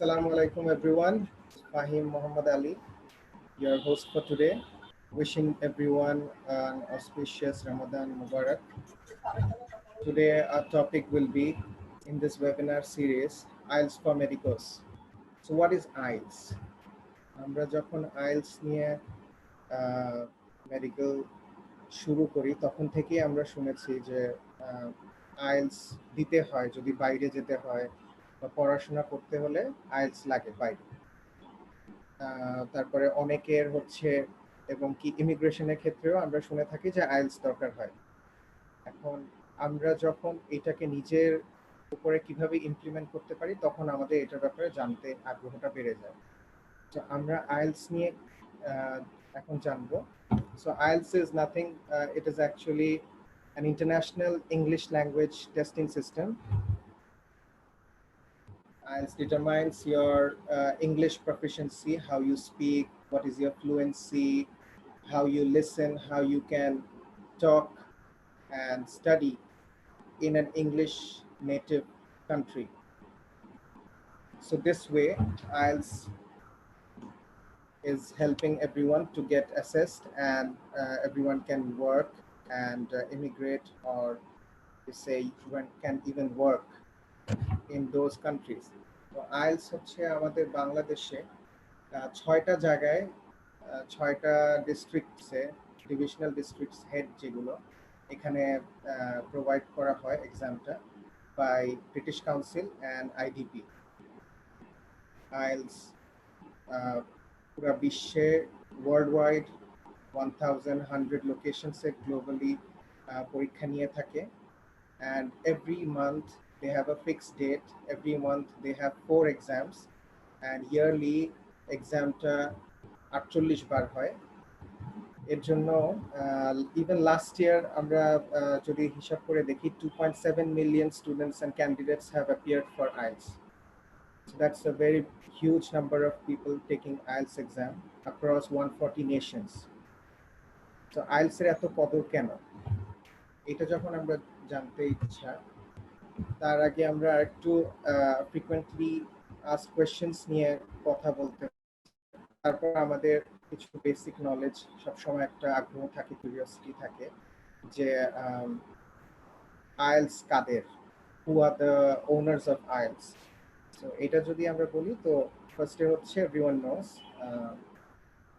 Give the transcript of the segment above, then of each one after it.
Assalamu alaikum everyone. Fahim Muhammad Ali, your host for today. Wishing everyone an auspicious Ramadan Mubarak. Today our topic will be in this webinar series IELTS for Medicos. So what is IELTS? আমরা যখন IELTS নিয়ে medical শুরু করি তখন থেকেই আমরা শুনেছি যে আইএলস দিতে হয় যদি বাইরে যেতে হয় বা পড়াশোনা করতে হলে আইএলস লাগে বাইরে। তারপরে অনেকের হচ্ছে এবং কি ইমিগ্রেশনের ক্ষেত্রেও আমরা শুনে থাকি যে আইএলস দরকার হয়। এখন আমরা যখন এটাকে নিজের উপরে কিভাবে ইমপ্লিমেন্ট করতে পারি তখন আমাদের এটার ব্যাপারে জানতে আগ্রহটা বেড়ে যায়। তো আমরা আইএলস নিয়ে এখন জানবো। So IELTS is nothing, it is actually an international English language testing system. IELTS determines your English proficiency, how you speak, what is your fluency, how you listen, how you can talk and study in an English native country. So this way, IELTS is helping everyone to get assessed and everyone can work and immigrate, or you say one can even work in those countries. তো IELTS হচ্ছে আমাদের বাংলাদেশে 6টা জায়গায় 6টা ডিস্ট্রিক্টসে divisional districts head যেগুলো এখানে provide করা হয় এক্সামটা by British Council and IDP. IELTS পুরো বিশ্বে ওয়ার্ল্ড ওয়াইড 1100 লোকেশনসে গ্লোবালি পরীক্ষা নিয়ে থাকে, and every month they have a fixed date. Every month they have 4 exams and yearly examটা 48 বার হয়। এর জন্য even last year আমরা যদি হিসাব করে দেখি 2.7 million students and candidates have appeared for IELTS. So that's a very huge number of people taking IELTS exam across 140 nations. So IELTS এর এত কদর কেন, এটা যখন আমরা জানতে ইচ্ছা, তার আগে আমরা একটু ফ্রিকোয়েন্টলি আস্ক কোয়েশ্চেন্স নিয়ে কথা বলতে, তারপর আমাদের কিছু বেসিক নলেজ সবসময় একটা আগ্রহ থাকে, কিউরিওসিটি থাকে যে আইএলস কাদের, who are the owners of IELTS. So এটা যদি আমরা বলি তো ফার্স্টে হচ্ছে everyone knows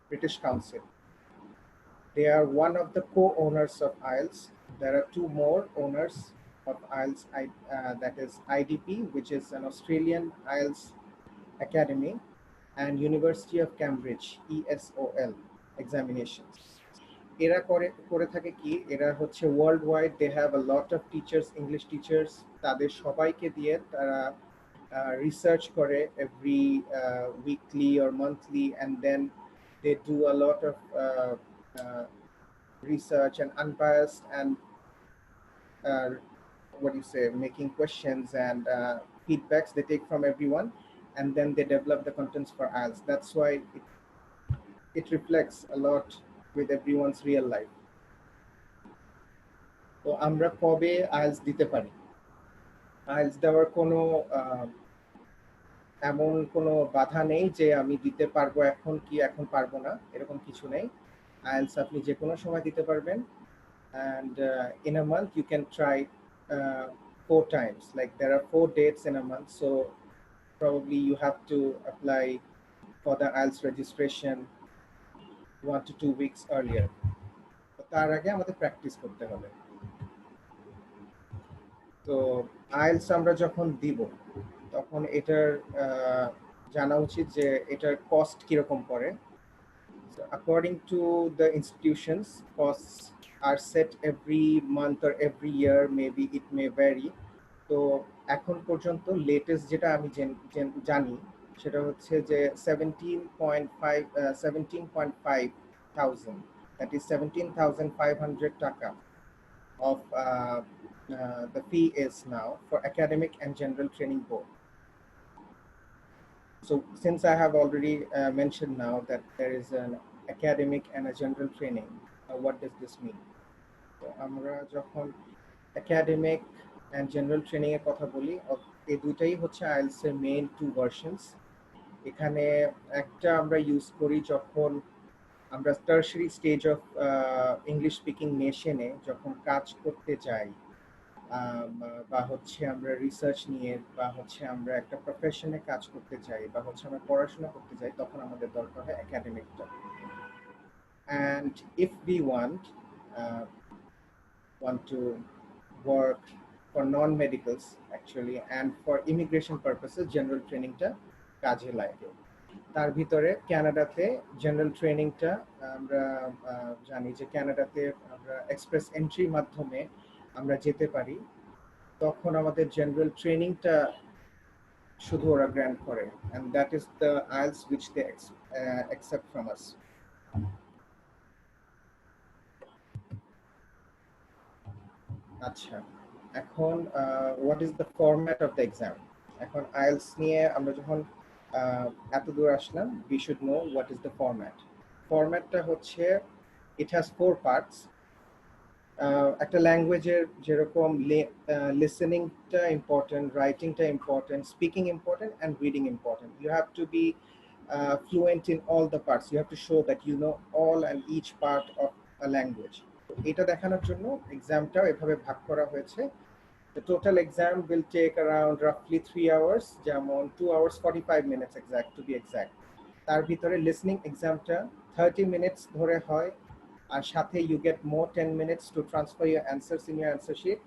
British Council. They are one of the co-owners of IELTS. There are 2 more owners of IELTS, that is IDP, which is an Australian IELTS academy, and University of Cambridge, ESOL examinations. এরা করে থাকে কি, এরা হচ্ছে worldwide, they have a lot of teachers, English teachers, তাদের সবাইকে দিয়ে তারা রিসার্চ করে every weekly or monthly, and then they do a lot of research and unbiased and what do you say, making questions and feedbacks they take from everyone, and then they develop the contents for IELTS. That's why it reflects a lot with everyone's real life. তো আমরা কবে IELTS দিতে পারি? IELTS দেওয়ার কোনো এমন কোনো বাধা নেই যে আমি দিতে পারবো এখন কি এখন পারবো না, এরকম কিছু নেই। IELTS আপনি যে কোনো সময় দিতে পারবেন, and in a month you can try 4 times. Like there are 4 dates in a month, so probably you have to apply for the IELTS registration 1 to 2 weeks earlier. তো তার আগে আমাদের প্র্যাকটিস করতে হবে। তো IELTS আমরা যখন দিব তখন এটার জানা উচিত যে এটার কস্ট কিরকম পড়ে। So according to the institutions, costs are set every month or every year, maybe it may vary. তো এখন পর্যন্ত লেটেস্ট যেটা আমি জানি সেটা হচ্ছে যে 17.5 thousand, that is 17,500 টাকা of the fee is now for academic and general training board. So since I have already mentioned now that there is an academic and a general training, what does this mean? So আমরা যখন academic and general training এর কথা বলি, এই দুইটাই হচ্ছে IELTS এর main 2 versions. এখানে একটা আমরা ইউজ করি যখন আমরা টার্শারি স্টেজ অফ ইংলিশ স্পিকিং নেশনে যখন কাজ করতে যাই, বা হচ্ছে আমরা রিসার্চ নিয়ে, বা হচ্ছে আমরা একটা প্রফেশনে কাজ করতে চাই, বা হচ্ছে আমরা পড়াশোনা করতে চাই, তখন আমাদের দরকার হয় একাডেমিকটা। And if we uh, want to work for non-medicals actually and for immigration purposes, general trainingটা কাজে লাগে। তার ভিতরে কানাডাতে জেনারেল ট্রেনিংটা আমরা জানি যে কানাডাতে আমরা এক্সপ্রেস এন্ট্রির মাধ্যমে আমরা যেতে পারি, তখন আমাদের জেনারেল ট্রেনিংটা শুধু ওরা গ্র্যান্ট করে, and that is the IELTS which they accept from us. আচ্ছা, এখন what is the format of the exam? এখন IELTS নিয়ে আমরা যখন এত দূর আসলাম, we should know what is the format. ফরম্যাটটা হচ্ছে, it has 4 parts. একটা ল্যাঙ্গুয়েজের যেরকম লিসেনিংটা ইম্পর্টেন্ট, রাইটিংটা important, speaking important, and reading important. You have to be fluent in all the parts. You have to show that you know all and each part of a language. এটা দেখানোর জন্য এক্সামটাও এভাবে ভাগ করা হয়েছে। The total exam will take around roughly 3 hours, যেমন 2 hours 45 minutes exact to be exact. তার ভিতরে লিসনিং এক্সামটা 30 minutes ধরে হয়, আর সাথে you get more 10 minutes to transfer your answers in your answer sheet,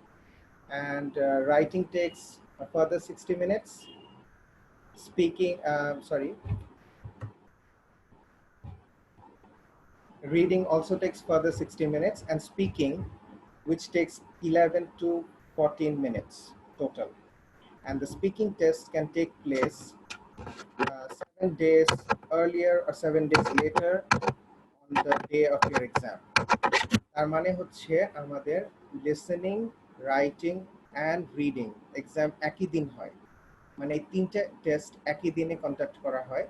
and writing takes a further 60 minutes. Speaking, reading also takes further 60 minutes, and speaking, which takes 11 to 14 minutes total. And the speaking test can take place 7 days earlier or 7 days later on the day of your exam. তার মানে হচ্ছে আমাদের listening, writing and reading exam একই দিন হয়, মানে এই তিনটে টেস্ট একই দিনে কন্ডাক্ট করা হয়।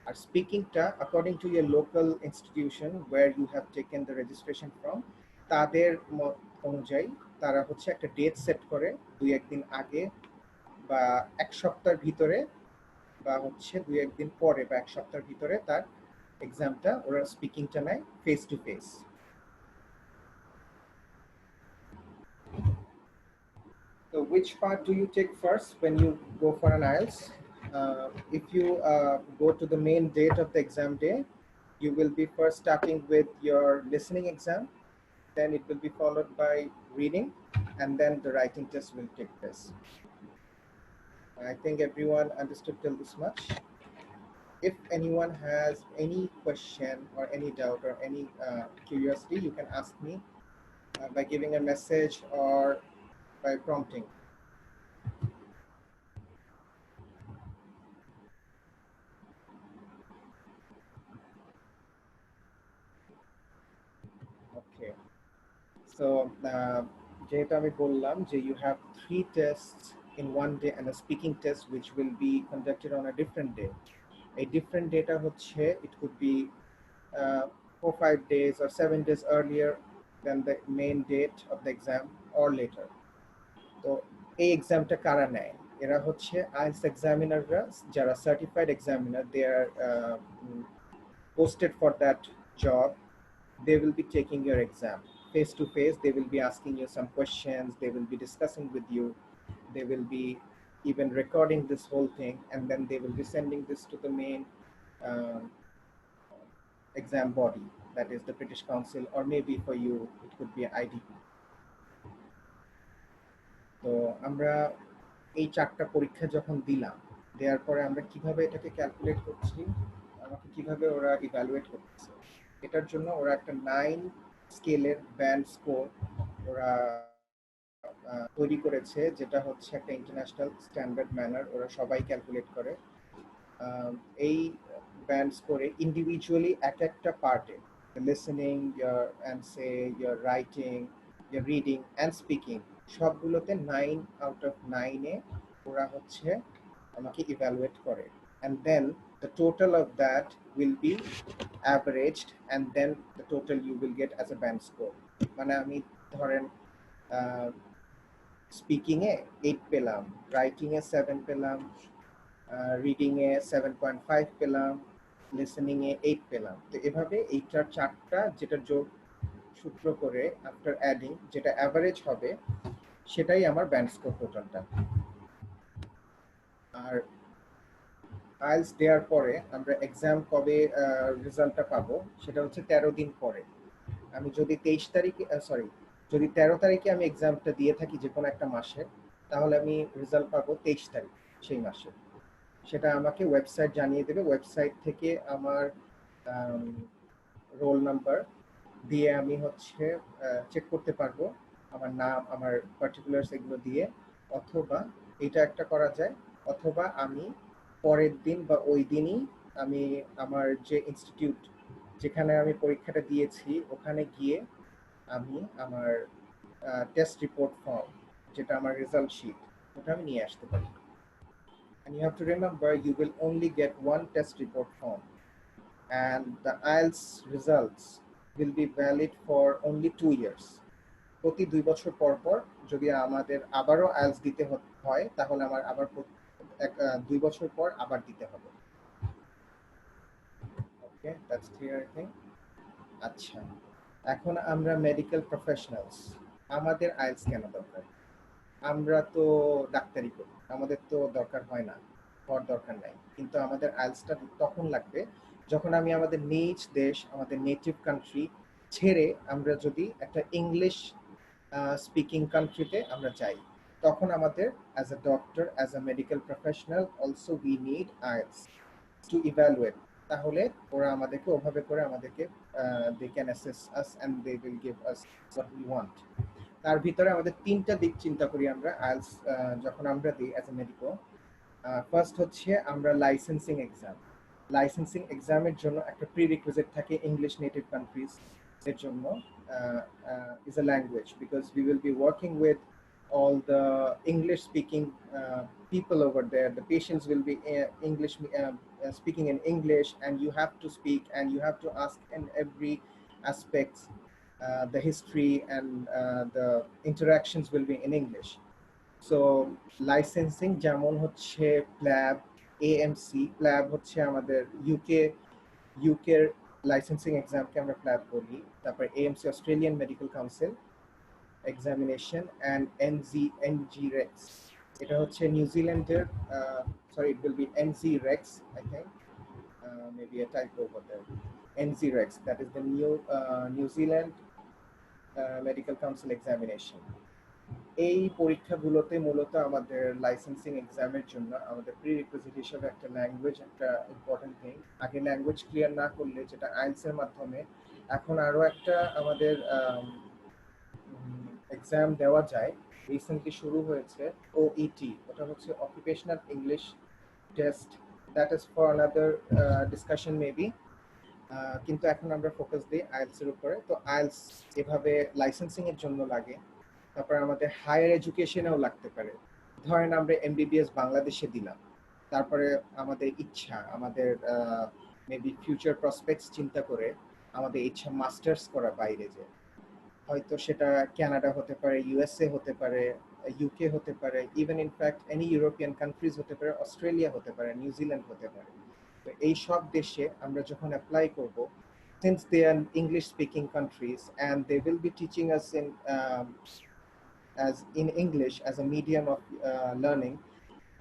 আর স্পিকিংটা according to your local institution where you have taken the registration from, তাদের অনুযায়ী তারা হচ্ছে একটা ডেট সেট করে 2-1 দিন আগে, বা 1 সপ্তাহের ভিতরে, বা হচ্ছে 2-1 দিন পরে, বা 1 সপ্তাহের ভিতরে তার এক্সামটা ওরা স্পিকিংটা নেয় face to face. So which part do you take first when you go for an IELTS? If you go to the main date of the exam day, you will be first starting with your listening exam, then it will be followed by reading, and then the writing test will take place. I think everyone understood till this much. If anyone has any question or any doubt or any curiosity, you can ask me by giving a message or by prompting. Okay. So, যেহেতু আমি বললাম যে you have 3 tests in one day and a speaking test which will be conducted on a different day. A different data হচ্ছে, it could be 4-5 days or 7 days earlier than the main date of the exam or later. তো এই এক্সামটা কারা নেয়? এরা হচ্ছে IELTS এক্সামিনাররা, যারা certified examiner, they are posted for that job. They will be taking your exam face to face. They will be asking you some questions, they will be discussing with you, they will be even recording this whole thing, and then they will be sending this to the main exam body, that is the British Council, or maybe for you it could be IDP. তো আমরা এই 4টা পরীক্ষা যখন দিলাম, দেওয়ার পরে আমরা কিভাবে এটাকে ক্যালকুলেট করছি, আমাকে কিভাবে ওরা ইভ্যালুয়েট করতেছে, এটার জন্য ওরা একটা 9 স্কেলের ব্যান্ড স্কোর ওরা তৈরি করেছে, যেটা হচ্ছে একটা ইন্টারন্যাশনাল স্ট্যান্ডার্ড ম্যানার, ওরা সবাই ক্যালকুলেট করে। এই ব্যান্ড স্কোরে ইন্ডিভিজুয়ালি একটা পার্টে, listening, and say your writing, your reading and speaking, সবগুলোতে 9 out of 9-এ ওরা হচ্ছে আমাকে ইভ্যালুয়েট করে, and then the total of that will be averaged, and then the total you will get as a band score. মানে আমি ধরেন speaking এ 8 পেলাম, writing এ 7 পেলাম, রিডিংয়ে 7.5 পেলাম, লিসেনিংয়ে 8 পেলাম। তো এভাবে এইটার চারটা যেটা যোগ সূত্র করে আফটার অ্যাডিং যেটা অ্যাভারেজ হবে সেটাই আমার ব্যান্ড স্কোর টোটালটা। আর আইএলটিএস দেওয়ার পরে আমরা এক্সাম কবে রেজাল্টটা পাবো সেটা হচ্ছে 13 দিন পরে। আমি যদি 23 তারিখে যদি 13 তারিখে আমি এক্সামটা দিয়ে থাকি যে কোনো একটা মাসে, তাহলে আমি রেজাল্ট পাবো 23 তারিখ সেই মাসে। সেটা আমাকে ওয়েবসাইট জানিয়ে দেবে। ওয়েবসাইট থেকে আমার রোল নাম্বার দিয়ে আমি হচ্ছে চেক করতে পারবো আমার নাম, আমার পার্টিকুলার্স এগুলো দিয়ে। অথবা এটা একটা করা যায়, অথবা আমি পরের দিন বা ওই দিনই আমি আমার যে ইনস্টিটিউট যেখানে আমি পরীক্ষাটা দিয়েছি ওখানে গিয়ে আমি আমার টেস্ট রিপোর্ট ফর্ম যেটা আমার রেজাল্ট শিট ওটা আমি নিয়ে আসতে পারি। And you have to remember you will only get one test report form and the IELTS results will be valid for only 2 years. প্রতি 2 বছর পর পর যদি আমাদের আবারও আইএলটিএস দিতে হয় তাহলে আমার আবার 2 বছর পর আবার দিতে হবে। ওকে, দ্যাটস ক্লিয়ার আই থিংক। আচ্ছা, এখন আমরা মেডিকেল প্রফেশনালস, আমাদের আইএলটিএস কেন দরকার? আমরা তো ডাক্তারি করি, আমাদের তো দরকার হয় না, হওয়ার দরকার নাই। কিন্তু আমাদের আইএলটিএসটা তখন লাগবে যখন আমি আমাদের নিজ দেশ, আমাদের নেটিভ কান্ট্রি ছেড়ে আমরা যদি একটা ইংলিশ স্পিকিং কান্ট্রিতে আমরা যাই, তখন আমাদের as a doctor, as a medical professional also we need IELTS to evaluate. তাহলে ওরা আমাদেরকে ওভাবে করে আমাদেরকে they can assess us and they will give us what we want. তার ভিতরে আমাদের তিনটা দিক চিন্তা করি আমরা আইএলটিএস যখন আমরা দিই অ্যাজ এ মেডিকো। ফার্স্ট হচ্ছে আমরা লাইসেন্সিং এক্সাম। লাইসেন্সিং এক্সামের জন্য একটা প্রি রিকুইজিট থাকে ইংলিশ নেটিভ কান্ট্রিজ এর জন্য is a language, because we will be working with all the English speaking people over there. The patients will be English speaking in English, and you have to speak and you have to ask in every aspect. The history and the interactions will be in English. So licensing যেমন হচ্ছে প্ল্যাব, AMC. প্ল্যাব হচ্ছে আমাদের ইউকের licensing এক্সামকে আমরা PLAB বলি। তারপর AMC Australian Medical Council examination, and NZ REX এটা হচ্ছে নিউজিল্যান্ডের, sorry it will be NZ REX I think, maybe a typo over there. NZ Rex, that is the New Zealand Medical Council examination. এই পরীক্ষাগুলোতে মূলত আমাদের licensing এক্সামের জন্য আমাদের প্রি রিকুইজিট হিসেবে একটা ল্যাঙ্গুয়েজ একটা ইম্পর্টেন্ট থিং। আগে ল্যাঙ্গুয়েজ ক্লিয়ার না করলে, যেটা আইএলটিএস এর মাধ্যমে এখন আরো একটা আমাদের এক্সাম দেওয়া যায়, রিসেন্টলি শুরু হয়েছে ওইটি, ওটা হচ্ছে occupational English test. That is for another discussion maybe. কিন্তু এখন আমরা ফোকাস দিই আইএলটিএস এর উপরে। তো আইএলটিএস এভাবে লাইসেন্সিং এর জন্য লাগে। তারপর আমাদের হায়ার এডুকেশনেও লাগতে পারে। ধরেন আমরা এমবিবিএস বাংলাদেশে দিলাম, তারপরে আমাদের ইচ্ছা, আমাদের মেবি ফিউচার প্রসপেক্টস চিন্তা করে আমাদের ইচ্ছা মাস্টার্স করা বাইরে, যে হয়তো সেটা কানাডা হতে পারে, ইউএসএ হতে পারে, ইউকে হতে পারে, even in fact any European countries হতে পারে, অস্ট্রেলিয়া হতে পারে, নিউজিল্যান্ড হতে পারে। তো এই সব দেশে আমরা যখন অ্যাপ্লাই করব, since they are English speaking countries and they will be teaching us as in English as a medium of learning,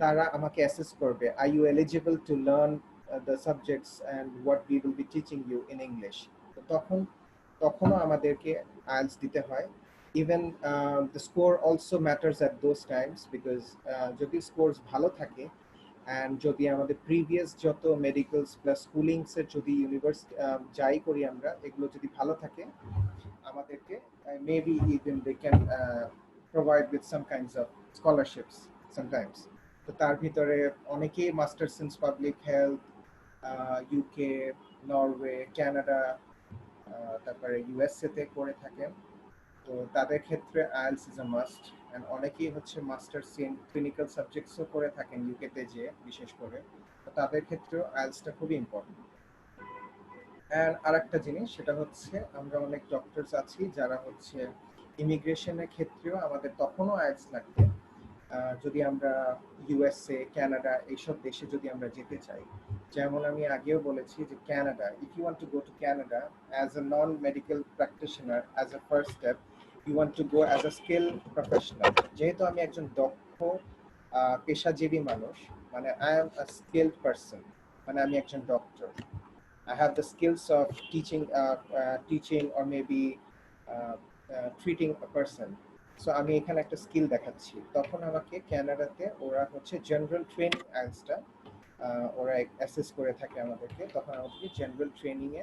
তারা আমাকে অ্যাসেস করবে, are you eligible to learn the subjects and what we will be teaching you in English. তো তখনও আমাদেরকে IELTS দিতে হয়। Even the score also matters at those times, because যদি score ভালো থাকে অ্যান্ড যদি আমাদের প্রিভিয়াস যত মেডিকেলস প্লাস স্কুলিংসের যদি ইউনিভার্সিটি যাই করি আমরা, এগুলো যদি ভালো থাকে, আমাদেরকে maybe even they can provide with some kinds of scholarships sometimes. তো তার ভিতরে অনেকেই masters in public health, UK, Norway, Canada, তারপরে ইউএসএ তে করে থাকেন। তো তাদের ক্ষেত্রে IELTS is a must. And অনেকেই হচ্ছে মাস্টার্স ইন ক্লিনিক্যাল সাবজেক্টসও করে থাকেন ইউকেতে যে, বিশেষ করে। তো তাদের ক্ষেত্রেও আইএলটিএসটা খুবই ইম্পর্টেন্ট। অ্যান্ড আরেকটা জিনিস, সেটা হচ্ছে আমরা অনেক ডক্টরস আছি যারা হচ্ছে ইমিগ্রেশনের ক্ষেত্রেও আমাদের তখনও আইএলটিএস লাগবে। যদি আমরা ইউএসএ কানাডা এইসব দেশে যদি আমরা যেতে চাই, যেমন আমি আগেও বলেছি যে Canada, if you want to go to Canada as a non medical practitioner, as a first step you want to go as a skill professional. যেহেতু আমি একজন দক্ষ পেশাজীবী মানুষ, মানে I am a skilled person, মানে আমি একজন doctor, I have the skills of teaching or maybe treating a person. So আমি এখানে একটা স্কিল দেখাচ্ছি, তখন আমাকে কানাডাতে ওরা হচ্ছে জেনারেল ট্রেনিং আইএলটিএসটা ওরা অ্যাসেস করে থাকে আমাদেরকে, তখন আমাদেরকে জেনারেল ট্রেনিং এ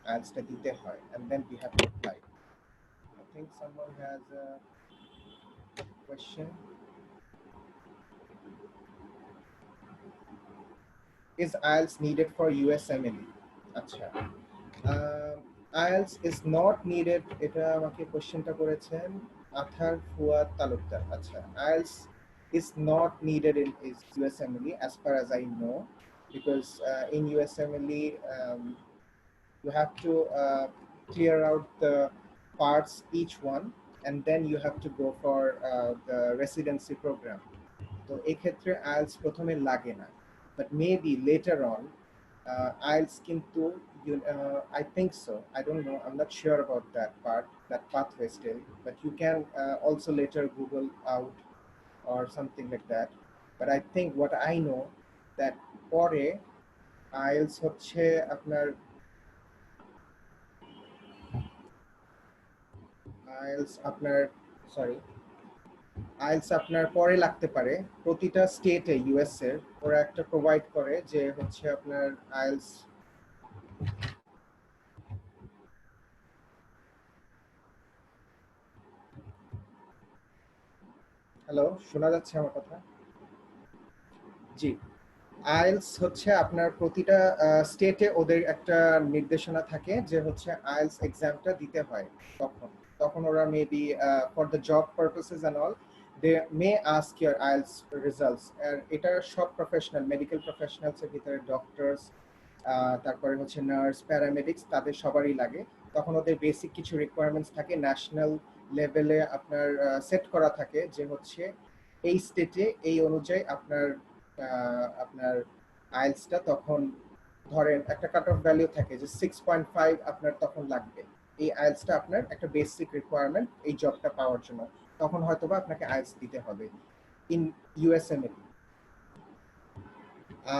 আইএলটিএসটা দিতে হয়, and then we have to apply. I think someone has a question. Is IELTS needed for USMLE? আচ্ছা, আইএলস ইজ নট নিডেড, এটা আমাকে কোশ্চেনটা করেছেন আথার ফুয়াদ তালুকদার। আচ্ছা, IELTS is not needed in USMLE as far as I know, because in USMLE you have to clear out the parts each one, and then you have to go for the residency program. তো এই ক্ষেত্রে IELTS প্রথমে লাগে না, but maybe later on IELTS কিন্তু I think so. I don't know. I'm not sure about that part, that pathway still. But you can also later Google out or something like that. But I think what I know that পরে IELTS হচ্ছে আপনার IELTS আপনার sorry IELTS আপনার পরে লাগতে পারে। প্রতিটা স্টেটে ইউএস এর ওরা একটা প্রোভাইড করে যে হচ্ছে আপনার আইএলস। হ্যালো, শোনা যাচ্ছে আমার কথা? জি, আইএলস হচ্ছে আপনার প্রতিটা স্টেটে ওদের একটা নির্দেশনা থাকে যে হচ্ছে আইএলস এক্সামটা দিতে হয়। তখন তখন ওরা maybe for the job purposes and all they may ask your IELTS results. এটা সব প্রফেশনাল, মেডিকেল প্রফেশনালস এর ভিতরে ডক্টরস, তারপরে হচ্ছে নার্স, প্যারামেডিক্স, তাদের সবারই লাগে। তখন ওদের বেসিক কিছু রিকোয়ারমেন্টস থাকে, ন্যাশনাল লেভেলে আপনার সেট করা থাকে যে হচ্ছে এই স্টেটে এই অনুযায়ী আপনার আপনার আইএলটিএসটা তখন ধরেন একটা কাট অফ ভ্যালু থাকে যে 6.5 আপনার তখন লাগবে। এই আইএলটিএসটা আপনার একটা বেসিক রিকোয়ারমেন্ট এই জবটা পাওয়ার জন্য, তখন হয়তোবা আপনাকে আইএলটিএস দিতে হবে ইন ইউএসএমএল।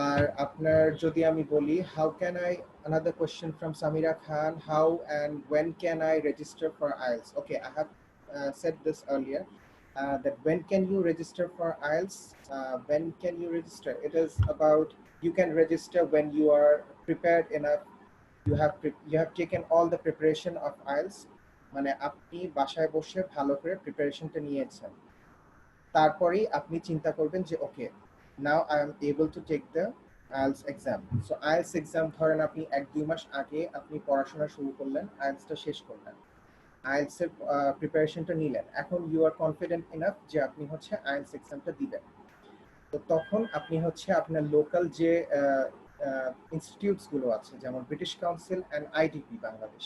আর আপনার যদি আমি বলি how can I, another question from Samira Khan, how and when can I register for IELTS? Okay, I have said this earlier, that when can you register for IELTS? When can you register? It is about, you can register when you are prepared enough, you have taken all the preparation of IELTS, মানে আপনি বাসায় বসে ভালো করে প্রিপারেশনটা নিয়েছেন, তারপরেই আপনি চিন্তা করবেন যে okay now I am able to take the IELTS exam. So IELTS exam ধরেন আপনি 1-2 মাস আগে আপনি পড়াশোনা শুরু করলেন, আইএলটিএসটা শেষ করলেন, আইএলটিএস এর প্রিপারেশনটা নিলেন, এখন ইউ আর কনফিডেন্ট ইনাফ যে আপনি হচ্ছে আইএলটিএস এক্সামটা দিবেন। তো তখন আপনি হচ্ছে আপনার লোকাল যে ইনস্টিটিউটস গুলো আছে, যেমন British Council and IDP Bangladesh,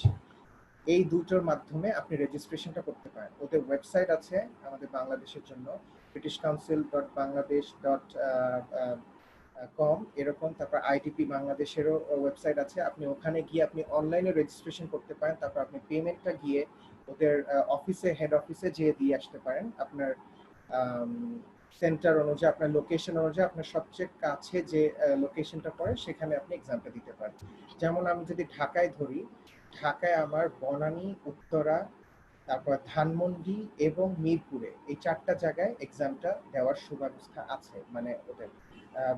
এই দুটোর মাধ্যমে আপনি রেজিস্ট্রেশনটা করতে পারেন। ওদের ওয়েবসাইট আছে আমাদের বাংলাদেশের জন্য, britishcouncil.bangladesh.com এরকম, তারপর আইডিপি বাংলাদেশেরও ওয়েবসাইট আছে, আপনি ওখানে গিয়ে আপনি অনলাইনে রেজিস্ট্রেশন করতে পারেন, তারপর আপনি পেমেন্টটা গিয়ে ওদের অফিসে, হেড অফিসে যেয়ে দিয়ে আসতে পারেন। আপনার সেন্টার অনুযায়ী, আপনার লোকেশন অনুযায়ী, আপনার সবচেয়ে কাছে যে লোকেশনটা পড়ে সেখানে আপনি এক্সামটা দিতে পারেন। যেমন আমি যদি ঢাকায় ধরি, ঢাকায় আমার বনানী, উত্তরা, তারপর ধানমন্ডি এবং মিরপুরে, এই 4টা জায়গায় এক্সামটা দেওয়ার সুব্যবস্থা আছে, মানে ওদের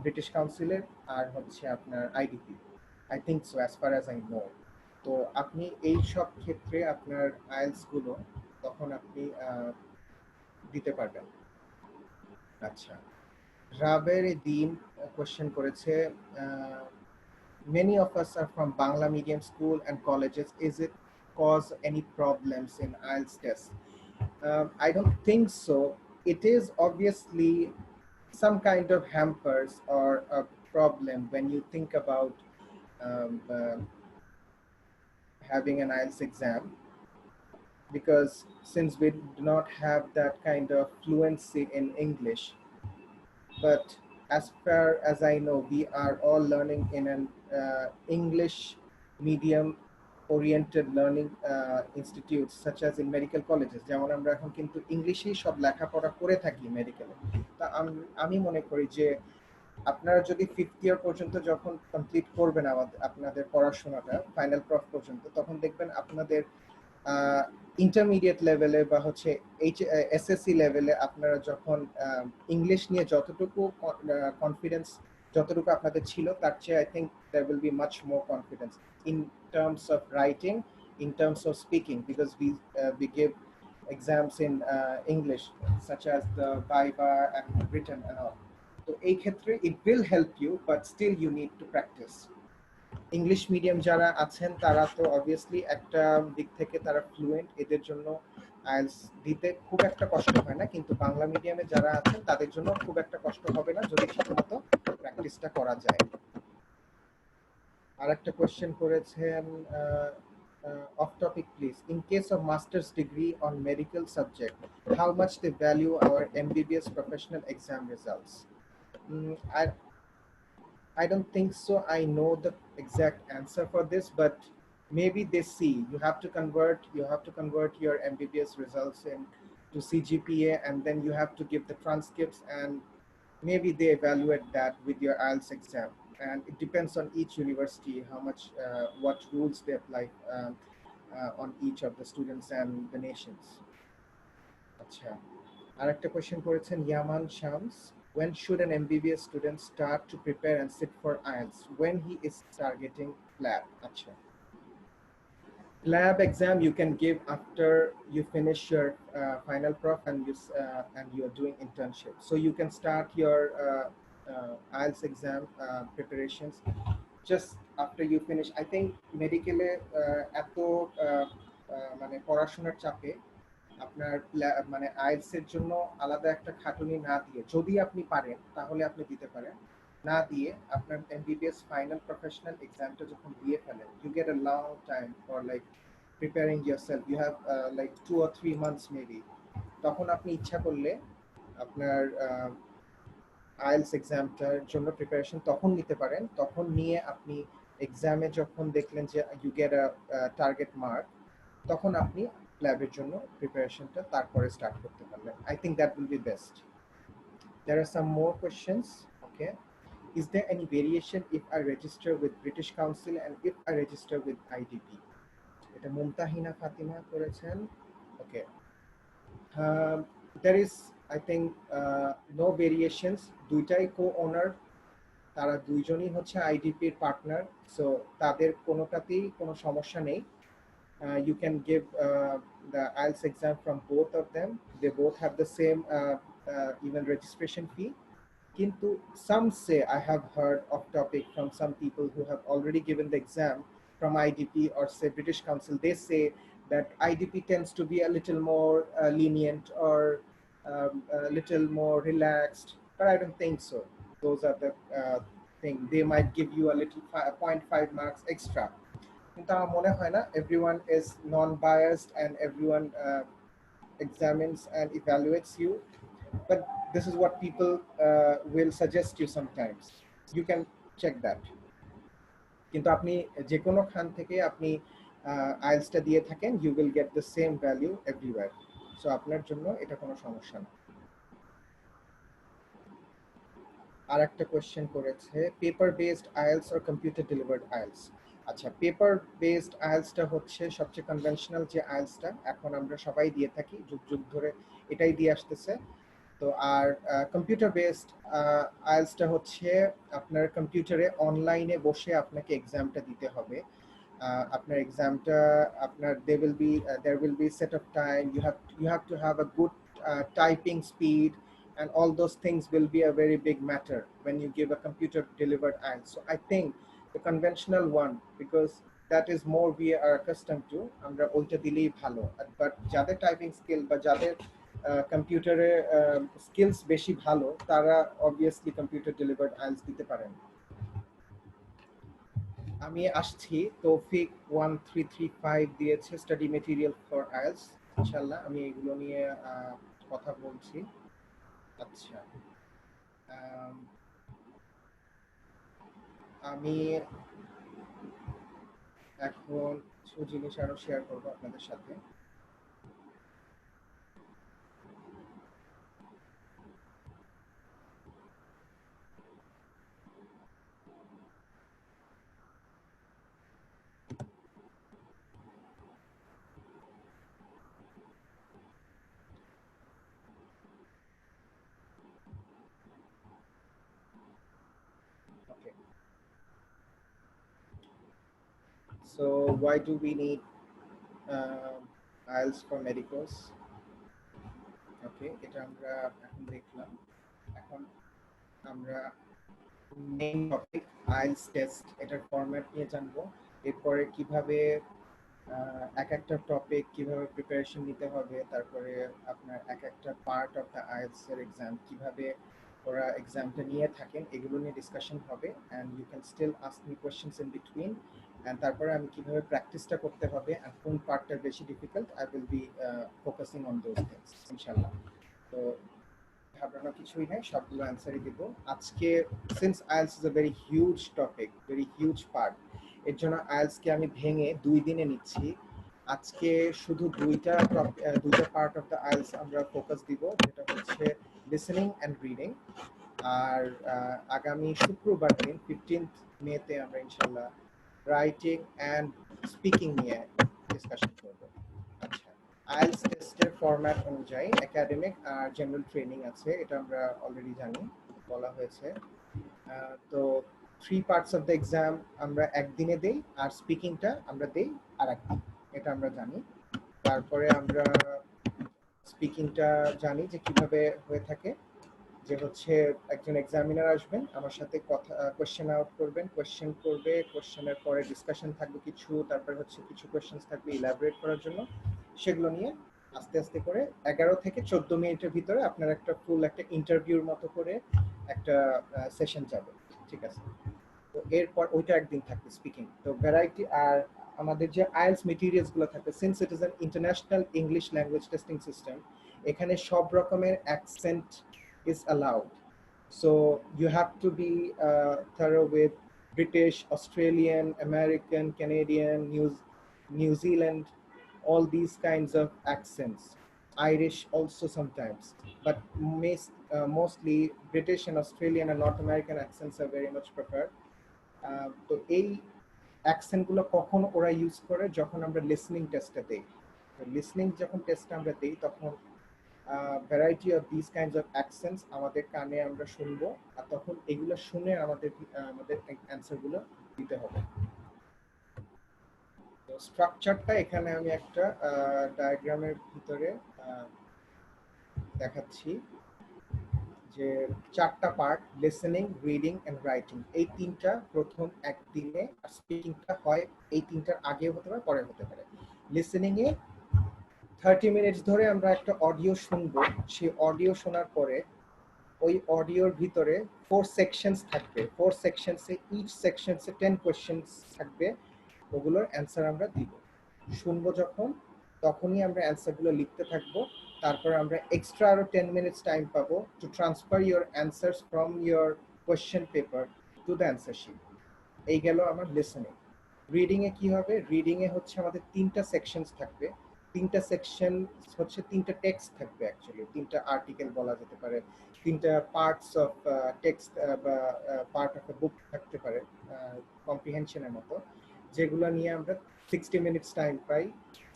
ব্রিটিশ কাউন্সিলের আর হচ্ছে আপনার IDP, I think so as far as I know. তো আপনি এই সব ক্ষেত্রে আপনার আইএলটিএস গুলো তখন আপনি দিতে পারবেন। আচ্ছা, রাবের দিন কোশ্চেন করেছে, many of us are from Bangla medium school and colleges. Is it cause any problems in IELTS test? I don't think so. It is obviously some kind of hampers or a problem when you think about having an IELTS exam, because since we do not have that kind of fluency in English, but as far as I know, we are all learning in an English medium oriented learning institutes such as in medical colleges. যেমন আমরা এখন কিন্তু ইংলিশেই সব লেখাপড়া করে থাকি মেডিকেলে। তা আমি মনে করি যে আপনারা যদি 5th ইয়ার পর্যন্ত যখন কমপ্লিট করবেন আপনাদের পড়াশোনাটা ফাইনাল প্রফ পর্যন্ত, তখন দেখবেন আপনাদের ইন্টারমিডিয়েট লেভেলে বা হচ্ছে এসএসসি লেভেলে আপনারা যখন ইংলিশ নিয়ে যতটুকু কনফিডেন্স যতটুকু আপনাদের ছিল, তার চেয়ে I think there will be much more confidence in terms of writing, in terms of speaking, because we give exams in English such as the Viva and written and all. তো এই ক্ষেত্রে it will help you, but still you need to practice. English medium যারা আছেন তারা তো obviously একটা দিক থেকে তারা ফ্লুয়েন্ট, এদের জন্য আইএলটিএস দিতে খুব একটা কষ্ট হয় না, কিন্তু বাংলা মিডিয়ামে যারা আছেন তাদের জন্য খুব একটা কষ্ট হবে না যদি ঠিকমতো প্র্যাকটিসটা করা যায়। আর একটা কোশ্চেন করেছেন off topic please, in case of master's degree on medical subject, how much they value our MBBS professional exam results? I don't think so I know the exact answer for this, but maybe they see you have to convert your MBBS results into CGPA, and then you have to give the transcripts, and maybe they evaluate that with your IELTS exam, and it depends on each university how much what rules they apply on each of the students and the nations. আচ্ছা, আরেকটা question করেছেন ইয়ামান Shams, when should an MBBS student start to prepare and sit for IELTS? When he is targeting lab. Acha. Lab exam you can give after you finish your final prof and you are doing internship. So you can start your IELTS exam preparations just after you finish. I think medically এত মানে পড়াশোনার চাপে আপনার মানে IELTS এর জন্য আলাদা একটা খাটুনি না দিয়ে যদি আপনি পারেন তাহলে আপনি দিতে পারেন, না দিয়ে আপনার এমবিবিএস ফাইনাল প্রফেশনাল এক্সামটা যখন দিয়ে ফেলেন, you get a long time for like preparing yourself, you have like 2 or 3 months maybe. তখন আপনি ইচ্ছা করলে আপনার আইএলটিএস এক্সামটার জন্য প্রিপারেশন তখন নিতে পারেন। তখন নিয়ে আপনি এক্সামে যখন দেখলেন যে you get a target mark, তখন আপনি ল্যাবের জন্য প্রিপারেশনটা তারপরে স্টার্ট করতে পারলেন। I think that will be best. There are some more questions. Okay. Is there any variation if I register with British Council and if I register with IDP? এটা মুমতাহিনা ফাতিমা করেছেন। Okay. There is I think no variations. দুইটাই co-owner, তারা দুইজনই হচ্ছে আইডিপির partner, so তাদের কোনোটাতেই কোনো সমস্যা নেই। You can give the IELTS exam from both of them. They both have the same even registration fee. Kintu some say, I have heard off topic from some people who have already given the exam from IDP or say British Council, they say that IDP tends to be a little more lenient or a little more relaxed, but I don't think so. Those are the thing. They might give you a little 0.5 marks extra. কিন্তু আমার মনে হয় না everyone is non-biased and everyone examines and evaluates you, but this is what people will suggest you sometimes. You can check that. কিন্তু আপনি যে কোনো খান থেকে আপনি আইএলটিএসটা দিয়ে থাকেন, you will get the same value everywhere. So আপনার জন্য এটা কোনো সমস্যা না। আর একটা কোশ্চেন করেছে, paper based IELTS or computer delivered IELTS? আচ্ছা, পেপার বেসড আইএলটিএসটা হচ্ছে সবচেয়ে কনভেনশনাল যে আইএলটিএসটা এখন আমরা সবাই দিয়ে থাকি, যুগ যুগ ধরে এটাই দিয়ে আসতেছে। তো আর কম্পিউটার বেসড আইএলটিএসটা হচ্ছে আপনার কম্পিউটারে অনলাইনে বসে আপনাকে এক্সামটা দিতে হবে। আপনার এক্সামটা আপনার there will be set of time, you have to have a good typing speed, and all those things will be a very big matter when you give a computer delivered IELTS. So I think the conventional one, because that is more we are accustomed to, আমরা ওইটা দিলেই ভালো। But যাদের typing skill বা যাদের কম্পিউটারে skills বেশি ভালো, তারা অবভিয়াসলি কম্পিউটার ডেলিভার্ড আইএলটিএস দিতে পারেন। আমি আসছি, তৌফিক 1335 দিয়েছে স্টাডি মেটেরিয়াল ফর আইএলটিএস। ইনশাআল্লাহ আমি এগুলো নিয়ে কথা বলছি। আচ্ছা, আম, আমি এখন কিছু জিনিস আরো শেয়ার করবো আপনাদের সাথে। Okay. So why do we need IELTS for medicals? ওকে, এটা আমরা এখন দেখলাম। এখন আমরা মেইন টপিক আইএলটিএস টেস্ট, এটার ফরম্যাট নিয়ে জানবো। এরপরে কিভাবে এক একটা টপিক কিভাবে প্রিপারেশন নিতে হবে, তারপরে আপনার এক একটা পার্ট অফ দ্য আইএলটিএস এর এক্সাম কিভাবে ওরা এক্সামটা নিয়ে থাকেন, এগুলো নিয়ে ডিসকাশন হবে। And you can still ask me questions in between. And তারপরে আমি কিভাবে প্র্যাকটিসটা করতে হবে অ্যান্ড কোন পার্টটা বেশি difficult, I will be focusing on those things ইনশাল্লাহ। তো ঘাবড়ানো কিছুই নাই, সবগুলো অ্যান্সারই দিব আজকে। Since IELTS is a very huge topic, very huge part, এর জন্য আইএলসকে আমি ভেঙে 2 দিনে নিচ্ছি। আজকে শুধু দুইটা পার্ট অফ দ্য আইএলস আমরা ফোকাস দিব, যেটা হচ্ছে লিসেনিং অ্যান্ড রিডিং। আর আগামী শুক্রবার দিন 15 মেতে আমরা ইনশাল্লাহ রাইটিং অ্যান্ড স্পিকিং নিয়ে ডিসকাশন করব। আচ্ছা, আইএলটিএস টেস্টের ফরম্যাট অনুযায়ী একাডেমিক আর জেনারেল ট্রেনিং আছে, এটা আমরা অলরেডি জানি, বলা হয়েছে। তো 3 পার্টস অফ দ্য এক্সাম আমরা একদিনে দেই, আর স্পিকিংটা আমরা দেই আর একদিন, এটা আমরা জানি। তারপরে আমরা স্পিকিংটা জানি যে কিভাবে হয়ে থাকে, যে হচ্ছে একজন এক্সামিনার আসবেন, আমার সাথে কথা কোয়েশ্চেন আউট করবেন, কোয়েশ্চেন করবে, কোয়েশ্চেনের পরে ডিসকাশন থাকবে কিছু, তারপরে হচ্ছে কিছু কোয়েশ্চেন থাকবে ইলাবোরেট করার জন্য। সেগুলো নিয়ে আস্তে আস্তে করে 11 থেকে 14 মিনিটের ভিতরে আপনার একটা ফুল একটা ইন্টারভিউর মতো করে একটা সেশন যাবে, ঠিক আছে? তো এরপর ওইটা একদিন থাকবে স্পিকিং। তো ভ্যারাইটি আর আমাদের যে আইএলটিএস মেটেরিয়ালস গুলো থাকবে, since it is an international English language testing system, এখানে সব রকমের accent is allowed. So you have to be thorough with British, Australian, American, Canadian, New Zealand, all these kinds of accents. Irish also sometimes, but mostly British and Australian and North American accents are very much preferred. তো এই অ্যাকসেন্টগুলো কখন ওরা use করে, যখন আমরা listening টেস্টে দেই। Listening যখন টেস্ট আমরা দেই, তখন variety of this kinds of accents আমাদের কানে আমরা শুনবো, আর তখন এগুলো শুনে আমাদের অ্যান্সারগুলো দিতে হবে। তো স্ট্রাকচারটা এখানে আমি একটা ডায়াগ্রামের ভিতরে দেখাচ্ছি, যে 4টা part, listening, reading and writing, এই 3টা প্রথম একদিনে, আর স্পিকিংটা হয় এই 3টার আগে হতে পারে, পরে হতে পারে। লিসেনিং এ 30 মিনিটস ধরে আমরা একটা অডিও শুনবো, সেই অডিও শোনার পরে ওই অডিওর ভিতরে 4 সেকশনস থাকবে, 4 সেকশনসে ইচ সেকশনসে 10 কোয়েশ্চেন্স থাকবে, ওগুলোর অ্যান্সার আমরা দিব। শুনবো যখন, তখনই আমরা অ্যান্সারগুলো লিখতে থাকবো। তারপর আমরা এক্সট্রা আরো 10 মিনিটস টাইম পাবো to transfer your answers from your question paper to the answer sheet. এই গেল আমার লিসেনিং। রিডিং এ কি হবে? রিডিং এ হচ্ছে আমাদের 3টা সেকশনস থাকবে। 3টা সেকশন হচ্ছে 3টা টেক্সট থাকবে, অ্যাকচুয়ালি 3টা আর্টিকেল বলা যেতে পারে, 3টা পার্টস অফ টেক্সট বা পার্ট অফ এ বুক থাকতে পারে, কম্প্রিহেনশনের মতো, যেগুলো নিয়ে আমরা 60 মিনিটস টাইম পাই।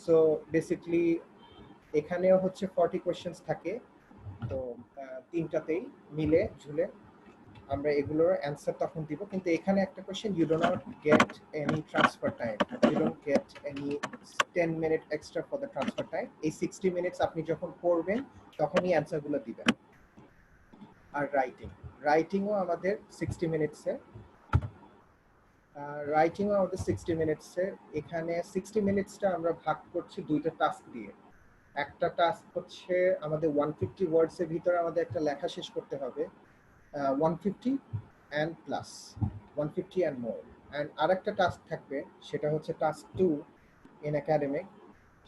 সো বেসিকলি এখানেও হচ্ছে 40 কোয়েশ্চেন্স থাকে। তো 3টাতেই মিলে ঝুলে আমরা এগুলোর অ্যান্সার তখন দিব। কিন্তু এখানে একটা question, you do not get any transfer time, you don't get any 10 minute extra for the transfer time. এই 60 মিনিটস আপনি যখন পড়বেন তখনই অ্যান্সারগুলো দিবেন। আর রাইটিংও আমাদের 60 মিনিটসে, রাইটিংও আমাদের 60 মিনিটসে। এখানে 60 মিনিটসটা আমরা ভাগ করছি 2টা টাস্ক দিয়ে। একটা টাস্ক হচ্ছে আমাদের 150 ওয়ার্ডসের ভিতরে আমাদের একটা লেখা শেষ করতে হবে, 150 and plus 150 and more, and আরেকটা টাস্ক থাকবে, সেটা হচ্ছে টাস্ক 2 ইন একাডেমিক।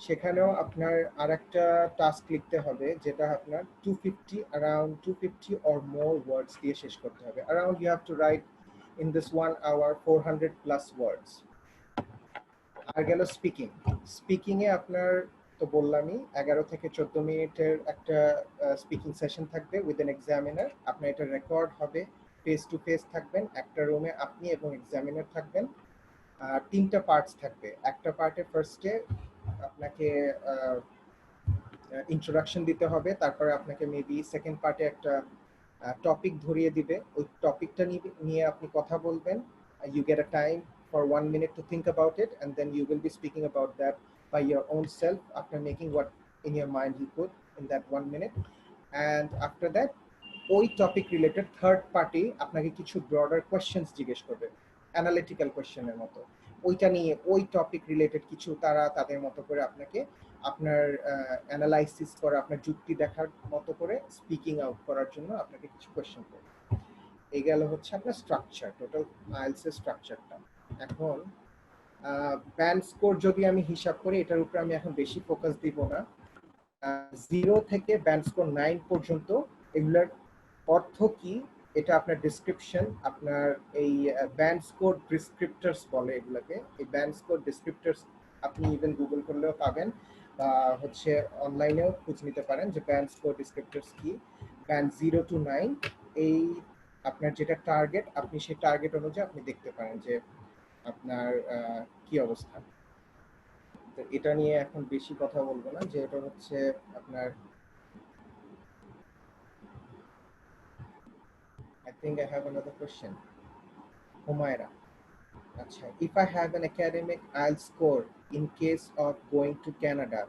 সেখানেও আপনার আরেকটা টাস্ক লিখতে হবে, যেটা আপনার 250 around 250 or more words দিয়ে শেষ করতে হবে। Around you have to write in this 1 hour 400 plus words। আর গেল স্পিকিং। স্পিকিং এ আপনার তো বললামই 11 থেকে 14 মিনিটের একটা স্পিকিং সেশন থাকবে উইথ এন এক্সামিনার। আপনার এটা রেকর্ড হবে, ফেস টু ফেস থাকবেন, একটা রুমে আপনি এবং এক্সামিনার থাকবেন। তিনটা পার্টস থাকবে। একটা পার্টে ফার্স্টে আপনাকে ইন্ট্রোডাকশন দিতে হবে, তারপরে আপনাকে মেবি সেকেন্ড পার্টে একটা টপিক ধরিয়ে দিবে, ওই টপিকটা নিয়ে আপনি কথা বলবেন। You get a time for 1 minute to think about it, and then you will be speaking about that by your own self after making what in your mind you put in that 1 minute। And after that, ওই topic related third party আপনাকে কিছু broader questions জিজ্ঞেস করবে, analytical কোয়েশ্চেনের মতো। ওইটা নিয়ে ওই topic related কিছু তারা তাদের মতো করে আপনাকে আপনার অ্যানালাইসিস করা, আপনার যুক্তি দেখার মতো করে স্পিকিং আউট করার জন্য আপনাকে কিছু কোয়েশ্চেন করবে। এই গেল হচ্ছে আপনার স্ট্রাকচার, টোটাল আইএলটিএস এর স্ট্রাকচারটা। এখন ব্যান্ড স্কোর যদি আমি হিসাব করি, এটার উপরে আমি এখন বেশি ফোকাস দিব না। 0 থেকে ব্যান্ড স্কোর 9 পর্যন্ত এগুলার অর্থ কি, এটা আপনার ডিসক্রিপশন, আপনার এই ব্যান্ড স্কোর ডিসক্রিপ্টরস বলে এগুলোকে। এই ব্যান্ড স্কোর ডিসক্রিপ্টরস আপনি ইভেন গুগল করলেও পাবেন, বা হচ্ছে অনলাইনেও খুঁজ নিতে পারেন যে ব্যান্ড স্কোর ডিসক্রিপ্টরস কি। ব্যান্ড 0 to 9, এই আপনার যেটা টার্গেট, আপনি সেই টার্গেট অনুযায়ী আপনি দেখতে পারেন যে আপনার কি অবস্থা। তো এটা নিয়ে এখন বেশি কথা বলবো না, যে এটা হচ্ছে আপনার I think I have another question. Humaira. Achha. If I have an academic IELTS score in case of going to Canada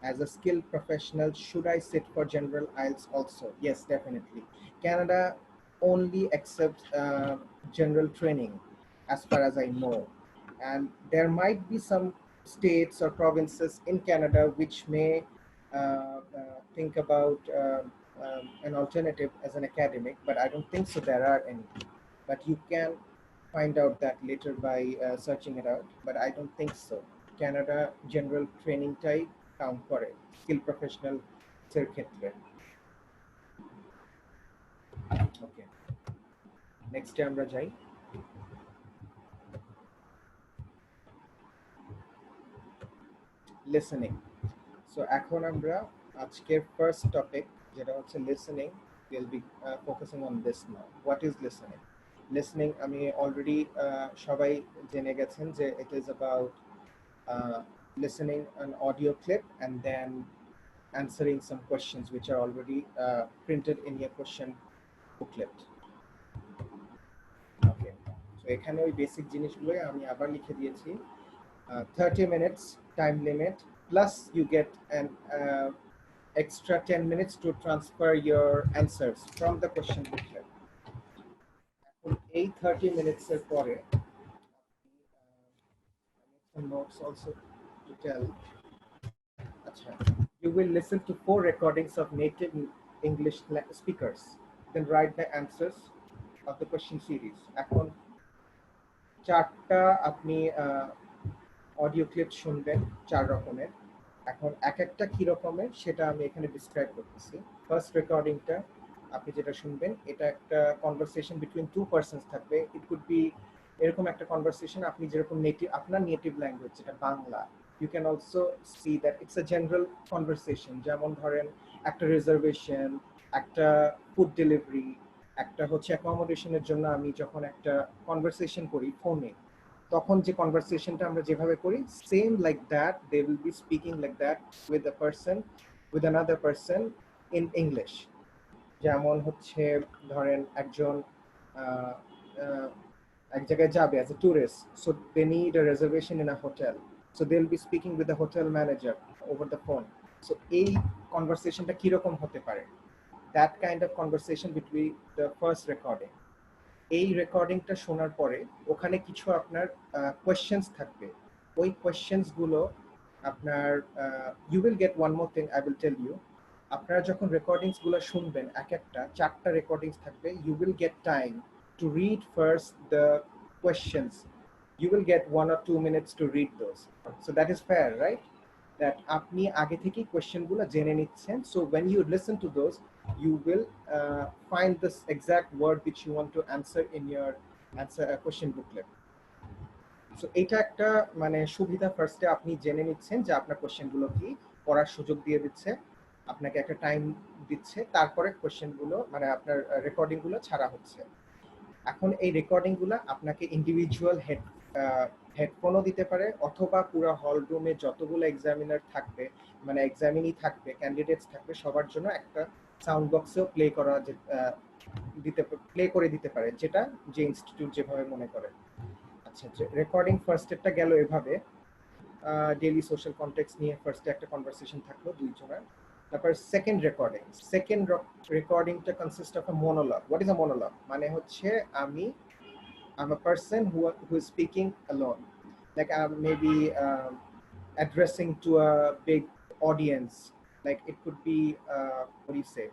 as a skilled professional, should I sit for general IELTS also? Yes, definitely. Canada only accepts general training as far as I know. And there might be some states or provinces in Canada which may think about an alternative as an academic, but I don't think so there are any. But you can find out that later by searching it out, but I don't think so. Canada general training type count করে skill professional এর ক্ষেত্রে। ওকে, next আমরা যাই। Listening. So এখন আমরা আজকের first topic যেটা হচ্ছে listening, will be focusing on this now. What is listening? Listening আমি অলরেডি সবাই জেনে গেছেন যে it is about listening an audio clip and then answering some questions which are already printed in your question booklet. Okay, so এখানে ওই basic জিনিসগুলো আমি আবার লিখে দিয়েছি। 30 minutes time limit plus you get an extra 10 minutes to transfer your answers from the question booklet. এই 30 minutes এর পরে some notes also to tell. You will listen to 4 recordings of native English speakers, then write the answers of the question series. এখন 4টা আপনি audio clip শুনবেন 4 রকমের। এখন এক একটা কি রকমের সেটা আমি এখানে ডিসক্রাইব করতেছি। ফার্স্ট রেকর্ডিংটা আপনি যেটা শুনবেন, এটা একটা কনভারসেশন বিটুইন 2 পারসনস থাকবে। ইট কুড বি এরকম একটা কনভারসেশন, আপনি যেরকম আপনার নেটিভ ল্যাঙ্গুয়েজ যেটা Bangla, you can also see that it's a general conversation, যেমন ধরেন একটা রিজার্ভেশন, একটা ফুড ডেলিভারি, একটা হচ্ছে অ্যাকোমোডেশনের জন্য আমি যখন একটা কনভারসেশন করি ফোনে, তখন যে কনভারসেশনটা আমরা যেভাবে করি same like that they will be speaking like that with a person with another person in English. যেমন হচ্ছে ধরেন একজন এক জায়গায় যাবে as a tourist, so they need a reservation in a hotel, so they'll be speaking with the hotel manager over the phone. So এই কনভারসেশনটা কি রকম হতে পারে, that kind of conversation between the first recording. এই রেকর্ডিংটা শোনার পরে ওখানে কিছু আপনার কোয়েশ্চেন্স থাকবে, ওই কোয়েশ্চেন্স গুলো আপনার you will get one more thing I will tell you. আপনারা যখন রেকর্ডিংস গুলো শুনবেন, এক একটা 4টা রেকর্ডিংস থাকবে, you will get time to read first the questions. You will get 1 or 2 minutes to read those. So that is fair, right? that আপনি আগে থেকেই কোয়েশ্চেনগুলো জেনে নিচ্ছেন, so when you listen to those you will find this exact word which you want to answer in your answer question booklet. So এটা একটা মানে সুবিধা, ফার্স্টে আপনি জেনে নিচ্ছেন যে আপনার কোশ্চেনগুলো কি, পড়ার সুযোগ দিয়ে দিচ্ছে, আপনাকে একটা টাইম দিচ্ছে, তারপরে কোশ্চেনগুলো মানে আপনার রেকর্ডিংগুলো ছাড়া হচ্ছে। এখন এই রেকর্ডিংগুলো আপনাকে ইন্ডিভিজুয়াল হেডফোনও দিতে পারে, অথবা পুরো হল রুমে যতগুলো এক্সামিনার থাকবে মানে এক্সামিনি থাকবে, ক্যান্ডিডেটস থাকবে, সবার জন্য একটা সাউন্ড বক্সেও প্লে করে দিতে পারে, যেটা যে ইনস্টিটিউট যেভাবে মনে করে। আচ্ছা, রেকর্ডিং ফার্স্ট একটা গেল এভাবে, ডেইলি সোশ্যাল কনটেক্সট নিয়ে ফার্স্টে একটা কনভারসেশন থাকলো দুইজনের। তারপর সেকেন্ড রেকর্ডিংটা consist of a monologue. What is a monologue? মানে হচ্ছে I'm a person who is speaking alone, like maybe addressing to a big audience, like it could be what do you say,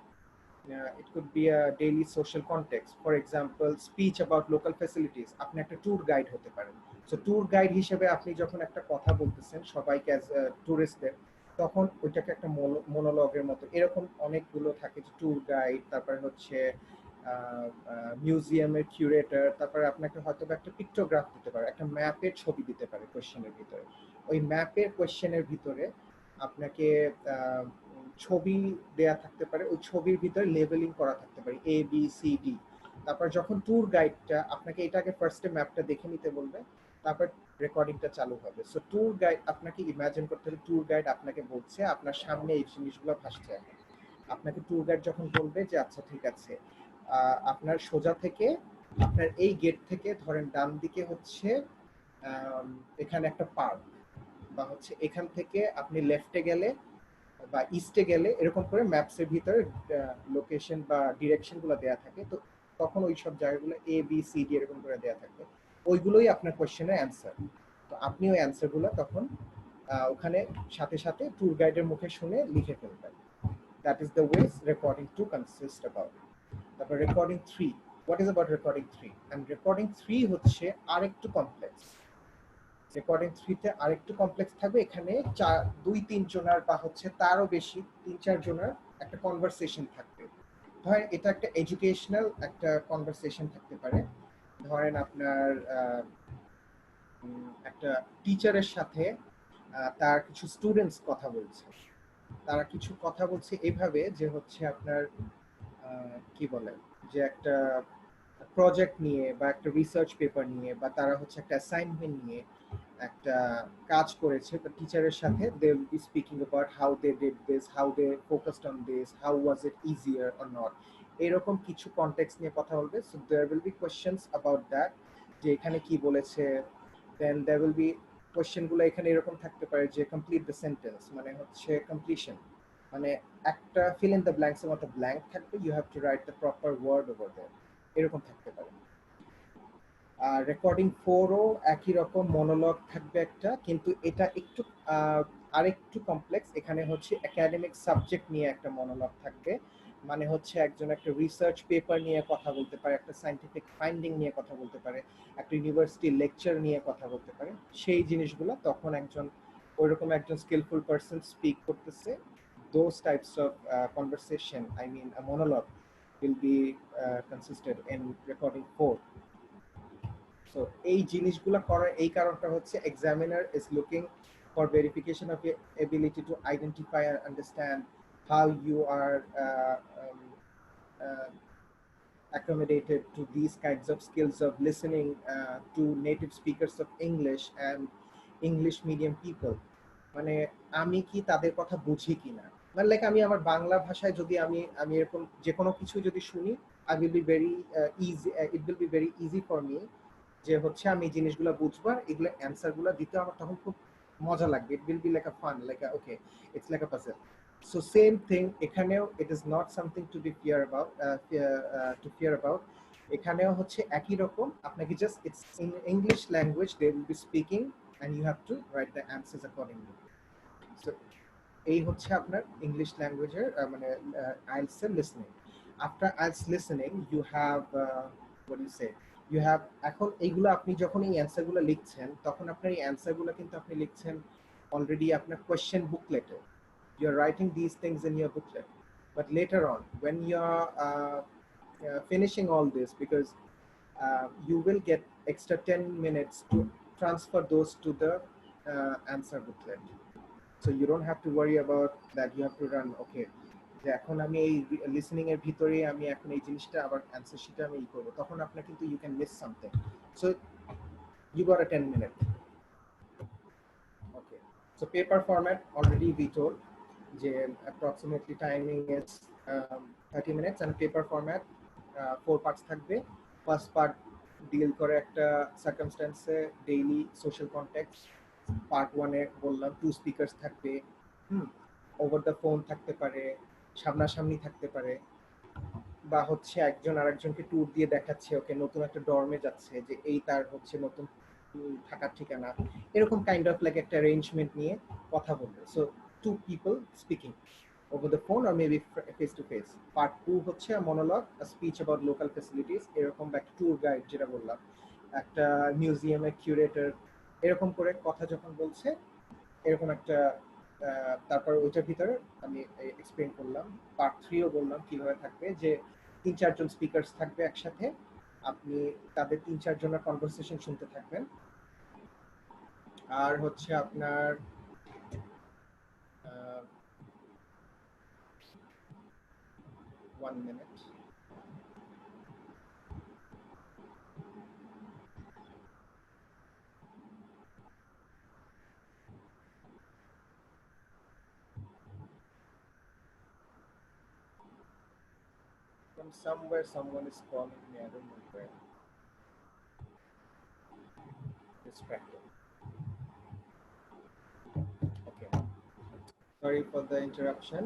it could be a daily social context, for example speech about local facilities, আপনি একটা tour guide হতে পারেন। So tour guide হিসেবে আপনি যখন একটা কথা বলতেছেন সবাইকে অ্যাজ ট্যুরিস্টদের, তখন ওইটাকে একটা মনোলগের মতো এরকম অনেকগুলো থাকে, যে ট্যুর গাইড, তারপরে হচ্ছে মিউজিয়ামের কিউরেটর, তারপরে আপনাকে হয়তো একটা পিক্টোগ্রাফ দিতে পারে, একটা ম্যাপের ছবি দিতে পারে কোয়েশ্চেনের ভিতরে। ওই ম্যাপের কোয়েশ্চেনের ভিতরে আপনাকে ছবি দেয়া থাকতে পারে, ওই ছবির ভিতরে লেবেলিং করা থাকতে পারে এ বি সি ডি। তারপর যখন ট্যুর গাইডটা আপনাকে এটাকে ফার্স্টে ম্যাপটা দেখে নিতে বলবে, তারপর রেকর্ডিংটা চালু হবে। সো ট্যুর গাইড আপনাকে ইমাজিন করতে হবে, ট্যুর গাইড আপনাকে বলছে আপনার সামনে এই জিনিসগুলো ভাসছে, আপনাকে ট্যুর গাইড যখন বলবে যে আচ্ছা ঠিক আছে, আপনার সোজা থেকে আপনার এই গেট থেকে ধরেন ডান দিকে হচ্ছে এখানে একটা পার্ক, বা হচ্ছে এখান থেকে আপনি লেফটে গেলে বা ইস্টে গেলে, এরকম করে ম্যাপসের ভিতরে লোকেশন বা ডিরেকশনগুলো দেওয়া থাকে। তো তখন ওই সব জায়গাগুলো এ বি সি ডি এরকম করে দেওয়া থাকে, ওইগুলোই আপনার কোয়েশ্চেনের অ্যান্সার। তো আপনি ওই অ্যান্সারগুলো তখন ওখানে সাথে সাথে ট্যুর গাইডের মুখে শুনে লিখে ফেলবেন। That is the ways recording two consist about. তারপর recording 3, what is about recording 3? And recording 3 হচ্ছে আরেকটু কমপ্লেক্স। রেকর্ডিং 3-তে আরেকটু কমপ্লেক্স থাকবে, এখানে 2-3 জনের বা হচ্ছে তারও বেশি 3-4 জনের একটা কনভারসেশন থাকবে। ধরেন এটা একটা এডুকেশনাল একটা কনভারসেশন থাকতে পারে, ধরেন আপনার একটা টিচারের সাথে তার কিছু স্টুডেন্টস কথা বলছে, তারা কিছু কথা বলছে এভাবে যে হচ্ছে আপনার কি বলে, যে একটা প্রজেক্ট নিয়ে বা একটা রিসার্চ পেপার নিয়ে, বা তারা হচ্ছে একটা অ্যাসাইনমেন্ট নিয়ে একটা কাজ করেছে, তো টিচারের সাথে they will be speaking about how they did this, how they focused on this, how was it easier or not, এরকম কিছু কনটেক্সট নিয়ে কথা বলবে। So there will be questions about that, যে এখানে কি বলেছে। দেন দেয়ার উইল বি কোয়েশ্চেনগুলো এখানে এরকম থাকতে পারে যে কমপ্লিট দ্য সেন্টেন্স, মানে হচ্ছে কমপ্লিশন, মানে একটা ফিল ইন দ্য ব্ল্যাঙ্কস এর মতো ব্ল্যাঙ্ক থাকবে, you have to write the proper word over there, এরকম থাকতে পারে। আর রেকর্ডিং 4ও একই রকম মনোলগ থাকবে একটা, কিন্তু এটা একটু আরেকটু কমপ্লেক্স। এখানে হচ্ছে একাডেমিক সাবজেক্ট নিয়ে একটা মনোলগ থাকবে, মানে হচ্ছে একজন একটা রিসার্চ পেপার নিয়ে কথা বলতে পারে, একটা সায়েন্টিফিক ফাইন্ডিং নিয়ে কথা বলতে পারে, একটা ইউনিভার্সিটি লেকচার নিয়ে কথা বলতে পারে, সেই জিনিসগুলো তখন একজন ওইরকম একজন স্কিলফুল পারসন স্পিক করতেছে। those types of conversation, I mean a monologue, will be consisted in recording 4. So এই জিনিসগুলো করার এই কারণটা হচ্ছে examiner is looking for verification of your ability to identify and understand how you are accommodated to these kinds of skills of listening to native speakers of English and English medium people. মানে আমি কি তাদের কথা বুঝি কিনা, মানে like আমি আমার বাংলা ভাষায় যদি আমি আমি এরকম যে কোনো কিছু যদি শুনি, I will be very easy, it will be very easy for me, যে হচ্ছে আমি এই জিনিসগুলো বুঝবার, এগুলো অ্যান্সারগুলো দিতে আমার তখন খুব মজা লাগবে, it will be like a fun, like okay it's like a puzzle. So same thing এখানেও, it is not something to be fear about. এখানেও হচ্ছে একই রকম, আপনাকে just it's in English language they will be speaking and you have to write the answers accordingly. So এই হচ্ছে আপনার English ল্যাঙ্গুয়েজের মানে আইএলটিএস এর listening. After IELTS listening you have what you say, you have, এখন এইগুলো আপনি যখন এই অ্যান্সারগুলো লিখছেন, তখন আপনার এই অ্যান্সারগুলো কিন্তু আপনি লিখছেন already আপনার question booklet you're writing these things in your booklet, but later on when you're finishing all this, because you will get extra 10 minutes to transfer those to the answer booklet, so you don't have to worry about that you have to run okay যে এখন আমি এই listening এর ভিতরে আমি এখন এই জিনিসটা আবার অ্যানসার শিটে আমি করব, তখন আপনার কিন্তু you can miss something, so you got a 10 minute. Okay, so paper format already we told যে approximately timing is 30 minutes and paper format 4 parts থাকবে. First part deal করে একটা circumstance daily social context. Part 1 এ বললাম 2 speakers থাকবে, over the phone থাকতে পারে, সামনাসামনি থাকতে পারে, বা হচ্ছে একজন আরেকজনকে ট্যুর দিয়ে দেখাচ্ছে ওকে নতুন একটা ডর্মে যাচ্ছে যে এই তার হচ্ছে নতুন থাকার ঠিকানা, এরকম কাইন্ড অফ লাইক একটা অ্যারেঞ্জমেন্ট নিয়ে কথা বলবে. So 2 people speaking over the phone or maybe face to face. Part 2 হচ্ছে monologue, a speech about local facilities, এরকম একটা ট্যুর গাইড যেটা বললাম, একটা মিউজিয়ামের কিউরেটর, এরকম করে কথা যখন বলছে এরকম একটা তারপর ওইটার ভিতরে আমি এক্সপ্লেইন করলাম. পার্ট 3 ও বললাম কিভাবে থাকবে, যে 3-4 জন স্পিকারস থাকবে একসাথে, আপনি তাদের 3-4 জনের কনভারসেশন শুনতে থাকবেন. আর হচ্ছে আপনার one minute. From somewhere someone is calling me, I don't know where. Distracted. Okay, sorry for the interruption.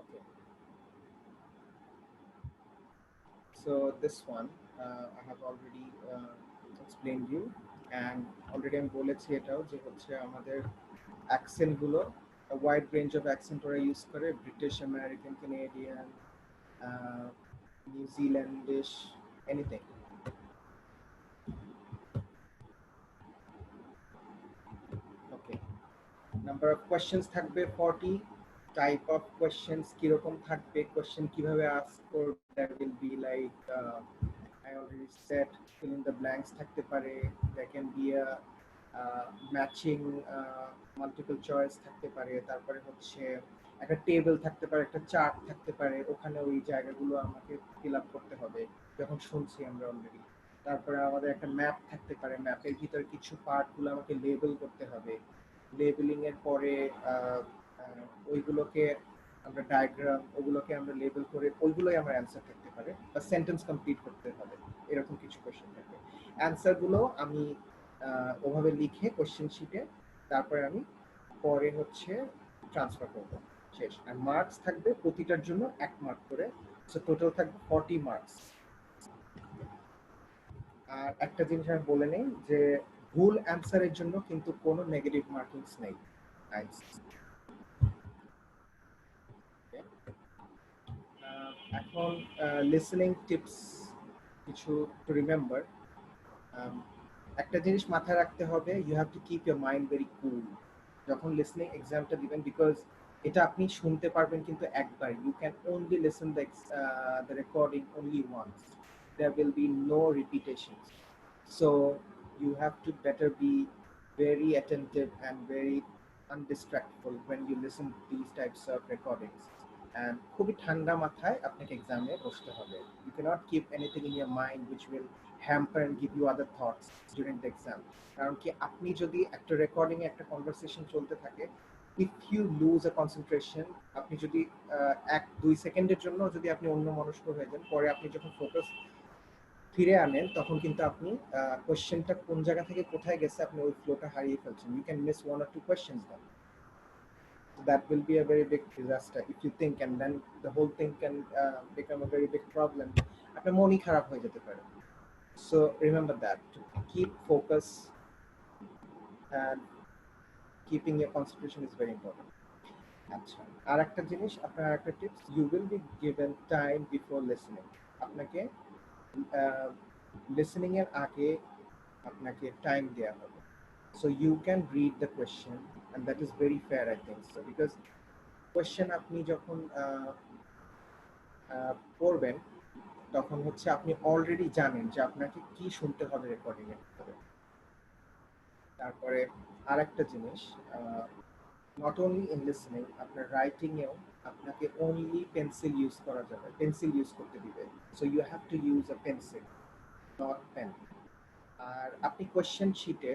Okay, so this one I have already explained you, and already আমি বলেছি এটাও যে হচ্ছে আমাদের অ্যাকসেন্ট গুলো ওয়াইড রেঞ্জ অফ অ্যাকসেন্ট ওরা use করে, British, American, Canadian, New Zealandish, anything. Okay, number of questions থাকবে 40. টাইপ অফ কোয়েশ্চেন্স কিরকম থাকবে, কোয়েশ্চেন কিভাবে আস্ক করবে, that will be like I already said fill in the blanks থাকতে পারে, there can be a matching multiple choice থাকতে পারে, তারপরে হচ্ছে একটা টেবিল থাকতে পারে, একটা চার্ট থাকতে পারে, ওখানে ওই জায়গাগুলো আমাকে ফিল আপ করতে হবে যখন শুনছি আমরা অলরেডি. তারপরে আমাদের একটা ম্যাপ থাকতে পারে, ম্যাপের ভিতরে কিছু পার্টগুলো আমাকে লেবেল করতে হবে, লেবেলিং এর পরে ওইগুলোকে আমরা ডায়াগ্রাম, ওগুলোকে আমরা লেবেল করে ওইগুলোই আমার অ্যান্সার থাকতে পারে, বা সেন্টেন্স কমপ্লিট করতে হবে, এরকম কিছু কোয়েশ্চেন থাকবে. অ্যান্সারগুলো আমি ওভাবে লিখে কোয়েশ্চেন শিটে তারপরে আমি পরে হচ্ছে ট্রান্সফার করব, শেষ. আর মার্কস থাকবে প্রতিটার জন্য 1 মার্ক করে, সো টোটাল থাকবে 40 মার্কস. আর একটা জিনিস আমি বলে নেই যে ভুল অ্যান্সারের জন্য কিন্তু কোনো নেগেটিভ মার্কিংস নেই. এখন লিসেনিং টিপস কিছু টু রিমেম্বার. একটা জিনিস মাথায় রাখতে হবে, you have to keep your mind very cool যখন লিসেনিং এক্সামটা দিবেন, বিকজ এটা আপনি শুনতে পারবেন কিন্তু একবার, you can only listen the recording only once, there will be no repetitions. So you have to better be very attentive and very undistractful when you listen to these types of recordings. And খুবই ঠান্ডা মাথায় আপনাকে এক্সামে বসতে হবে. You cannot keep anything in your mind which will hamper and give you other thoughts during the exam. কারণ কি আপনি যদি একটা রেকর্ডিং একটা কনভারসেশন চলতে থাকে, if you lose a concentration, আপনি যদি 1-2 সেকেন্ডের জন্য যদি আপনি অন্য মনস্ক হয়ে যান, পরে আপনি যখন ফোকাস ফিরে আনেন তখন কিন্তু আপনি কোশ্চেনটা কোন জায়গা থেকে কোথায় গেছে আপনি ওই ফ্লোটা হারিয়ে ফেলছেন. You can miss 1 or 2 questions then. That will be a very big disaster if you think, and then the whole thing can become a very big problem. আপনার মনই খারাপ হয়ে যেতে পারে. So remember that to keep focus and keeping your concentration is very important. আচ্ছা, আর একটা জিনিস, আপনার একটা tips, you will be given time before listening. আপনাকে লিসেনিং এর আগে আপনাকে টাইম দেওয়া হবে, so you can read the question, and that is very fair I think so, because question আপনি যখন পড়বেন তখন হচ্ছে আপনি অলরেডি জানেন যে আপনাকে কি শুনতে হবে রেকর্ডিং এর ভিতরে। তারপরে আরেকটা জিনিস, নট অনলি ইন লিসনিং, আপনার রাইটিং এও আপনাকে অনলি পেন্সিল ইউজ করা যাবে, পেন্সিল ইউজ করতে দিবে, so you have to use a pencil, not pen. আর আপনি কোয়েশ্চেন শিটে,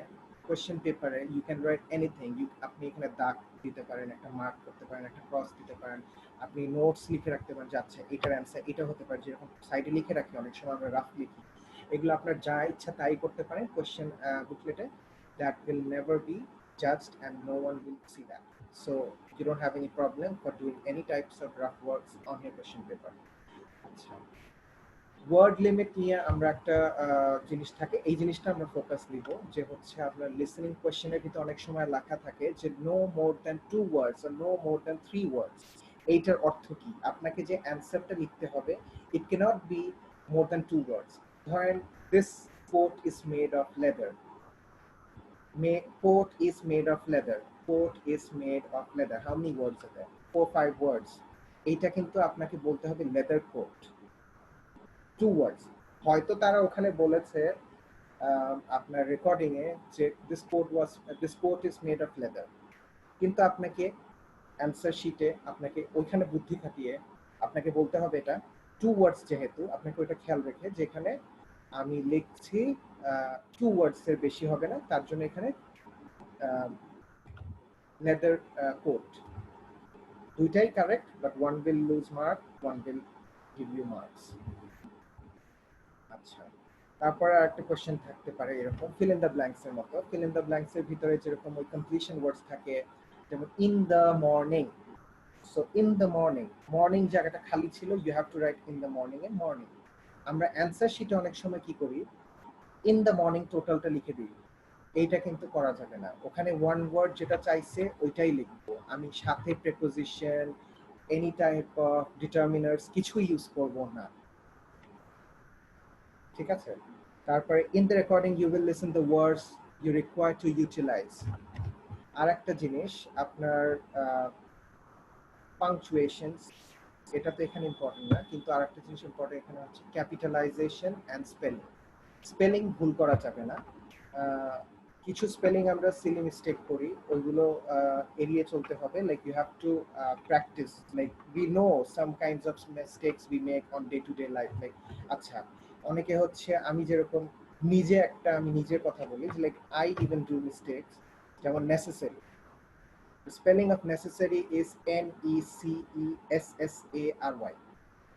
কোয়েশ্চেন পেপারে ইউ ক্যান রাইট এনিথিং, আপনি এখানে দাগ দিতে পারেন, একটা মার্ক করতে পারেন, একটা ক্রস দিতে পারেন, আপনি নোটস লিখে রাখতে পারেন যে আচ্ছা এটার অ্যান্সার এটা হতে পারে, যেরকম সাইডে লিখে রাখি অনেক সময় আমরা রাফ লিখি, এগুলো আপনার যা ইচ্ছা তাই করতে পারেন কোয়েশ্চেন বুকলেটে, that will never be judged and no one will see that, so you don't have any problem for doing any types of rough works on your question paper. আচ্ছা, ওয়ার্ড লিমিট নিয়ে আমরা একটা জিনিস থাকে, এই জিনিসটা আমরা ফোকাস দিব, যে হচ্ছে আপনার লিসেনিং কোয়েশ্চেনের ভিতরে অনেক সময় লেখা থাকে যে নো মোর দ্যান 2 ওয়ার্ডস আর নো মোর দ্যান 3 ওয়ার্ডস। এইটার অর্থ কি? আপনাকে যে অ্যান্সারটা লিখতে হবে, it cannot be more than 2 words. ধরেন this coat is made of leather, coat is made of leather, coat is made of leather, how many words are there? 4-5 words. এইটা কিন্তু আপনাকে বলতে হবে লেদার কোট, 2 ওয়ার্ডস। হয়তো তারা ওখানে বলেছে আপনার রেকর্ডিং এ যে this coat is made of leather, কিন্তু আপনাকে অ্যান্সার শিটে আপনাকে ওইখানে বুদ্ধি খাটিয়ে আপনাকে বলতে হবে এটা 2 ওয়ার্ডস, যেহেতু আপনাকে ওইটা খেয়াল রেখে যেখানে আমি লিখছি 2 ওয়ার্ডস এর বেশি হবে না, তার জন্য এখানে লেদার কোট, দুইটাই correct, but one will lose mark, one will give you marks. আচ্ছা, তারপরে আরেকটা কোশ্চেন থাকতে পারে এরকম ফিল ইন দ্য ব্ল্যাঙ্কস এর মতো। ফিল ইন দ্য ব্ল্যাঙ্কস এর ভিতরে যেরকম ওই কমপ্লিশন ওয়ার্ডস থাকে, যেমন in the morning, so in the morning, morning জায়গাটা খালি ছিল, you have to write in the morning এ মর্নিং। আমরা অ্যান্সার শিটে অনেক সময় কি করি, ইন দ্য মর্নিং টোটালটা লিখে দিই, এইটা কিন্তু করা যাবে না, ওখানে ওয়ান ওয়ার্ড যেটা চাইছে ওইটাই লিখবো, আমি সাথে preposition any type of determiners কিছু ইউজ করব না, ঠিক আছে? তারপরে in the recording you will listen the words you require to utilize. আর একটা জিনিস আপনার পাংচুয়েশনস, এটা তো এখানে ইম্পর্টেন্ট না, কিন্তু আর একটা জিনিস ইম্পর্টেন্ট এখানে হচ্ছে ক্যাপিটালাইজেশন অ্যান্ড স্পেলিং। স্পেলিং ভুল করা যাবে না, কিছু স্পেলিং আমরা সিলি মিস্টেক করি, ওইগুলো এড়িয়ে চলতে হবে, like you have to practice, like we know some kinds of mistakes we make on day to day life, like আচ্ছা অনেকে হচ্ছে, আমি যেরকম নিজে একটা, আমি নিজের কথা বলি, like I even do mistakes, যেমন necessary, spelling of necessary is NECESSARY,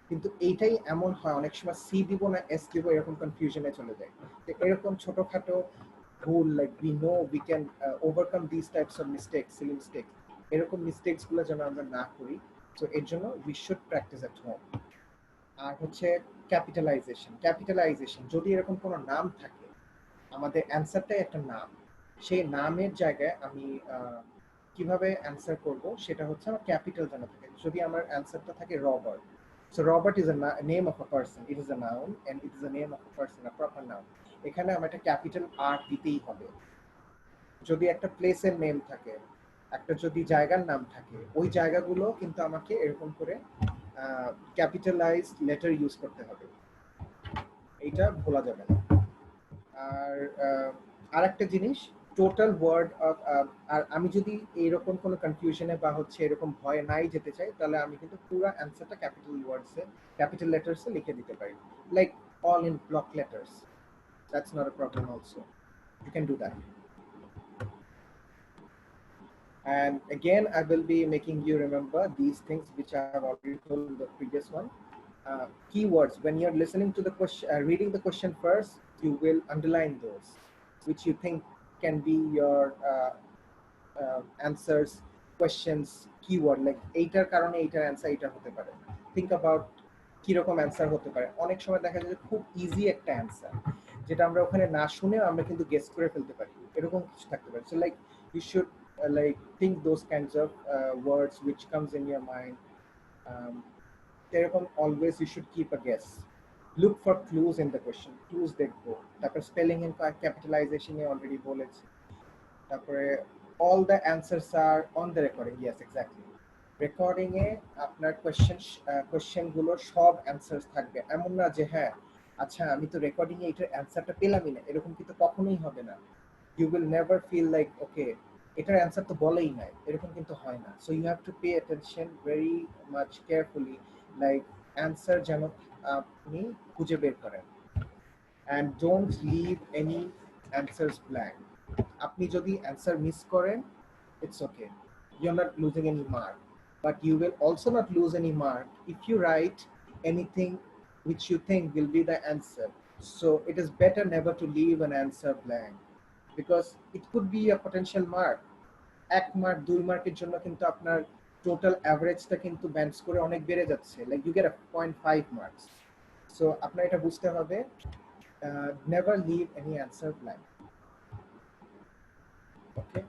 কিন্তু এইটাই এমন হয় অনেক সময় সি দিব না এস দিব, এরকম কনফিউশনে চলে যায়। তো এরকম ছোটখাটো ভুল, like we know we can overcome this types of mistakes, silly mistakes, এরকম মিস্টেকস গুলো যেন আমরা না করি, তো এর জন্য we should practice at home. আর হচ্ছে ক্যাপিটালাইজেশন, ক্যাপিটালাইজেশন যদি এরকম কোনো নাম থাকে, আমাদের অ্যান্সারটাই একটা নাম, সেই নামের জায়গায় আমি কিভাবে অ্যান্সার করব সেটা হচ্ছে আমার ক্যাপিটাল জানা থাকে। যদি আমার অ্যান্সারটা থাকে Robert, so Robert is a name of a person, it is a noun and it is a name of a person, a proper noun, এখানে আমার একটা ক্যাপিটাল আর দিতেই হবে। যদি একটা প্লেসের নেম থাকে, একটা যদি জায়গার নাম থাকে, ওই জায়গাগুলো কিন্তু আমাকে এরকম করে ক্যাপিটালাইজ লেটার ইউজ করতে হবে, এইটা ভোলা যাবে না। আর আরেকটা জিনিস, টোটাল ওয়ার্ড অফ, আর আমি যদি এইরকম কোনো কনফিউশনে বা হচ্ছে এরকম ভয়ে নাই যেতে চাই, তাহলে আমি কিন্তু পুরো অ্যান্সারটা ক্যাপিটাল ওয়ার্ডসে, ক্যাপিটাল লেটার্সে লিখে দিতে পারি, like all in block letters, that's not a problem also, you can do that. And again I will be making you remember these things which I have already told in the previous one. Keywords, when you're listening to the question, reading the question first, you will underline those which you think can be your answers, questions, keyword, like এইটার কারণে এইটার answer এটা হতে পারে, think about কিরকম answer হতে পারে। অনেক সময় দেখা যায় যে খুব ইজি একটা অ্যান্সার, যেটা আমরা ওখানে না শুনেও আমরা কিন্তু গেস করে ফেলতে পারি, এরকম কিছু থাকতে পারে। So like you should like think those kinds of words which comes in your mind, এরকম always you should keep a guess. look for clues in the question, clues দেখবো, তারপর spelling and capitalization A already বলেছি, তারপরে all the answers are on the recording. Yes, exactly. Recording এ আপনার question গুলোর সব answers থাকবে, এমন না যে হ্যাঁ আচ্ছা আমি তো রেকর্ডিং এ এটার অ্যান্সারটা পেলামই না, এরকম কিন্তু কখনোই হবে না। You will never feel like okay এটার অ্যান্সার তো বলেই নাই, এরকম কিন্তু হয় না। So you have to pay attention very much carefully, like answer যেন আপনি খুঁজে বের করেন, and don't leave any answers blank. আপনি যদি অ্যান্সার মিস করেন, it's okay, you're not losing any mark, but you will also not lose any mark if you write anything which you think will be the answer. So it is better never to leave an answer blank, because it could be a potential mark, 1 mark 2 মার্কের জন্য কিন্তু আপনার total অ্যাভারেজটা কিন্তু band স্কোরে অনেক বেড়ে যাচ্ছে, like you get 0.5 marks. So আপনার এটা বুঝতে হবে, never leave any answer blank. Okay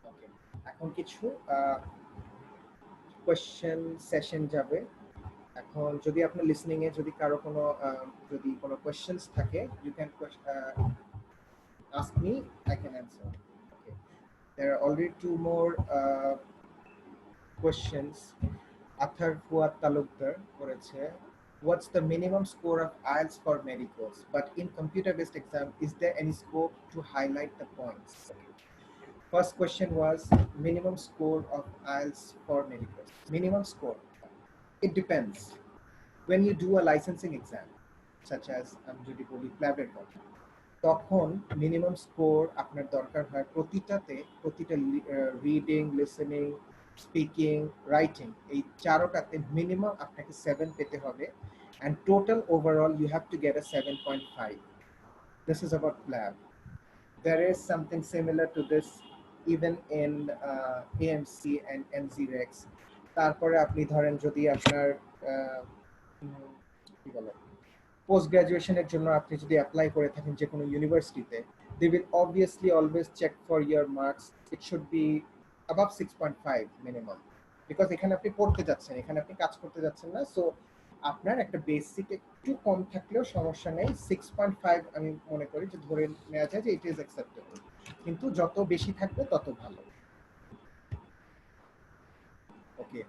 okay, এখন কিছু কোয়েশ্চেন সেশন যাবে। এখন যদি আপনার লিসনিং এ যদি কারো কোনো যদি কোনো কোয়েশ্চেন্স থাকে, you can ask me, I can answer. Okay, there are already 2 more questions. Athar Fuad Talukdar করেছে, what's the minimum score of IELTS for medicals, but in computer based exam is there any scope to highlight the points? First question was minimum score of IELTS for medicals. Minimum score, it depends. When you do a licensing exam, such as আমি যদি বলি প্ল্যাবের কথা, তখন minimum score আপনার দরকার হয় প্রতিটা reading, listening, speaking, writing, এই চারোটাতে মিনিমাম আপনাকে 7 পেতে হবে, and total overall you have to get a 7.5. This is about PLAB. There is something similar to this even in AMC and NZREX. তারপরে আপনি ধরেন যদি আপনার কি বলে পোস্ট গ্রাজুয়েশনের জন্য আপনি যদি অ্যাপ্লাই করে থাকেন যে কোনো ইউনিভার্সিটিতে, they will obviously always check for your marks. It should be above 6.5 minimum, because এখানে আপনি পড়তে যাচ্ছেন, এখানে আপনি কাজ করতে যাচ্ছেন না। সো আপনার একটা বেসিক একটু কম থাকলেও সমস্যা নেই, 6.5 আমি মনে করি যে ধরে নেওয়া যায় যে ইট ইজ অ্যাকসেপ্টেবল, কিন্তু যত বেশি থাকবে তত ভালো। ওকে,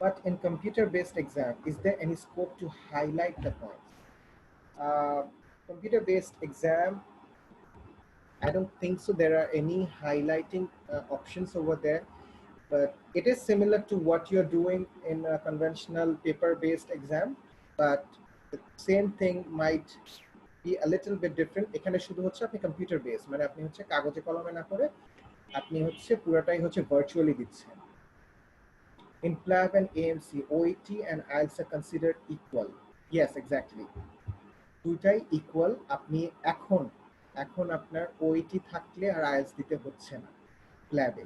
but in computer based exam is there any scope to highlight the points? Computer based exam, I don't think so there are any highlighting options over there, but it is similar to what you're doing in a conventional paper based exam, but the same thing might be a little bit different. এখানে শুধু হচ্ছে আপনি computer base, মানে আপনি হচ্ছে কাগজে কলমে না করে আপনি হচ্ছে পুরোটাই হচ্ছে ভার্চুয়ালি দিচ্ছেন। In PLAB and AMC, OET and IELTS are considered equal. Yes, exactly. দুইটাই ইকুয়াল। আপনি এখন এখন আপনার ওইটি থাকলে আর আইএলটিএস দিতে হচ্ছে না প্ল্যাবে।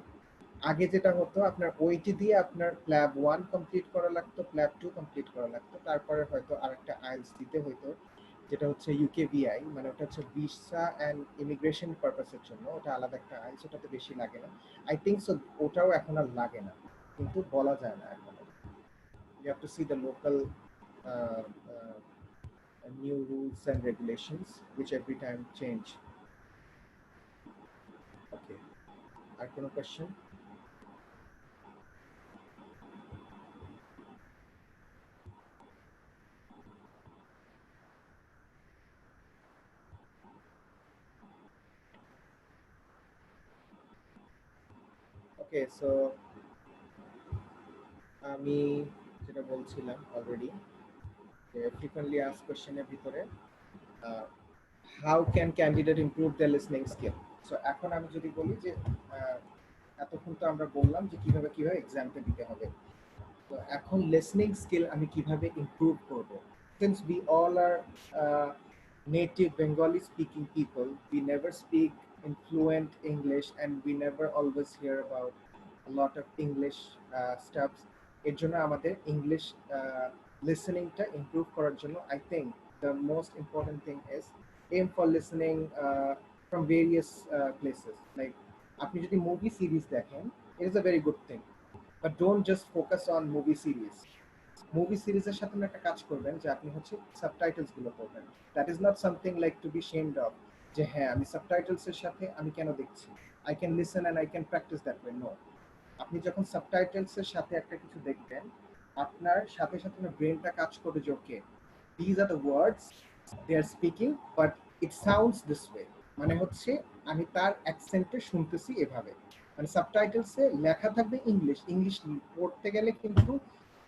আগে যেটা হতো আপনার ওইটি দিয়ে আপনার প্ল্যাব 1 কমপ্লিট করা লাগতো, প্ল্যাব 2 কমপ্লিট করা লাগতো, তারপরে হয়তো আরেকটা আইএলটিএস দিতে হতো, যেটা হচ্ছে ইউকেভিআই, মানে ওটা হচ্ছে ভিসা অ্যান্ড ইমিগ্রেশন পারপাসের জন্য, ওটা আলাদা একটা আইএলটিএস, ওটাতে বেশি লাগে না। আই থিঙ্ক সো ওটাও এখন আর লাগে না, কিন্তু বলা যায় না এখন। You have to see the local new rules and regulations which every time change. Okay, আর কোনো question? Okay, so আমি যেটা বলছিলাম অলরেডি যে frequently asked question এর ভিতরে how can candidate improve their listening skill? So এখন আমি যদি বলি যে এতক্ষণ তো আমরা বললাম যে কিভাবে কিভাবে এক্সামটা দিতে হবে, তো এখন লিসনিং স্কিল আমি কিভাবে ইমপ্রুভ করব? Since we all are native Bengali speaking people, we never speak in fluent English and we never always hear about a lot of English stuffs. এর জন্য আমাদের ইংলিশ লিসেনিংটা ইমপ্রুভ করার জন্য I think the most important thing is aim for listening from various places. Like আপনি যদি movie series দেখেন, it is a very good thing, but don't just focus on movie series. Movie সিরিজের সাথে একটা কাজ করবেন যে আপনি হচ্ছে সাবটাইটেলস গুলো পড়বেন। That is not something like to be shamed of, যে হ্যাঁ আমি সাবটাইটেলস এর সাথে আমি কেন দেখছি, I can listen and I can practise that way. No, আপনি যখন সাবটাইটেলস এর সাথে একটা কিছু দেখবেন, আপনার সাথে সাথে ব্রেনটা কাজ করবে যে ওকে, these are the words they are speaking but it sounds this way, মানে হচ্ছে আমি তার অ্যাকসেন্টে শুনতেছি এভাবে। মানে সাবটাইটেলসে লেখা থাকবে ইংলিশ, ইংলিশ পড়তে গেলে কিন্তু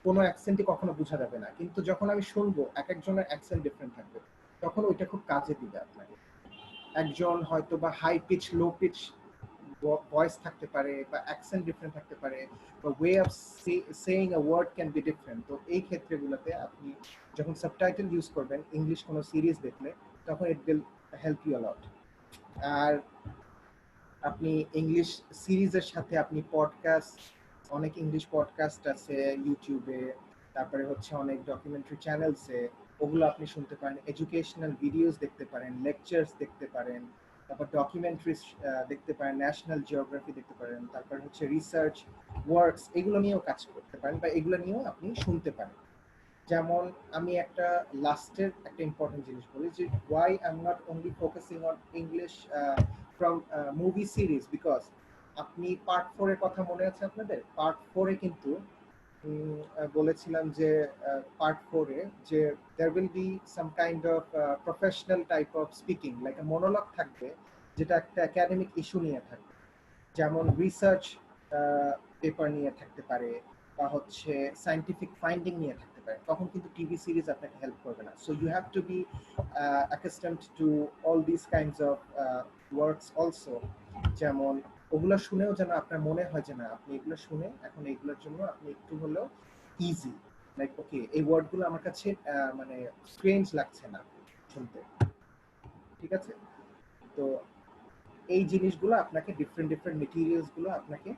কোনো অ্যাকসেন্টই কখনো বোঝা যাবে না, কিন্তু যখন আমি শুনবো এক একজনের অ্যাকসেন্ট ডিফারেন্ট থাকবে, তখন ওইটা খুব কাজে দিবে আপনাকে। একজন হয়তো বা high pitch low pitch voice থাকতে পারে বা অ্যাকসেন্ট ডিফারেন্ট থাকতে পারে বা way of saying a word can be different. তো এই ক্ষেত্রগুলোতে আপনি যখন সাবটাইটেল ইউজ করবেন ইংলিশ কোনো সিরিজ দেখলে, তখন it will help you a lot. আর আপনি ইংলিশ সিরিজের সাথে আপনি পডকাস্ট, অনেক ইংলিশ পডকাস্ট আছে ইউটিউবে, তারপরে হচ্ছে অনেক ডকুমেন্টারি চ্যানেলসে, ওগুলো আপনি শুনতে পারেন, এডুকেশনাল ভিডিওস দেখতে পারেন, লেকচার্স দেখতে পারেন, তারপর ডকুমেন্টারিজ দেখতে পারেন, ন্যাশনাল জিওগ্রাফি দেখতে পারেন, তারপর হচ্ছে রিসার্চ ওয়ার্কস, এগুলো নিয়েও কাজ করতে পারেন বা এগুলো নিয়েও আপনি শুনতে পারেন। যেমন আমি একটা লাস্টের একটা ইম্পর্টেন্ট জিনিস বলি যে why I am not only focusing on English from movie series, because আপনি পার্ট 4 এর কথা মনে আছে আপনাদের? পার্ট 4 এ কিন্তু বলেছিলাম যে পার্ট 4 এ যে there will be some kind of professional type of speaking, like a monologue থাকবে, যেটা একটা একাডেমিক ইস্যু নিয়ে থাকবে, যেমন রিসার্চ পেপার নিয়ে থাকতে পারে বা হচ্ছে সায়েন্টিফিক ফাইন্ডিং নিয়ে থাকতে পারে, তখন কিন্তু টিভি সিরিজ আপনাকে হেল্প করবে না। So you have to be accustomed to all this kinds of works also, যেমন ওগুলো শুনেও যেন আপনার মনে হয় যে না আপনি এগুলো শুনে এখন এইগুলোর জন্য আপনি একটু হলেও ইজি, লাইক ওকে এই ওয়ার্ডগুলো আমার কাছে মানে স্ট্রেঞ্জ লাগছে না শুনতে, ঠিক আছে? তো এই জিনিসগুলো আপনাকে ডিফারেন্ট ডিফারেন্ট মেটেরিয়ালস গুলো আপনাকে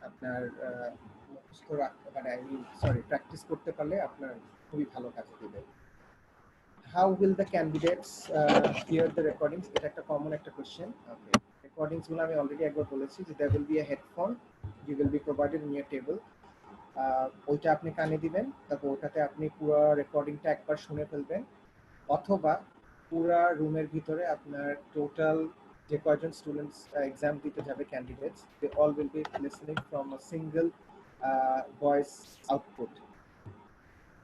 আপনার মুখস্থ রাখতে মানে আই মিন সরি প্র্যাকটিস করতে পারলে আপনার খুবই ভালো কাজে দিবে। How will the candidates here the recordings, এটা একটা কমন একটা কোশ্চেন। ওকে, রেকর্ডিংস গুলো আমি অলরেডি একবার বলেছি যে there will be a headphone, you will be provided in your table, ওইটা আপনি কানে দিবেন, তারপর ওটাতে আপনি পুরো রেকর্ডিংটা একবার শুনে ফেলবেন, অথবা পুরা রুমের ভিতরে আপনার টোটাল যে কয়জন স্টুডেন্টস এক্সাম দিতে যাবে candidates, they all will be listening from a single voice output.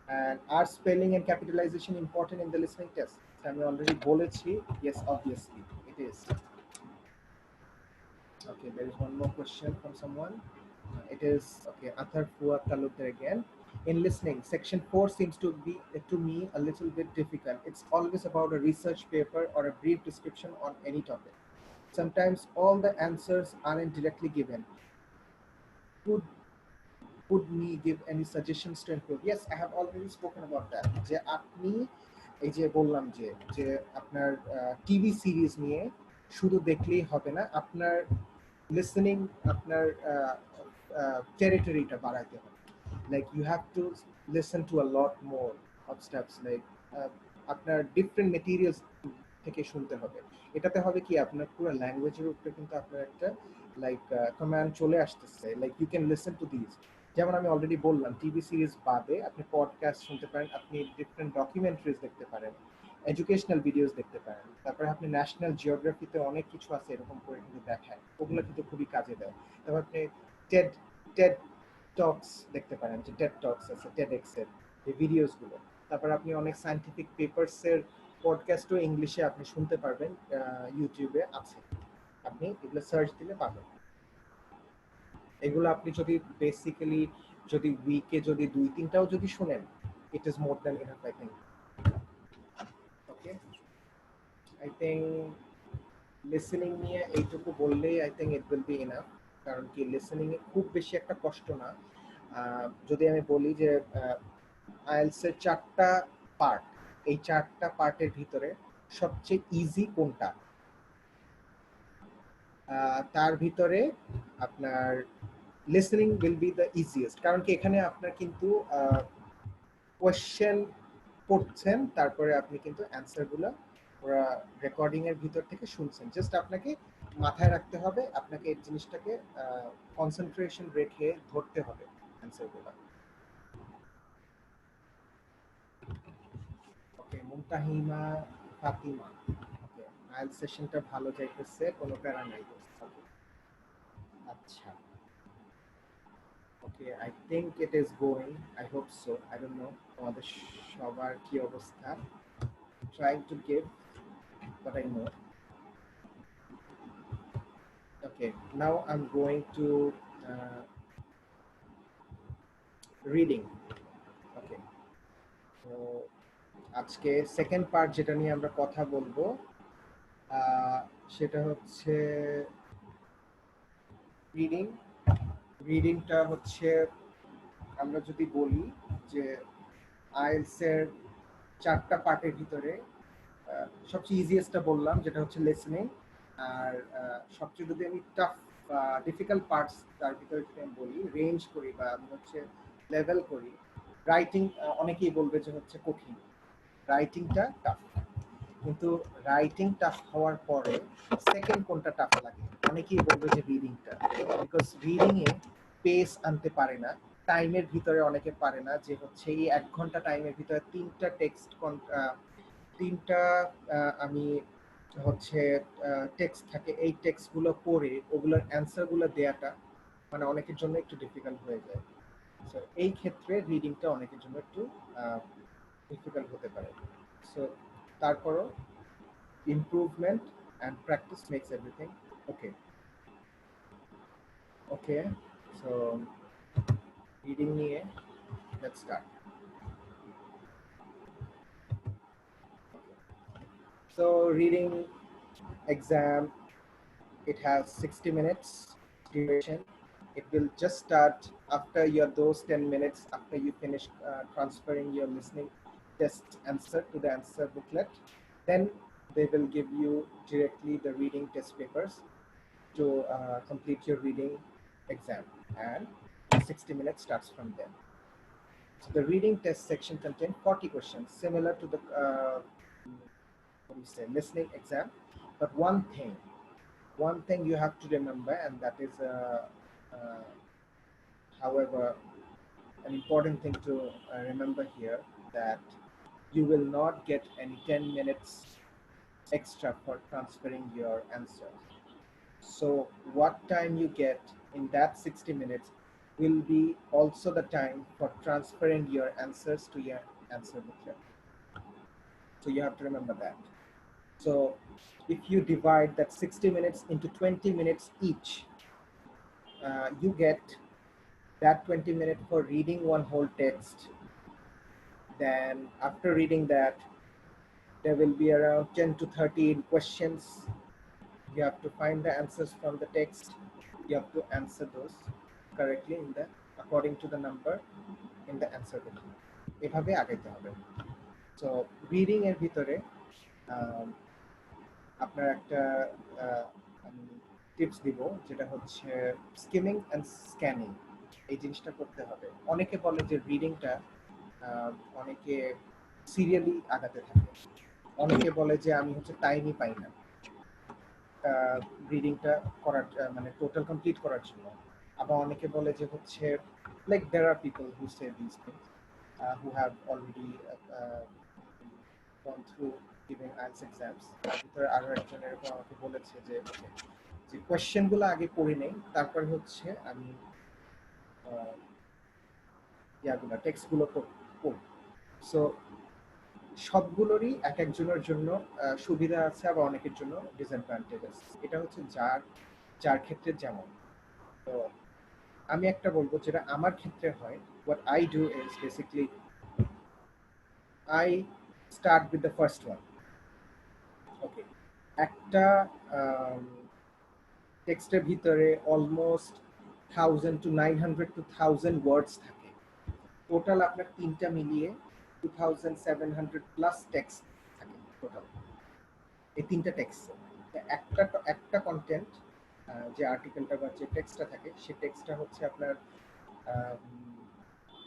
And are spelling and capitalization important in the listening test? আমি অলরেডি বলেছি, yes obviously it is. Okay, there is one more question from someone. It is okay, Athar Fuad Talukdar again. In listening, section 4 seems to be to me a little bit difficult. It's always about a research paper or a brief description on any topic. Sometimes all the answers aren't directly given. Could me give any suggestions to improve? Yes, I have already spoken about that. যে আপনি এই যে বললাম যে যে আপনার TV series নিয়ে শুধু দেখলেই হবে না, আপনার লিসেনিং আপনার টেরিটরিটা বাড়াইতে হবে। Like you have to listen to a lot more of steps, like আপনার ডিফারেন্ট মেটেরিয়ালস থেকে শুনতে হবে। এটাতে হবে কি আপনার পুরো ল্যাঙ্গুয়েজের উপরে কিন্তু আপনার একটা লাইক কমান্ড চলে আসতেছে, like you can listen to this. যেমন আমি অলরেডি বললাম টিভি সিরিজ বাদে আপনি পডকাস্ট শুনতে পারেন, আপনি ডিফারেন্ট ডকুমেন্টারিজ দেখতে পারেন, এডুকেশনাল ভিডিওস দেখতে পারেন, তারপরে আপনি ন্যাশনাল জিওগ্রাফিতে অনেক কিছু আছে এরকম করে কিন্তু দেখায়, ওগুলো কিন্তু খুবই কাজে দেয়। তারপর আপনি টেড টেড টক্স দেখতে পারেন, যে টেড টক্স আছে টেডএক্স এর যে ভিডিওস গুলো। তারপর আপনি অনেক সায়েন্টিফিক পেপারস এর পডকাস্টও ইংলিশে আপনি শুনতে পারবেন, ইউটিউবে আছে, আপনি এগুলো সার্চ দিলে পাবেন। এগুলো আপনি যদি বেসিক্যালি যদি উইকে যদি 2-3টাও যদি শুনেন, it is more than enough I think. Okay, I think listening নিয়ে এইটুকু বললেই I think it will B enough, কারণ কি লিসেনিং এ খুব বেশি একটা কষ্ট না। যদি আমি বলি যে আইএলটিএস এর 4টা পার্ট, এই 4টা পার্টের ভিতরে সবচেয়ে ইজি কোনটা? তার ভিতরে আপনার listening will be the easiest, কারণ কি এখানে আপনার কিন্তু কোয়েশ্চেন পড়ছেন, তারপরে আপনি কিন্তু অ্যান্সারগুলো ওরা রেকর্ডিং এর ভিতর থেকে শুনছেন, জাস্ট আপনাকে মাথায় রাখতে হবে, আপনাকে এই জিনিসটাকে কনসেন্ট্রেশন রেখে ধরতে হবে অ্যান্সারগুলো। ওকে, মুনতাহিমা ফাতিমা। ওকে, আইএলটিএস সেশনটা ভালো যাইতেছে, কোনো প্যারা নাই। আচ্ছা, okay, I think it is going, I hope so, I don't know তোমাদের সবার কি অবস্থা। Trying to give what I know. Okay, now I'm going to reading. Okay, so আজকে সেকেন্ড পার্ট যেটা নিয়ে আমরা কথা বলবো সেটা হচ্ছে রিডিং। রিডিংটা হচ্ছে আমরা যদি বলি যে আইএলটিএস এর 4টা পার্টের ভিতরে সবচেয়ে ইজিয়েস্টটা বললাম যেটা হচ্ছে লিসনিং, আর সবচেয়ে যদি আমি টাফ ডিফিকাল্ট পার্টস তার ভিতরে যদি আমি বলি রেঞ্জ করি বা আমি হচ্ছে লেভেল করি, রাইটিং অনেকেই বলবে যে হচ্ছে কঠিন, রাইটিংটা টাফ। কিন্তু রাইটিং টাফ হওয়ার পরে সেকেন্ড কোনটা টাফ লাগে? অনেকেই বলবে যে রিডিংটা, বিকজ রিডিংয়ে পেস আনতে পারে না, টাইমের ভিতরে অনেকে পারে না যে হচ্ছে এই 1 ঘন্টা টাইমের ভিতরে 3টা টেক্সট, 3টা আমি হচ্ছে টেক্সট থাকে, এই টেক্সটগুলো পড়ে ওগুলোর অ্যান্সারগুলো দেওয়াটা মানে অনেকের জন্য একটু ডিফিকাল্ট হয়ে যায়। সো এই ক্ষেত্রে রিডিংটা অনেকের জন্য একটু ডিফিকাল্ট হতে পারে। সো তারপরও improvement and practice makes everything okay. Okay, so reading niye let's start. So reading exam, it has 60 minutes duration. It will just start after your those 10 minutes after you finish transferring your listening test answer to the answer booklet. Then they will give you directly the reading test papers to complete your reading exam, and 60 minutes starts from there. So the reading test section contains 40 questions, similar to the what do you say, listening exam. But one thing you have to remember, and that is, however, an important thing to remember here, that you will not get any 10 minutes extra for transferring your answers. So what time you get in that 60 minutes will be also the time for transferring your answers to your answer booklet. So you have to remember that. So if you divide that 60 minutes into 20 minutes each, you get that 20 minutes for reading one whole text. Then after reading that, there will be around 10 to 13 questions. You have to find the answers from the text. You have to answer those correctly in the according to the number in the answer book. এভাবে আগাইতে হবে। So reading এর ভিতরে আপনার একটা আমি tips দিব, যেটা হচ্ছে স্কিমিং অ্যান্ড স্ক্যানিং। এই জিনিসটা করতে হবে। অনেকে বলে যে রিডিংটা অনেকে সিরিয়ালি আগাতে থাকে, অনেকে বলে যে আমি হচ্ছে টাইমই পাই না রিডিংটা করার মানে টোটাল কমপ্লিট করার জন্য। আবার অনেকে বলে যে হচ্ছে like there are people who say this things who have already gone through giving IELTS exams. তার ভিতরে আরো একজন এরকম আমাকে বলেছে যে যে কোয়েশ্চেনগুলো আগে পড়ে নেই, তারপর হচ্ছে আমি ইয়াগুলো টেক্সটগুলো পড়ব। সো সবগুলোরই এক একজনের জন্য সুবিধা আছে, আবার অনেকের জন্য ডিসঅ্যাডভান্টেজ আছে। এটা হচ্ছে যার যার ক্ষেত্রে যেমন। তো আমি একটা বলবো যেটা আমার ক্ষেত্রে হয়, what I do is basically I start with the first one. Okay, একটা টেক্সটের ভিতরে অলমোস্ট 1000 to 900 to 1000 ওয়ার্ডস থাকে। টোটাল আপনার তিনটা মিলিয়ে 2700 প্লাস টেক্সট থাকে টোটাল এই তিনটা টেক্সট। একটা কন্টেন্ট যে আর্টিকেলটা বা যে টেক্সটটা থাকে সেই টেক্সটটা হচ্ছে আপনার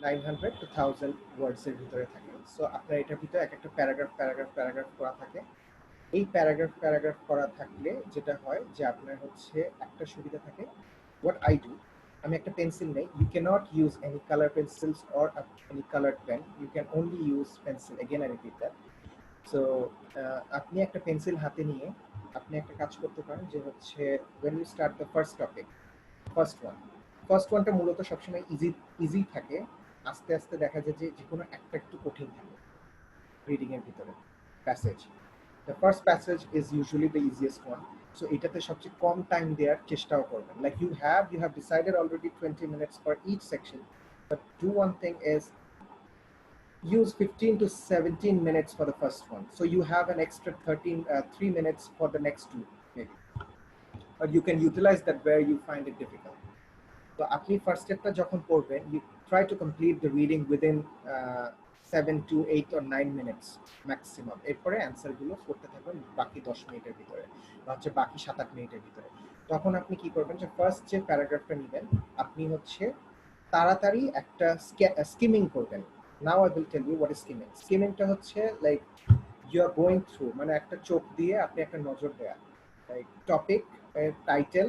900 to 1000 ওয়ার্ডসের ভিতরে থাকে। সো আপনার এটার ভিতরে এক একটা প্যারাগ্রাফ করা থাকে। এই প্যারাগ্রাফ করা থাকলে যেটা হয় যে আপনার হচ্ছে একটা সুবিধা থাকে, what I do, আমি একটা পেন্সিল নেই, you cannot use any color pencils or any colored pen, you can only use pencil, again I repeat that, so আপনি একটা পেন্সিল হাতে নিয়ে আপনি একটা কাজ করতে পারেন যে হচ্ছে when you start the first topic, first ওয়ানটা মূলত সবসময় ইজি ইজি থাকে, আস্তে আস্তে দেখা যায় যে যে কোনো একটা একটু কঠিন থাকে রিডিং এর ভিতরে passage. The first passage is usually the easiest one. So এটাতে সবচেয়ে কম টাইম দেওয়ার চেষ্টাও করবেন, like you have decided already 20 minutes for each section, but do one thing is use 15 to 17 minutes for the first one, so you have an extra 3 minutes for the next two maybe, or you can utilize that where you find it difficult. তো আপনি first স্টেপটা যখন পড়বেন you try to complete the reading within 7 to 8 or 9 minutes maximum. এরপরে অ্যান্সারগুলো করতে থাকবেন বাকি 10 মিনিটের ভিতরে বা হচ্ছে বাকি 7-8 মিনিটের ভিতরে। তখন আপনি কি করবেন যে ফার্স্ট যে প্যারাগ্রাফটা নেবেন আপনি হচ্ছে তাড়াতাড়ি একটা স্কিমিং করবেন। Now I will tell you what is skimming. স্কিমিংটা হচ্ছে like you are going through, মানে একটা চোখ দিয়ে আপনি একটা নজর দেয়া, লাইক টপিক, টাইটেল,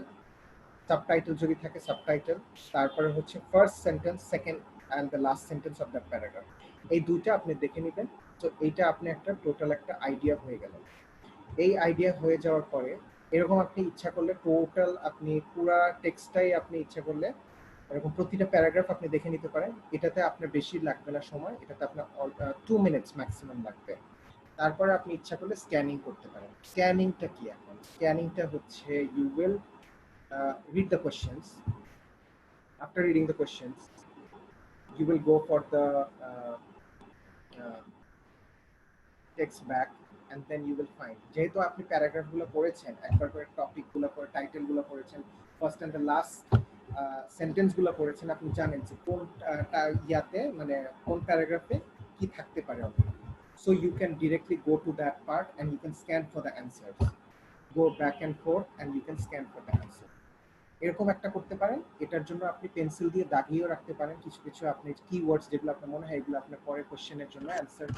সাবটাইটেল যদি থাকে সাবটাইটেল, তারপরে হচ্ছে first sentence, second and the last sentence of that paragraph, এই দুইটা আপনি দেখে নেবেন। তো এইটা আপনি একটা টোটাল একটা আইডিয়া হয়ে গেল। এই আইডিয়া হয়ে যাওয়ার পরে এরকম আপনি ইচ্ছা করলে টোটাল আপনি পুরা টেক্সটটাই আপনি ইচ্ছা করলে এরকম প্রতিটা প্যারাগ্রাফ আপনি দেখে নিতে পারেন। এটাতে আপনার বেশি লাগবে না সময়, এটাতে আপনার 2 মিনিটস ম্যাক্সিমাম লাগবে। তারপরে আপনি ইচ্ছা করলে স্ক্যানিং করতে পারেন। স্ক্যানিংটা কি? এখন স্ক্যানিংটা হচ্ছে you will read the questions. After reading the questions, you will go for the uh, text back, and then you will find যেহেতু আপনি প্যারাগ্রাফগুলো পড়েছেন একবার করে, টপিকগুলো পড়ে, টাইটেলগুলো পড়েছেন, ফার্স্ট অ্যান্ড দ্য লাস্ট সেন্টেন্সগুলো পড়েছেন, আপনি জানেন যে কোন ইয়াতে মানে কোন প্যারাগ্রাফে কি থাকতে পারে। So you can directly go to that part and you can scan for the answers. Go back and forth and you can scan for the answer. এরকম একটা করতে পারেন। এটার জন্য আপনি পেন্সিল দিয়ে দাগিয়েও রাখতে পারেন কিছু কিছু আপনি কিওয়ার্ডস যেগুলো আপনার মনে হয় এগুলো আপনার পরে কোশ্চেনের জন্য অ্যান্সার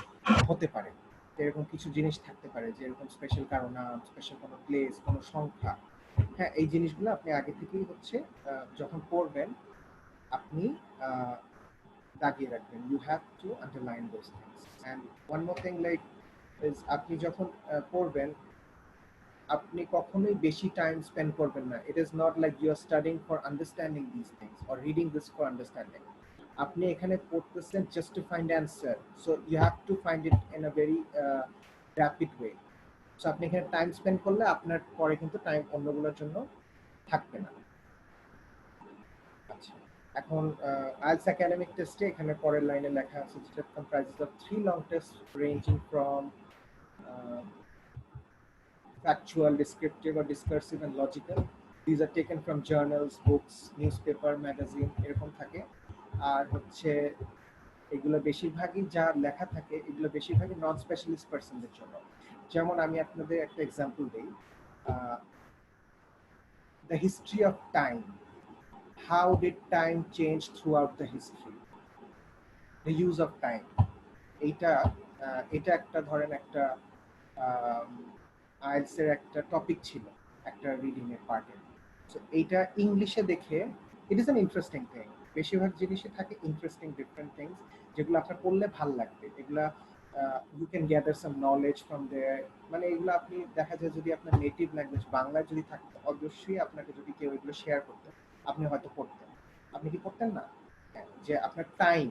হতে পারে। এরকম কিছু জিনিস থাকতে পারে যে এরকম স্পেশাল কারো নাম, স্পেশাল কোনো প্লেস, কোনো সংখ্যা। হ্যাঁ, এই জিনিসগুলো আপনি আগে থেকেই হচ্ছে যখন পড়বেন আপনি দাগিয়ে রাখবেন। You have to underline those things. And one more thing like is আপনি যখন পড়বেন আপনি কখনোই বেশি টাইম স্পেন্ড করবেন না। It is not like you are studying for understanding this things or reading this for understanding. আপনি এখানে পড়তেছেন just to find answer, so you have to find it in a very rapid way. So আপনি এখানে time spend করলে আপনার পরে কিন্তু time অন্যগুলোর জন্য থাকবে না। আচ্ছা, এখন আইএলটিএস একাডেমিক টেস্টে এখানে পরের লাইনে লেখা আছে যেটা comprises of 3 long tests ranging from factual, descriptive, or discursive and logical. These are taken from journals, books, newspaper, magazine, এরকম থাকে। আর হচ্ছে এগুলো বেশিরভাগই যা লেখা থাকে এগুলো বেশিরভাগই নন স্পেশালিস্ট পার্সনদের জন্য। যেমন আমি আপনাদের একটা এক্সাম্পল দিই, the history of time, how did time change through out the history, the use of time. এইটা এটা একটা ধরেন একটা আইএলটিএস এর একটা টপিক ছিল একটা রিডিং এর পার্টে। সো এইটা ইংলিশে দেখে it is an interesting thing. বেশিরভাগ জিনিসই থাকে ইন্টারেস্টিং ডিফারেন্ট থিংস যেগুলো আপনার পড়লে ভাল লাগবে। এগুলা you can gather some knowledge from there. মানে এগুলো আপনি দেখা যায় যদি আপনার নেটিভ ল্যাঙ্গুয়েজ বাংলায় যদি থাকতো অবশ্যই আপনাকে যদি কেউ এগুলো শেয়ার করতেন আপনি হয়তো পড়তেন। আপনি কি পড়তেন না? হ্যাঁ, যে আপনার টাইম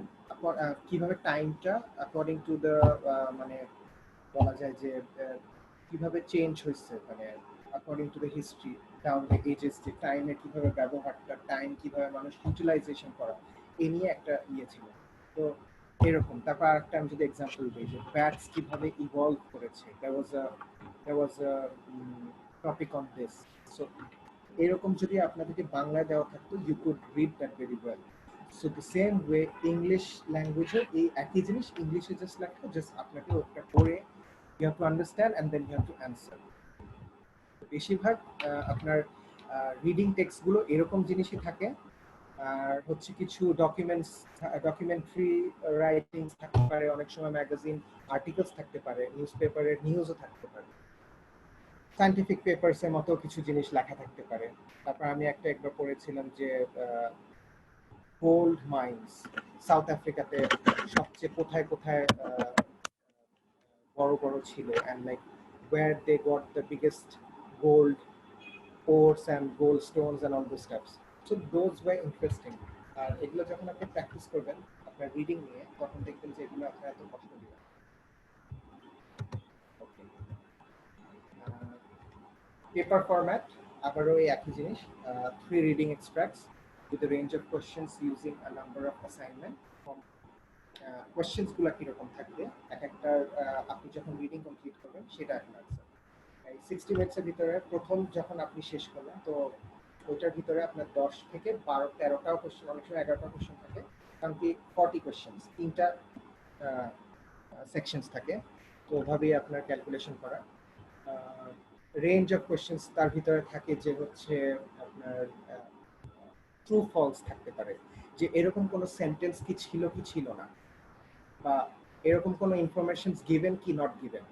কিভাবে টাইমটা অ্যাকর্ডিং টু দ্য মানে বলা যায় যে কিভাবে চেঞ্জ হয়েছে, মানে according to the history down the ages, যে টাইমের কিভাবে ব্যবহারটা, টাইম কিভাবে মানুষ ইউটিলাইজেশন করা, এই নিয়ে একটা ইয়ে ছিল। তো এরকম। তারপর আরেকটা আমি যদি এক্সাম্পল দিই যে ব্যাটস কিভাবে ইভলভ করেছে, there was a topic on this. So এরকম যদি আপনাদেরকে বাংলায় দেওয়া থাকতো you could read that very well. So the same way English ল্যাঙ্গুয়েজে এই একই জিনিস ইংলিশে জাস্ট লেখা, জাস্ট আপনাকে ওটা পড়ে you have to understand and then you have to answer. বেশিরভাগ আপনার রিডিং টেক্সটগুলো এরকম জিনিসই থাকে। আর হচ্ছে কিছু ডকুমেন্টারি রাইটিংস থাকতে পারে, অনেক সময় ম্যাগাজিন আর্টিকেলস থাকতে পারে, নিউজপেপারের নিউজও থাকতে পারে, সায়েন্টিফিক পেপারসের মতো কিছু জিনিস লেখা থাকতে পারে। তারপর আমি একবার পড়েছিলাম যে গোল্ড মাইন্স সাউথ আফ্রিকাতে সবচেয়ে কোথায় কোথায় বড় বড় ছিল, and like where they got the biggest gold ores and gold stones and all those stuffs. So those were interesting. আর এগুলো যখন আপনি প্র্যাকটিস করবেন আপনার রিডিং নিয়ে, তখন দেখবেন যে এগুলো আপনার এত কষ্ট দিবে না। ওকে, পেপার ফরম্যাট আবারও এই একই জিনিস, 3 reading extracts with a range of questions using a number of assignment. Questions গুলো কিরকম থাকবে, এক একটা আপনি যখন রিডিং কমপ্লিট করবেন সেটা একটা আনসার। এই 60 মিনিটসের ভিতরে প্রথম যখন আপনি শেষ করলেন, তো ওইটার ভিতরে আপনার 10 থেকে 12-13টাও কোয়েশ্চেন, অনেক সময় 11টা কোয়েশ্চেন থাকে, কারণ কি 40 কোয়েশ্চেন্স, 3টা সেকশনস থাকে, তো ওভাবেই আপনার ক্যালকুলেশন করা। রেঞ্জ অফ কোয়েশ্চেন্স তার ভিতরে থাকে যে হচ্ছে আপনার ট্রু ফলস থাকতে পারে, যে এরকম কোনো সেন্টেন্স কি ছিল না, বা এরকম কোনো ইনফরমেশনস গিভেন কি নট গিভেন,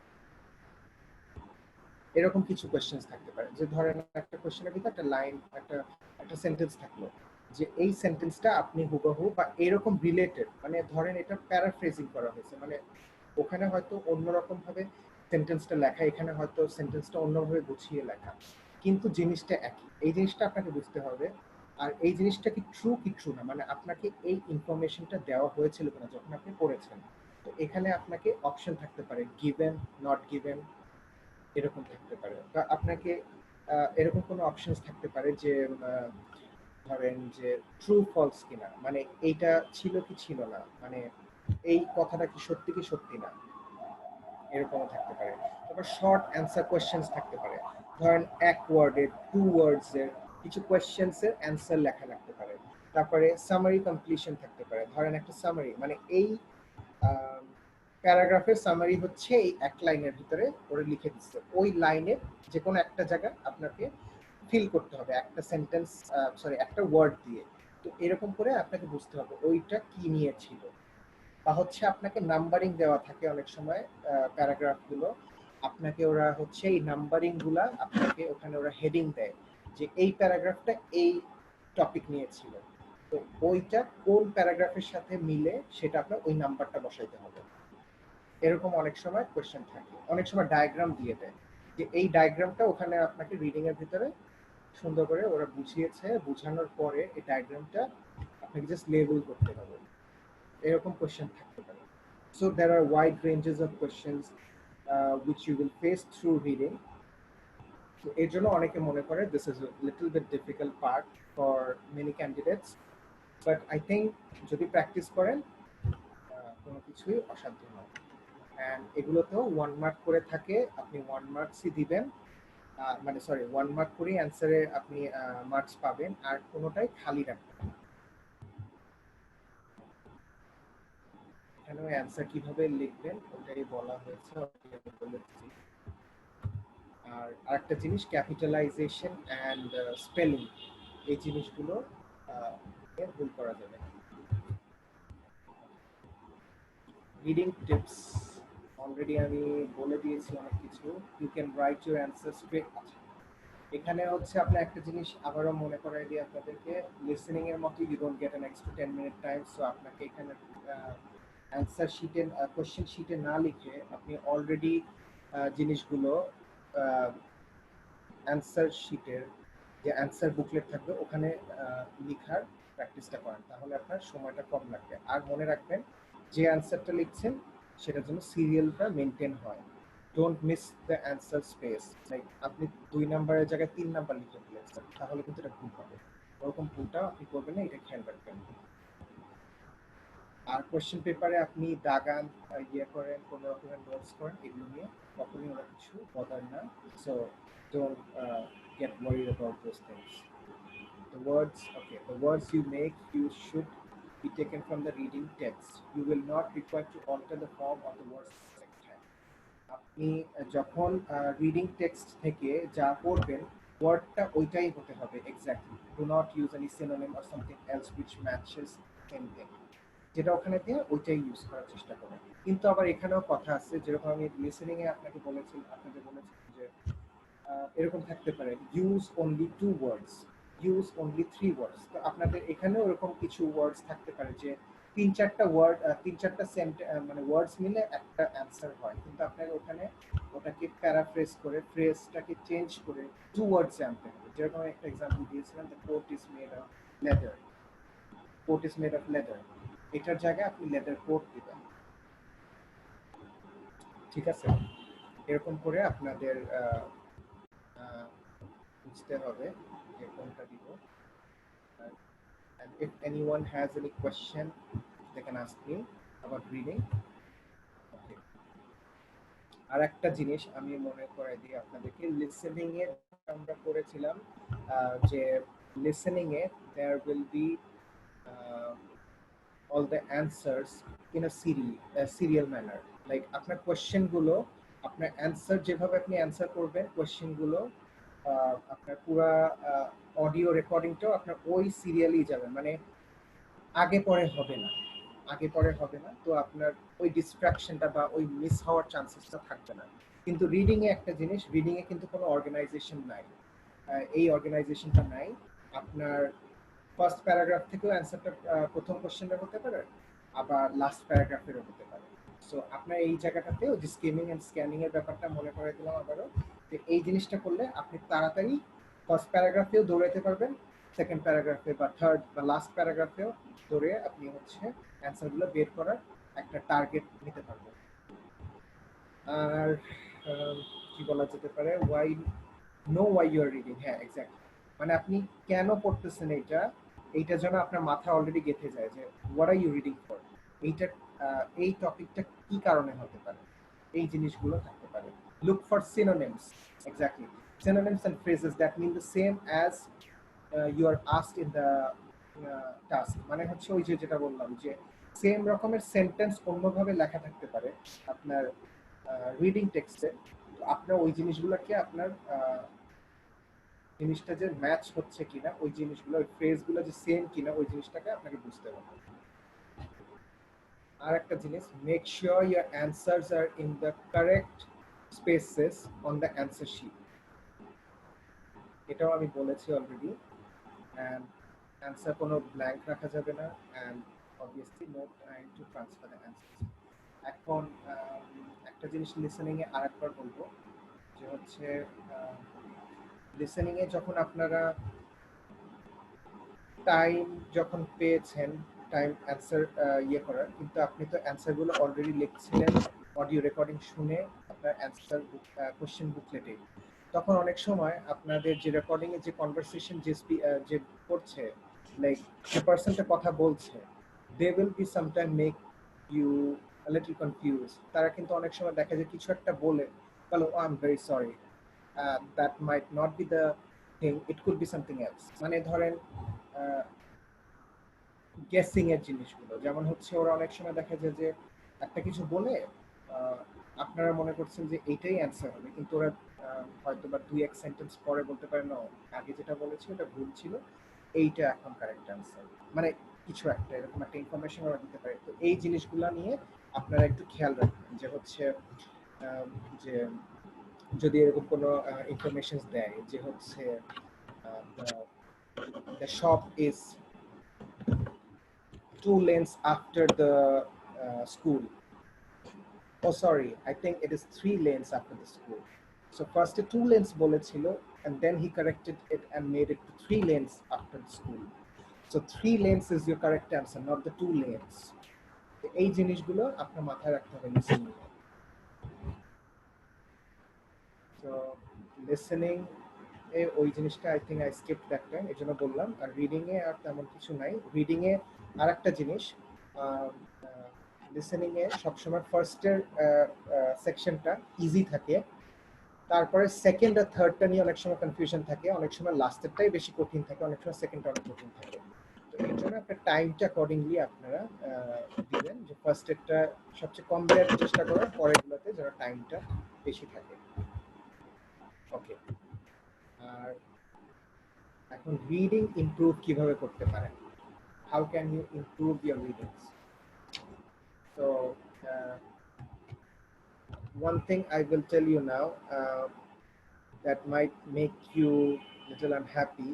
এরকম কিছু কোয়েশ্চেন্স থাকতে পারে। যে ধরেন একটা কোয়েশ্চেনের ভিতরে একটা লাইন, একটা সেন্টেন্স থাকলো, যে এই সেন্টেন্সটা আপনি হুবহু বা এরকম রিলেটেড, মানে ধরেন এটা প্যারাফ্রেজিং করা হয়েছে, মানে ওখানে হয়তো অন্যরকম ভাবে সেন্টেন্সটা লেখা, এখানে হয়তো সেন্টেন্সটা অন্যভাবে গুছিয়ে লেখা, কিন্তু জিনিসটা একই। এই জিনিসটা আপনাকে বুঝতে হবে। আর এই জিনিসটা কি ট্রু না, মানে আপনাকে এই ইনফরমেশনটা দেওয়া হয়েছিল কিনা যখন আপনি পড়েছেন। তো এখানে আপনাকে অপশন থাকতে পারে গিভেন, নট গিভেন, এরকম থাকতে পারে, বা আপনাকে এরকম কোনো অপশনস থাকতে পারে যে ধরেন যে ট্রু ফলস কিনা, মানে এইটা ছিল কি ছিল না, মানে এই কথাটা কি সত্যি না, এরকমও থাকতে পারে। তারপর শর্ট অ্যান্সার কোয়েশ্চেন্স থাকতে পারে, ধরেন এক ওয়ার্ডের, 2 ওয়ার্ডসের কিছু কোয়েশ্চেন্সের অ্যান্সার লেখা থাকতে পারে। তারপরে সামারি কমপ্লিশন থাকতে পারে, ধরেন একটা সামারি, মানে এই প্যারাগ্রাফের সামারি হচ্ছে এই এক লাইনের ভিতরে ওরা লিখে দিচ্ছে, ওই লাইনের যে কোনো একটা জায়গা আপনাকে ফিল করতে হবে একটা সেন্টেন্স, সরি একটা ওয়ার্ড দিয়ে। তো এরকম করে আপনাকে বুঝতে হবে ওইটা কি নিয়ে ছিল। বা হচ্ছে আপনাকে নাম্বারিং দেওয়া থাকে অনেক সময় প্যারাগ্রাফ গুলো, আপনাকে ওরা হচ্ছে এই নাম্বারিং গুলা আপনাকে ওখানে ওরা হেডিং দেয় যে এই প্যারাগ্রাফটা এই টপিক নিয়ে ছিল, তো ওইটা কোন প্যারাগ্রাফের সাথে মিলে সেটা আপনার ওই নাম্বারটা বসাইতে হবে। এরকম অনেক সময় কোয়েশ্চেন থাকে, অনেক সময় ডায়াগ্রাম দিয়ে দেয়, যে এই ডায়াগ্রামটা ওখানে আপনাকে রিডিং এর ভিতরে সুন্দর করে ওরা বুঝিয়েছে, বুঝানোর পরে এই ডায়াগ্রামটা আপনাকে জাস্ট লেবেল করতে হবে, এরকম কোয়েশ্চেন থাকতে পারে। So there are wide ranges of questions which you will face through reading. So এর জন্য অনেকে মনে করে this is a little bit difficult part for many candidates, but I think যদি প্র্যাকটিস করেন কোনো কিছুই অসাধ্য নয়। অ্যান্ড এগুলোতেও 1 মার্ক করে থাকে, আপনি 1 মার্কসই দিবেন, মানে সরি 1 মার্ক করেই অ্যান্সারে আপনি মার্কস পাবেন, আর কোনোটাই খালি রাখবেন না। এখানেও অ্যান্সার কিভাবে লিখবেন ওটাই বলা হয়েছে, আমি বলেছি। আর আরেকটা জিনিস ক্যাপিটালাইজেশন অ্যান্ড স্পেলিং, এই জিনিসগুলো ভুল করা যাবে না। রিডিং টিপস অলরেডি আমি বলে দিয়েছি অনেক কিছু। You can write your answer straight. এখানে হচ্ছে আপনি একটা জিনিস আবারও মনে করাই দিই আপনাদেরকে, লিসেনিং এর মতো you don't get an extra 10 minute time. So আপনাকে এখানে অ্যান্সার শিটে, কোশ্চেন শিটে না লিখে আপনি অলরেডি জিনিসগুলো অ্যান্সার শিটের যে অ্যান্সার বুকলেট থাকবে ওখানে লিখার প্র্যাকটিসটা করেন, তাহলে আপনার সময়টা কম লাগবে। আর মনে রাখবেন যে অ্যান্সারটা লিখছেন সেটার জন্য সিরিয়ালটা মেনটেন হয়। Don't miss the answer space, like আপনি 2 নাম্বারের জায়গায় 3 নাম্বার লিখে ফেলেছেন, তাহলে কিন্তু এটা ভুল হবে। ওরকম ভুলটা আপনি করবেন না, এটা খেয়াল রাখবেন। আর কোশ্চেন পেপারে আপনি দাগান, ইয়ে করেন, কোনো রকমের নোটস করেন, এগুলো নিয়ে কখনোই ওরা কিছু বদার না। So don't get worried about those things. The words you make, you should be taken from the reading text. You will not require to alter the form of the words second time. আপনি যখন reading text থেকে যা পড়বেন ওয়ার্ডটা ওইটাই হতে হবে exactly. Do not use any synonym or something else which matches same thing, যেটা ওখানে দিয়ে ওইটাই ইউজ করার চেষ্টা করবেন। কিন্তু আবার এখানেও কথা আছে, যেরকম আমি লিসেনিং এ আপনাদের বলেছি যে এরকম থাকতে পারে ইউজ অনলি 2 ওয়ার্ডস, ইউজ অনলি 3 ওয়ার্ডস। তো আপনাদের এখানেও এরকম কিছু ওয়ার্ডস থাকতে পারে যে তিন চারটা ওয়ার্ড তিন চারটা মানে ওয়ার্ডস মিলে একটা অ্যান্সার হয়, কিন্তু আপনাকে ওখানে ওটাকে প্যারাফ্রেজ করে ফ্রেজটাকে চেঞ্জ করে টু ওয়ার্ডস আনতে হবে। যেরকম একটা এক্সাম্পল দিয়েছিলাম, the coat is made of leather, coat is made of leather, এটার জায়গায় আপনি লেদার কোট দিবেন। ঠিক আছে, এরকম করে আপনাদের বুঝতে হবে যে কোনটা দিব। And if anyone has any question, they can ask me about reading. Okay. আর একটা জিনিস আমি মনে করাই দিই আপনাদেরকে, লিসেনিং এ আমরা করেছিলাম যে listening A there will be all the answers in a serial manner. Like আপনার কোয়েশ্চেন গুলো, আপনার অ্যান্সার যেভাবে আপনি অ্যান্সার করবেন কোয়েশ্চেন গুলো, আপনার পুরো অডিও রেকর্ডিংটাও আপনার ওই সিরিয়ালি যাবে, মানে আগে পরে হবে না, আগে পরে হবে না। তো আপনার ওই ডিস্ট্রাকশনটা বা ওই মিস হওয়ার চান্সেসটা থাকবে না। কিন্তু রিডিং এ একটা জিনিস, রিডিং এ কিন্তু কোনো অর্গানাইজেশন নাই, এই অর্গানাইজেশনটা নাই। আপনার ফার্স্ট প্যারাগ্রাফ থেকেও অ্যান্সারটা প্রথম কোশ্চেনটা হতে পারে, আবার লাস্ট প্যারাগ্রাফেরও হতে পারে। সো আপনার এই জায়গাটাতেও যে স্কিমিং এন্ড স্ক্যানিং এর ব্যাপারটা মনে করে দিলাম আবারও, যে এই জিনিসটা করলে আপনি তাড়াতাড়ি ফার্স্ট প্যারাগ্রাফেও দৌড়াতে পারবেন, সেকেন্ড প্যারাগ্রাফে বা থার্ড বা লাস্ট প্যারাগ্রাফেও দৌড়ে আপনি হচ্ছে অ্যান্সারগুলো বের করার একটা টার্গেট নিতে পারবেন। আর কি বলা যেতে পারে, why no why you are reading, হ্যাঁ এক্স্যাক্টলি, মানে আপনি কেন পড়তেছেন এইটা যেন আপনার মাথা অলরেডি গেঁথে যায় যে what are you reading for, এইটা এই টপিকটা কি কারণে হতে পারে, এই জিনিসগুলো থাকতে পারে। Look for synonyms, exactly, synonyms and phrases that mean the same as you are asked in the task, মানে হচ্ছে ওই যে যেটা বললাম যে সেম রকমের সেন্টেন্স অন্যভাবে লেখা থাকতে পারে আপনার রিডিং টেক্সটে, আপনার ওই জিনিসগুলোকে আপনার জিনিসটা যে ম্যাচ হচ্ছে কিনা, ওই জিনিসগুলো ওই ফ্রেজগুলো যে সেম কিনা, ওই জিনিসটাকে আপনাকে বুঝতে হবে। আর একটা জিনিস, make sure your answers are in the correct spaces on the answer sheet, এটাও আমি বলেছি অলরেডি। অ্যান্ড অ্যান্সার কোনো ব্ল্যাঙ্ক রাখা যাবে না, and obviously no time to transfer the answers. এখন একটা জিনিস লিসেনিংয়ে আরেকবার বলবো, যে হচ্ছে লিসেনিংয়ে যখন আপনারা টাইম যখন পেয়েছেন, টাইম অ্যান্সার ইয়ে করার, কিন্তু আপনি তো অ্যান্সারগুলো অলরেডি লিখছিলেন অডিও রেকর্ডিং শুনে আপনার অ্যান্সার কোশ্চেন বুকলেটে, তখন অনেক সময় আপনাদের যে রেকর্ডিংয়ে যে কনভারসেশন যে করছে, লাইক যে পার্সনটা কথা বলছে, they will be sometime make you a little confuse. তারা কিন্তু অনেক সময় দেখা যায় কিছু একটা বলে বলো, I am very sorry, that might not be the thing, it could be something else. মানে ধরেন গেসিং এর জিনিসগুলো, যেমন হচ্ছে ওরা অনেক সময় দেখা যায় যে একটা কিছু বলে আপনারা মনে করছেন যে এইটাই অ্যান্সার হবে, কিন্তু ওরা হয়তো বা দুই এক সেন্টেন্স পরে বলতে পারে না, আগে যেটা বলেছিল এটা ভুল ছিল, এইটা এখন কারেক্ট অ্যান্সার, মানে কিছু একটা এরকম একটা ইনফরমেশন ওরা দিতে পারে। তো এই জিনিসগুলো নিয়ে আপনারা একটু খেয়াল রাখবেন, যে হচ্ছে যে যদি এরকম কোনো ইনফরমেশন দেয় যে হচ্ছে the shop is 2 lanes after the school. Oh, sorry, I think it is 3 lanes after the school. So first 2 lanes bolechilo, and then he corrected it and made it to 3 lanes after the school. So 3 lanes is your correct answer, not the 2 lanes. এই জিনিসগুলো আপনার মাথায় রাখতে হবে listening. তো listening এ ওই জিনিসটা I think I skip that time, এই জন্য বললাম। আর রিডিং এ আর তেমন কিছু নাই। রিডিং এ আর একটা জিনিস, লিসেনিং এ সবসময় ফার্স্টের সেকশনটা ইজি থাকে, তারপরে সেকেন্ড আর থার্ডটা নিয়ে অনেক সময় কনফিউশন থাকে, অনেক সময় লাস্টেরটাই বেশি কঠিন থাকে, অনেক সময় সেকেন্ডটা অনেক কঠিন থাকে। তো এর জন্য আপনার টাইমটা অ্যাকর্ডিংলি আপনারা দিবেন, যে ফার্স্টেরটা সবচেয়ে কম দেওয়ার চেষ্টা করার, পরেরগুলোতে যেন টাইমটা বেশি থাকে। ওকে, আর এখন রিডিং ইমপ্রুভ কিভাবে করতে পারেন, how can you improve your readings? So one thing I will tell you now that might make you little unhappy,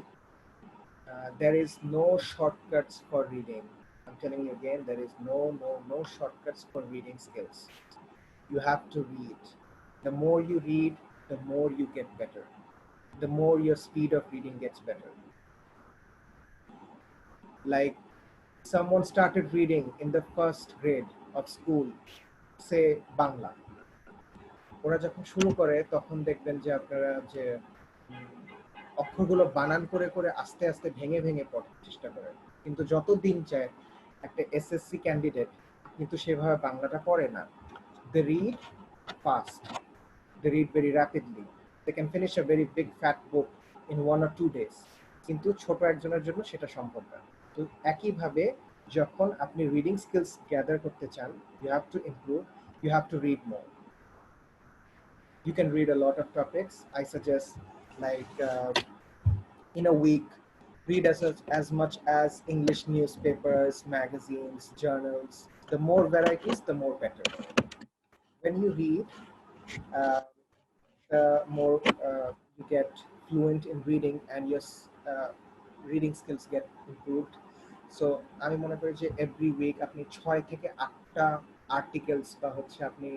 there is no shortcuts for reading, telling you again, there is no shortcuts for reading skills. You have to read. The more you read, the more you get better. The more your speed of reading gets better. Like someone started reading in the first grade of school, say Bangla, ওরা যখন শুরু করে তখন দেখবেন যে আপনারা যে অক্ষরগুলো বানান করে করে আস্তে আস্তে ভেঙে ভেঙে পড়ার চেষ্টা করেন, কিন্তু যত দিন যায় একটা এসএসসি ক্যান্ডিডেট কিন্তু সেভাবে বাংলাটা পড়ে না। They read fast, they read very rapidly, they can finish a very big fat book in 1 or 2 days, কিন্তু ছোট একজনের জন্য সেটা সম্ভব না। তো একইভাবে যখন আপনি রিডিং স্কিলস গ্যাদার করতে চান, you have to improve, you have to read more. You can read a lot of topics. I suggest, like in a week, read as much as English newspapers, magazines, journals. The more varieties, the more better. When you read, uh, the more you get fluent in reading, and your reading skills get improved. So আমি মনে করি যে every week আপনি 6 থেকে 8টা articles বা হচ্ছে আপনি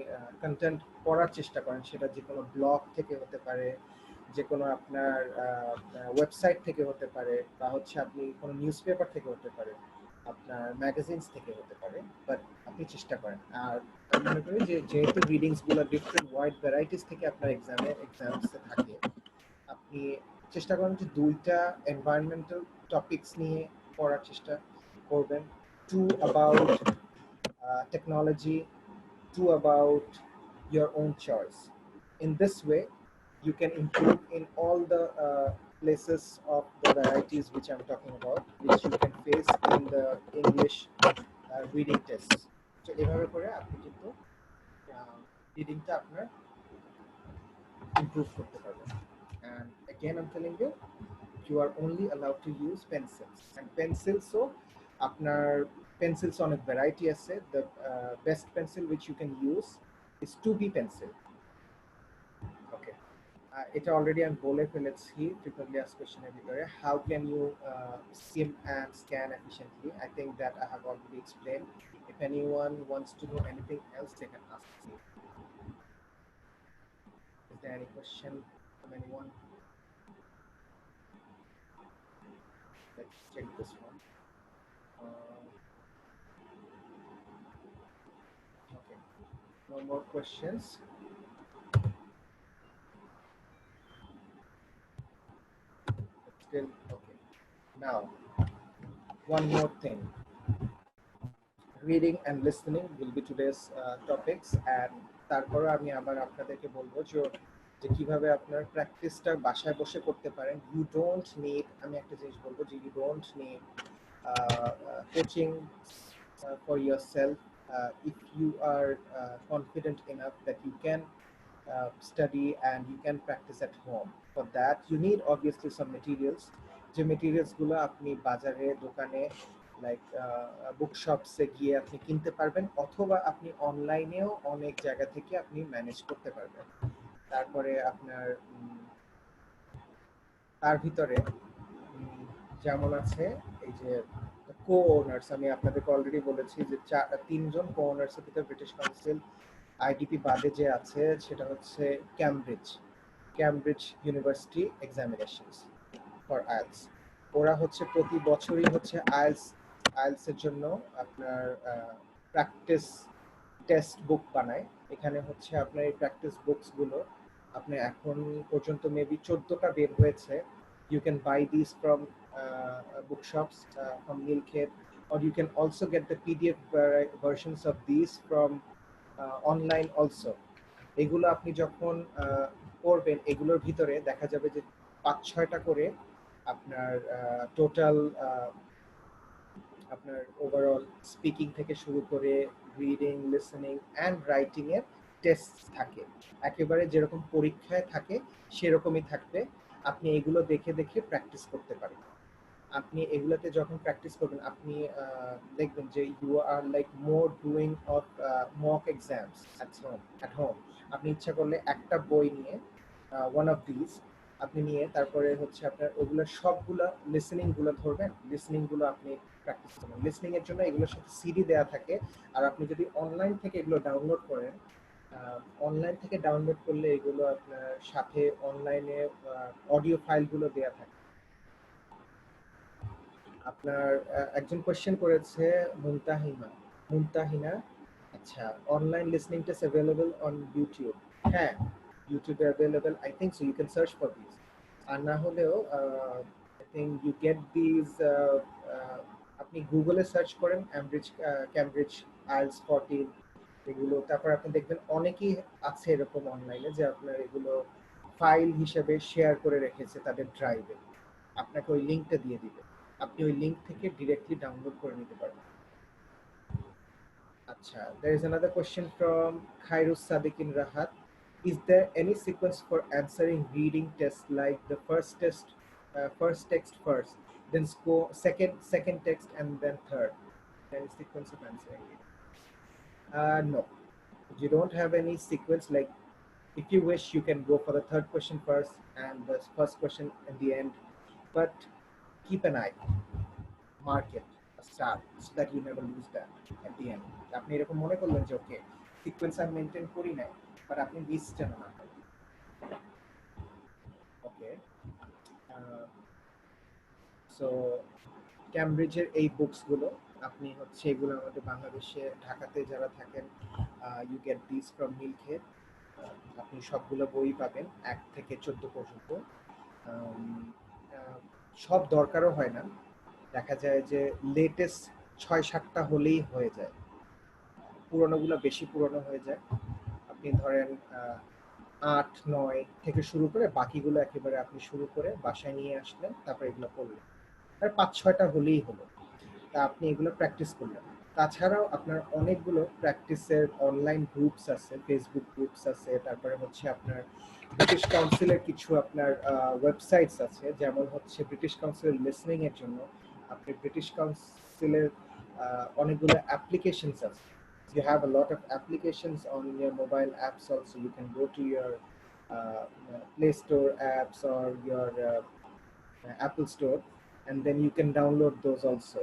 content পড়ার চেষ্টা করেন, সেটা যে কোনো ব্লগ থেকে হতে পারে, যে কোনো আপনার ওয়েবসাইট থেকে হতে পারে, বা হচ্ছে আপনি কোনো নিউজ পেপার থেকে হতে পারে, আপনার ম্যাগাজিনস থেকে হতে পারে, বাট আপনি চেষ্টা করেন। আর আমি মনে করি যে যেহেতু রিডিংসগুলো ডিফারেন্ট ওয়াইড ভ্যারাইটিস থেকে আপনার এক্সামসে থাকে, আপনি চেষ্টা করেন যে 2টা এনভায়রনমেন্টাল টপিকস নিয়ে পড়ার চেষ্টা করবেন, 2 about technology, 2 about your own choice. In this way, you can improve in all the places of the varieties which I'm talking about, which you can face in the English reading tests. So এভাবে করে আপনি কিন্তু রিডিংটা আপনার improve করতে পারবেন। And again, I'm telling you, you are only allowed to use pencils, and pencils, so আপনার pencils অনেক variety আছে। The best pencil which you can use is 2B pencil. Okay, এটা অলরেডি আমি বলে ফেলেছি frequently asked question এর ভিতরে, how can you skim and scan efficiently. I think that I have already explained. If anyone wants to know anything else, they can ask me. Is there any question from anyone? Let's check this one. Okay, no more questions. Still okay. Now, one more thing. Reading and listening will be today's topics, and তারপরে আমি আবার আপনাদেরকে বলবো যে কিভাবে আপনার প্র্যাকটিসটা বাসায় বসে করতে পারেন। ইউ ডোন্ট নিড, আমি একটা জিনিস বলবো যে you don't need coaching for yourself. If you are confident enough that you can study and you can practice at home, for that you need obviously some materials. যে materials গুলো আপনি বাজারে দোকানে লাইক বুকশপসে গিয়ে আপনি কিনতে পারবেন, অথবা আপনি অনলাইনেও অনেক জায়গা থেকে আপনি ম্যানেজ করতে পারবেন। তারপরে আপনার তার ভিতরে যেমন আছে এই যে কো-ওনার্স, আমি আপনাদেরকে অলরেডি বলেছি যে 3জন কো-ওনার্সের ভিতরে ব্রিটিশ কাউন্সিল আইডিপি বাদে যে আছে সেটা হচ্ছে Cambridge university examinations for IELTS. ওরা হচ্ছে প্রতি বছরই হচ্ছে আইএলস এর জন্য আপনার প্র্যাকটিস টেক্সট বুক বানায়। এখানে হচ্ছে আপনার এই প্র্যাকটিস বুকসগুলো আপনি এখন পর্যন্ত মেবি 14টা বের হয়েছে। You can buy these from bookshops, from Nilkhet, or you can also get the PDF versions of these from online also. এগুলো আপনি যখন পড়বেন, এগুলোর ভিতরে দেখা যাবে যে 5-6টা করে আপনার টোটাল আপনার ওভারঅল স্পিকিং থেকে শুরু করে রিডিং, লিসেনিং অ্যান্ড রাইটিং এর টেস্ট থাকে, একেবারে যেরকম পরীক্ষায় থাকে সেরকমই থাকবে। আপনি এগুলো দেখে দেখে প্র্যাকটিস করতে পারেন। আপনি এগুলোতে যখন প্র্যাকটিস করবেন, আপনি দেখবেন যে you are like more doing of mock exams at home. আপনি ইচ্ছা করলে একটা বই নিয়ে ওয়ান অফ দিস আপনি নিয়ে তারপরে হচ্ছে আপনার ওগুলো সবগুলো লিসেনিংগুলো ধরবেন, লিসেনিংগুলো আপনি প্র্যাকটিস করবেন। লিসনিং এর জন্য এগুলোর সাথে সিডি দেওয়া থাকে, আর আপনি যদি অনলাইন থেকে এগুলো ডাউনলোড করেন, অনলাইন থেকে ডাউনলোড করলে এগুলো আপনার সাথে অনলাইনে অডিও ফাইলগুলো দেওয়া থাকে। আপনার একজন কোয়েশ্চেন করেছে মুনতাহিমা, মুনতাহিনা, আচ্ছা, online listening test available on YouTube. হ্যাঁ, ইউটিউবে available, I think so, you can search for this. আর না হলেও I think you get this, আপনি গুগলে সার্চ করেন ক্যামব্রিজ আইএলটিএস 14 এগুলো, তারপর আপনি দেখবেন অনেকেই আছে এরকম অনলাইনে যে আপনার এগুলো ফাইল হিসেবে শেয়ার করে রেখেছে তাদের ড্রাইভে, আপনাকে ওই লিঙ্কটা দিয়ে দিবে, আপনি ওই লিঙ্ক থেকে ডিরেক্টলি ডাউনলোড করে নিতে পারবেন। আচ্ছা, there is another question from Khairus Sadikin Rahat. Is there any sequence for answering reading tests, like the first test, first text first, then score second text, and then third? Any sequence of answering it? No, you don't have any sequence. Like, if you wish, you can go for the third question first and the first question in the end, but keep an eye, mark it, a star, so that you never lose that at the end. আপনি এরকম মনে করলেন যে ওকে sequence আমি maintain করি নাই, but আপনি miss যেন না করেন। ওকে, সো ক্যামব্রিজের এই বুকসগুলো আপনি হচ্ছে এগুলো আমাদের বাংলাদেশে ঢাকাতে যারা থাকেন, ইউ গেট দিস ফ্রম মিল্কহেড। আপনি সবগুলো বই পাবেন 1 থেকে 14 পর্যন্ত। সব দরকারও হয় না, দেখা যায় যে লেটেস্ট 6-7টা হলেই হয়ে যায়, পুরনোগুলো বেশি পুরনো হয়ে যায়। আপনি ধরেন 8-9 থেকে শুরু করে বাকিগুলো একেবারে আপনি শুরু করে বাসায় নিয়ে আসলেন, তারপর এগুলো পড়লেন, আর 5-6টা হলেই হলো। তা আপনি এগুলো প্র্যাকটিস করলেন। তাছাড়াও আপনার অনেকগুলো প্র্যাকটিসের অনলাইন গ্রুপস আছে, ফেসবুক গ্রুপস আছে, তারপরে হচ্ছে আপনার ব্রিটিশ কাউন্সিলের কিছু আপনার ওয়েবসাইটস আছে, যেমন হচ্ছে ব্রিটিশ কাউন্সিলের লিসনিং এর জন্য আপনি ব্রিটিশ কাউন্সিলের অনেকগুলো অ্যাপ্লিকেশনস আছে। You have a lot of applications on your mobile apps also. You can go to your Play Store apps or your Apple Store, and then you can download those also.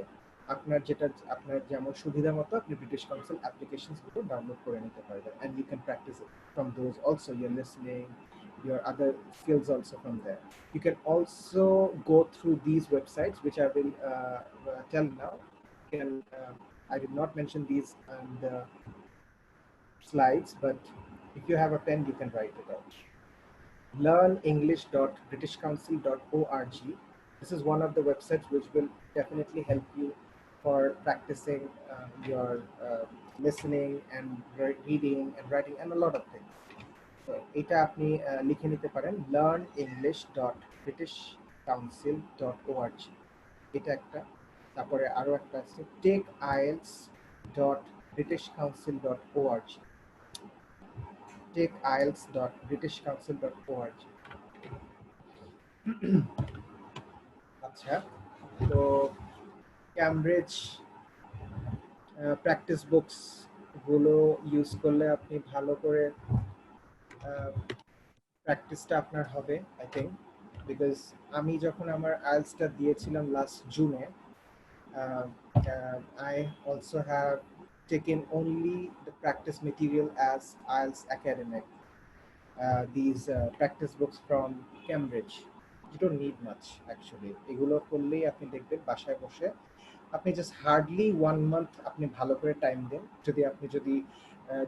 আপনার যেটা আপনার যেমন সুবিধা মতো আপনি British council applications গুলো download করে নিতে পারবেন, and you can practice it from those also, your listening, your other skills also from there. You can also go through these websites, which I will tell now. You can, I did not mention these on the slides, but if you have a pen, you can write it out. learnenglish.britishcouncil.org. This is one of the websites which will definitely help you for practicing your listening and reading and writing and a lot of things. So এটা আপনি লিখে নিতে পারেন, learnenglish.britishcouncil.org, এটা একটা। তারপরে আরো একটা আছে takeielts.britishcouncil.org, takeielts.britishcouncil.org. আচ্ছা, তো ক্যামব্রিজ প্র্যাকটিস বুকস গুলো ইউজ করলে আপনি ভালো করে প্র্যাকটিসটা আপনার হবে, আই থিঙ্ক, বিকজ আমি যখন আমার আইএলটিএসটা দিয়েছিলাম লাস্ট জুনে, I also have taken only the practice material as IELTS academic. These practice books from Cambridge. You don't need much actually. এগুলো করলেই আপনি দেখবেন বাসায় বসে আপনি জাস্ট হার্ডলি 1 মান্থ আপনি ভালো করে টাইম দেন, যদি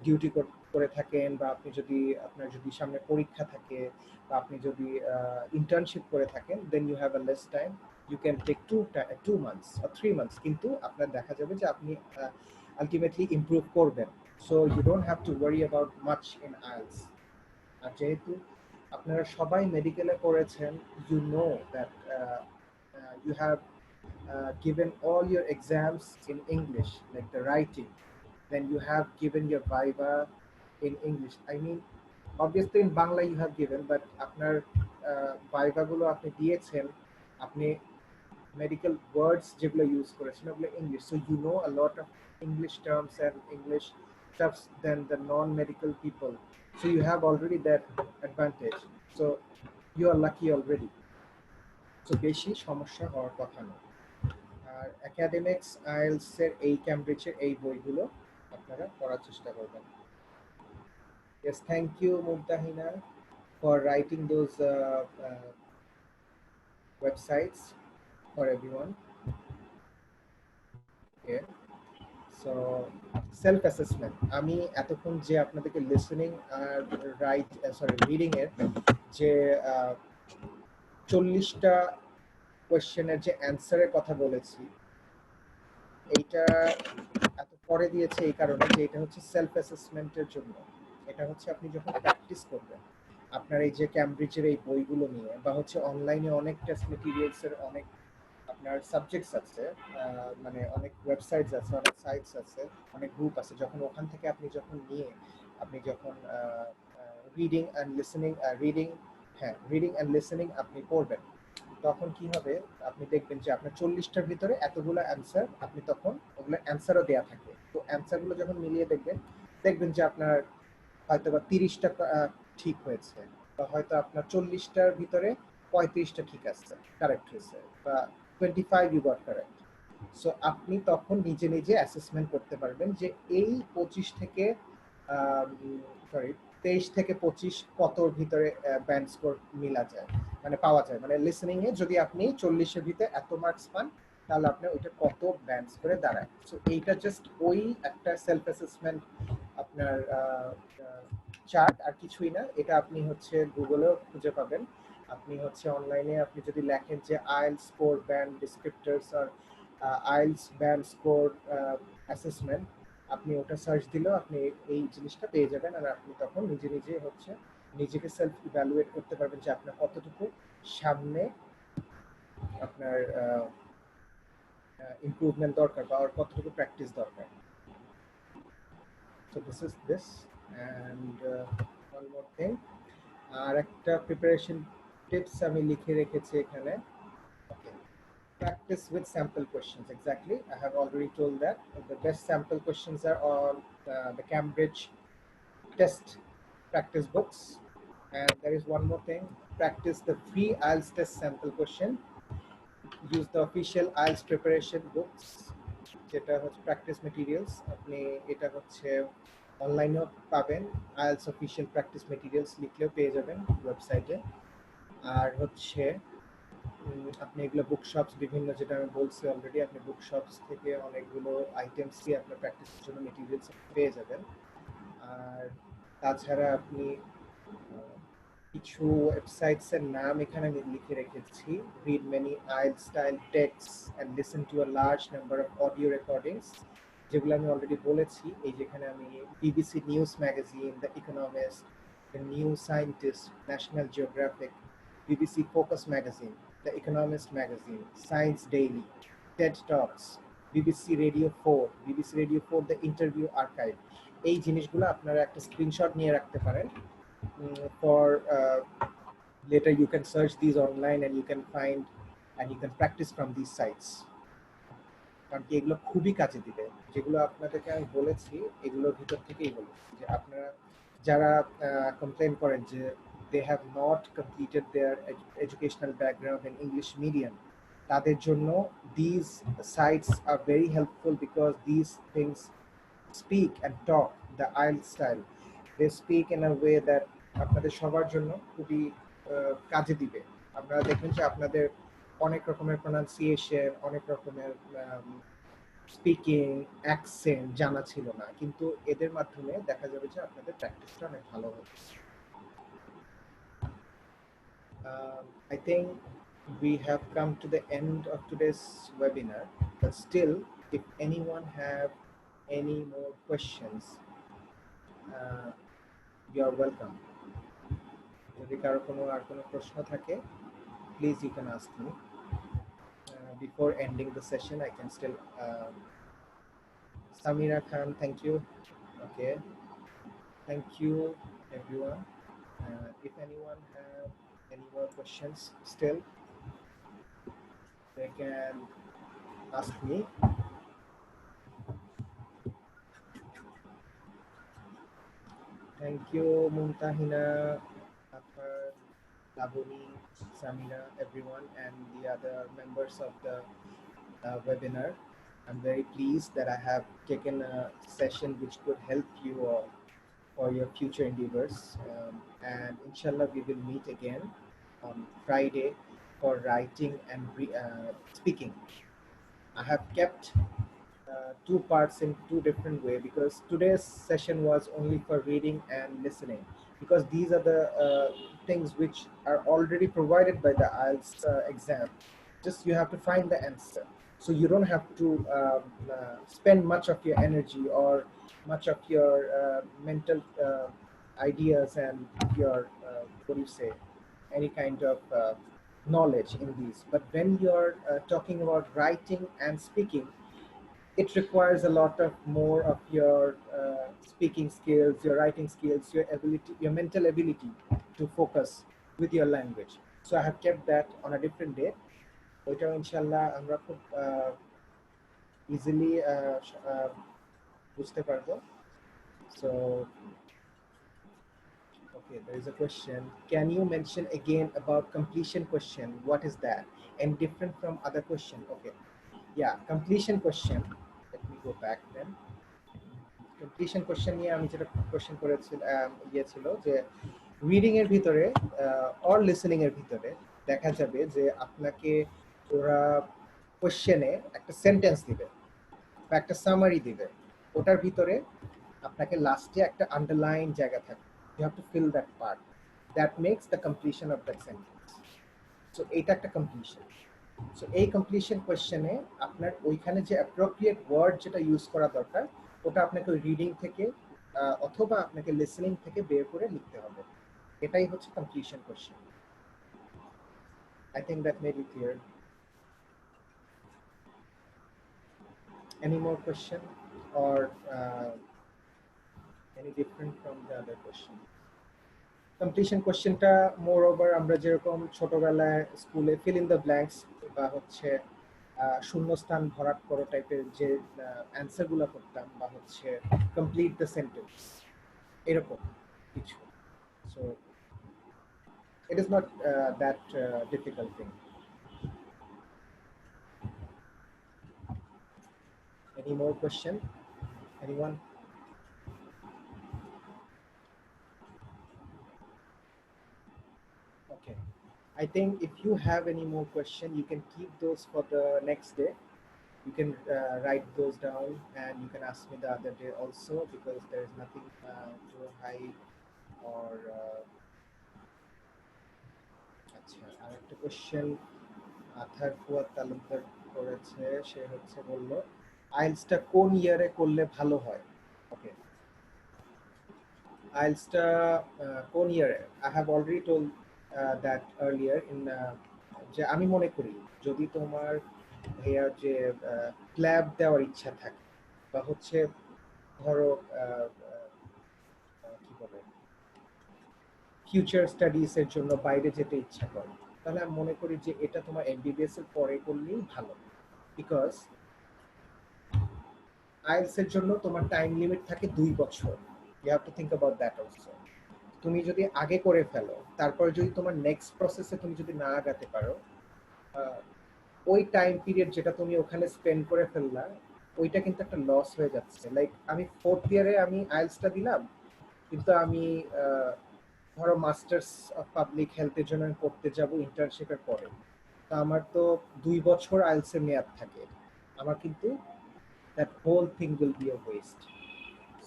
ডিউটি করে থাকেন, বা আপনি যদি আপনার যদি সামনে পরীক্ষা থাকে, বা আপনি যদি ইন্টার্নশিপ করে থাকেন, then you have a less time, you can take 2 months or 3 months, কিন্তু আপনার দেখা যাবে যে আপনি আলটিমেটলি ইমপ্রুভ করবেন। So you don't have to worry about much in IELTS. আর যেহেতু আপনারা সবাই মেডিকেলে করেছেন, you know that you have given all your exams in English, like the writing, then you have given your viva in English. I mean, obviously in Bangla you have given, but আপনার viva গুলো আপনি দিয়েছেন, আপনি medical words যেগুলো use করেছেন ওগুলো English, so you know a lot of English terms and English stuffs than the non-medical people, so you have already that advantage, so you are lucky already. So বেশি সমস্যা হওয়ার কথা না। আর academics IELTS এর এই ক্যামব্রিজের এই বইগুলো আপনারা পড়ার চেষ্টা করবেন। Yes, thank you, Mumtahina, for writing those websites for everyone. Okay. So self-assessment. আমি এতক্ষণ যে আপনাদেরকে লিসেনিং আর রিডিং এর যে 40টা কোয়েশ্চেনের যে অ্যান্সারের কথা বলেছি, এইটা এত পরে দিয়েছে এই কারণে যে এটা হচ্ছে সেলফ অ্যাসেসমেন্টের জন্য। এটা হচ্ছে আপনি যখন প্র্যাকটিস করবেন আপনার এই যে ক্যামব্রিজের এই বইগুলো নিয়ে, বা হচ্ছে অনলাইনে অনেক টেস্ট মেটেরিয়ালসের অনেক আপনার সাবজেক্টস আছে, মানে অনেক ওয়েবসাইটস আছে, অনেক সাইটস আছে, অনেক গ্রুপ আছে। যখন ওখান থেকে আপনি যখন নিয়ে আপনি যখন রিডিং অ্যান্ড লিসেনিং আপনি করবেন, তখন কি হবে আপনি দেখবেন যে আপনার 40টার ভিতরে এতগুলো অ্যান্সার, আপনি তখন ওগুলো অ্যান্সারও দেওয়া থাকে। তো অ্যান্সারগুলো যখন মিলিয়ে দেখবেন যে আপনার হয়তো বা 30টা ঠিক হয়েছে, বা হয়তো আপনার 40টার ভিতরে 35টা ঠিক আছে, কারেক্ট হয়েছে, বা 25 ইউ গট কারেক্ট। সো আপনি তখন নিজে নিজে অ্যাসেসমেন্ট করতে পারবেন যে এই 23 থেকে 25 কতর ভিতরে ব্যান্ড স্কোর মিলা যায়, মানে পাওয়া যায়। মানে লিসেনিং এ যদি আপনি 40-এর ভিতরে এত মার্কস পান, তাহলে আপনার ওইটা কত ব্যান্ড স্কোরে দাঁড়ায়। সো এইটা জাস্ট ওই একটা সেলফ অ্যাসেসমেন্ট আপনার চার্ট, আর কিছুই না। এটা আপনি হচ্ছে গুগলেও খুঁজে পাবেন। আপনি হচ্ছে অনলাইনে আপনি যদি লেখেন যে আইএলটিএস স্কোর ব্যান্ড ডিসক্রিপ্টরস আর আইএলটিএস ব্যান্ড স্কোর অ্যাসেসমেন্ট, আপনি ওটা সার্চ দিলেও আপনি এই জিনিসটা পেয়ে যাবেন। আর আপনি তখন নিজে নিজে হচ্ছে নিজেকে সেলফ ইভ্যালুয়েট করতে পারবেন যে আপনার কতটুকু সামনে আপনার ইমপ্রুভমেন্ট দরকার, বা কতটুকু প্র্যাকটিস দরকার। So this is this, and one more thing, আর একটা প্রিপারেশন টিপস আমি লিখে রেখেছি এখানে। Okay. Practice with sample questions. Exactly, I have already told that the best sample questions are on the Cambridge test practice books. And there is one more thing: practice the free IELTS test sample question. Use the official IELTS preparation books, যেটা হচ্ছে practice materials. আপনি এটা হচ্ছে অনলাইনেও পাবেন, IELTS official practice materials লিখলেও পেয়ে যাবেন ওয়েবসাইটে। আর হচ্ছে আপনি এগুলো বুকশপস বিভিন্ন, যেটা আমি বলছি অলরেডি, আপনি বুকশপস থেকে অনেকগুলো আইটেমস দিয়ে আপনার প্র্যাকটিসের জন্য মেটেরিয়ালস পেয়ে যাবেন। আর তাছাড়া আপনি কিছু ওয়েবসাইটসের নাম এখানে আমি লিখে রেখেছি। Read many IELTS style টেক্সটস and listen to a large number of audio recordings, যেগুলো আমি অলরেডি বলেছি। এই যেখানে আমি BBC news magazine, the economist, the new scientist, national geographic, BBC Focus Magazine, The Economist Magazine, Science Daily, TED Talks, BBC Radio 4, The Interview Archive, এই জিনিসগুলো আপনারা একটা স্ক্রিনশট নিয়ে রাখতে পারেন। For later you can search these online and you can find and you can practice from these sites. কারণ কি এগুলো খুবই কাজে দিবে। যেগুলো আপনাদেরকে আমি বলেছি এগুলোর ভিতর থেকেই বলেছি যে আপনারা যারা কমপ্লেন করেন যে they have not completed their educational background in English medium, তাদের জন্য these sites are very helpful because these things speak and talk the IELTS style. They speak in a way that আপনাদের সবার জন্য খুবই কাজে দিবে। আপনারা দেখবেন যে আপনাদের অনেক রকমের প্রনাউন্সিয়েশন, অনেক রকমের স্পিকিং অ্যাকসেন্ট জানা ছিল না, কিন্তু এদের মাধ্যমে দেখা যাবে যে আপনাদের প্র্যাকটিসটা অনেক ভালো হবে। I think we have come to the end of today's webinar, but still, if anyone have any more questions, you are welcome. যদি কারো আর কোনো প্রশ্ন থাকে, please you can ask me. Before ending the session, I can still Samira Khan, thank you. Okay, thank you everyone. If anyone have any more questions still, they can ask me. Thank you Mumtahina, Afar, Labuni, Samira, everyone, and the other members of the webinar. I'm very pleased that I have taken a session which could help you all for your future endeavors. And inshallah, we will meet again on Friday for writing and speaking. I have kept two parts in two different way because today's session was only for reading and listening, because these are the things which are already provided by the IELTS exam. Just you have to find the answer, so you don't have to spend much of your energy or much of your mental ideas and your what do you say, any kind of knowledge in these. But when you're talking about writing and speaking, it requires a lot of more of your speaking skills, your writing skills, your ability, your mental ability to focus with your language. So I have kept that on a different day. ওইটাও ইনশাল্লাহ আমরা খুব easily বুঝতে পারবো. So okay, there is a question. Can you mention again about completion question? What is that? And different from other question? Okay. Yeah, completion question. Let me go back then. Completion question নিয়ে আমি যেটা question করেছিলাম ছিল যে reading এর ভিতরে or listening এর ভিতরে দেখা যাবে যে আপনাকে ওরা কোশ্চেনে একটা সেন্টেন্স দিবে বা একটা সামারি দিবে, ওটার ভিতরে আপনাকে লাস্টে একটা আন্ডারলাইন জায়গা থাকে, you have to fill that part, that makes the completion of that sentence. So এইটা একটা কমপ্লিশন। সো এই কমপ্লিশন কোশ্চেনে আপনার ওইখানে যে অ্যাপ্রোপ্রিয়েট ওয়ার্ড যেটা ইউজ করা দরকার, ওটা আপনাকে ওই রিডিং থেকে অথবা আপনাকে লিসেনিং থেকে বের করে লিখতে হবে। এটাই হচ্ছে completion question. I think that made it clear. Any more question or any different from the other question? Completion কোশ্চেনটা মোর ওভার আমরা যেরকম ছোটবেলায় স্কুলে ফিল ইন দ্য ব্ল্যাঙ্কস বা হচ্ছে শূন্যস্থান ভরাট করো টাইপের যে অ্যান্সারগুলো করতাম, বা হচ্ছে কমপ্লিট দ্য সেন্টেন্স, এরকম কিছু। So it is not that difficult thing. Any more question? Anyone? Okay. I think if you have any more question, you can keep those for the next day. You can write those down and you can ask me the other day also, because there is nothing to hide or আচ্ছা, আরেকটা question Arthur Fuad Talukdar করেছে, সে হচ্ছে বললো আইএলটিএসটা কোন ইয়ারে করলে ভালো হয়? ওকে, আইএলটিএসটা কোন ইয়ারে? I have already told that earlier in, যে আমি মনে করি যদি তোমার ভাইয়া যে ক্ল্যাব দেওয়ার ইচ্ছা থাকে বা হচ্ছে ধরো কি বলে ফিউচার স্টাডিজ এর জন্য বাইরে যেতে ইচ্ছা করে, তাহলে আমি মনে করি যে এটা তোমার এমবিবিএস এর পরে করলেই ভালো। বিকজ আইএলটিএস এর জন্য তোমার টাইম লিমিট থাকে 2 বছর। You have to think about that also. তুমি যদি আগে করে ফেলো, তারপরে যদি তোমার নেক্সট প্রসেসে তুমি যদি না আগাতে পারো, ওই টাইম পিরিয়ড যেটা তুমি ওখানে স্পেন্ড করে ফেললা, ওইটা কিন্তু একটা লস হয়ে যাচ্ছে। লাইক আমি 4th ইয়ারে আমি আইএলটিএসটা দিলাম, কিন্তু আমি ধরো মাস্টার্স অফ পাবলিক হেলথের জন্য আমি পড়তে যাব ইন্টার্নশিপের পরে, তো আমার তো 2 বছর আইএলটিএস এর মেয়াদ থাকে, আমার কিন্তু that whole thing will be a waste.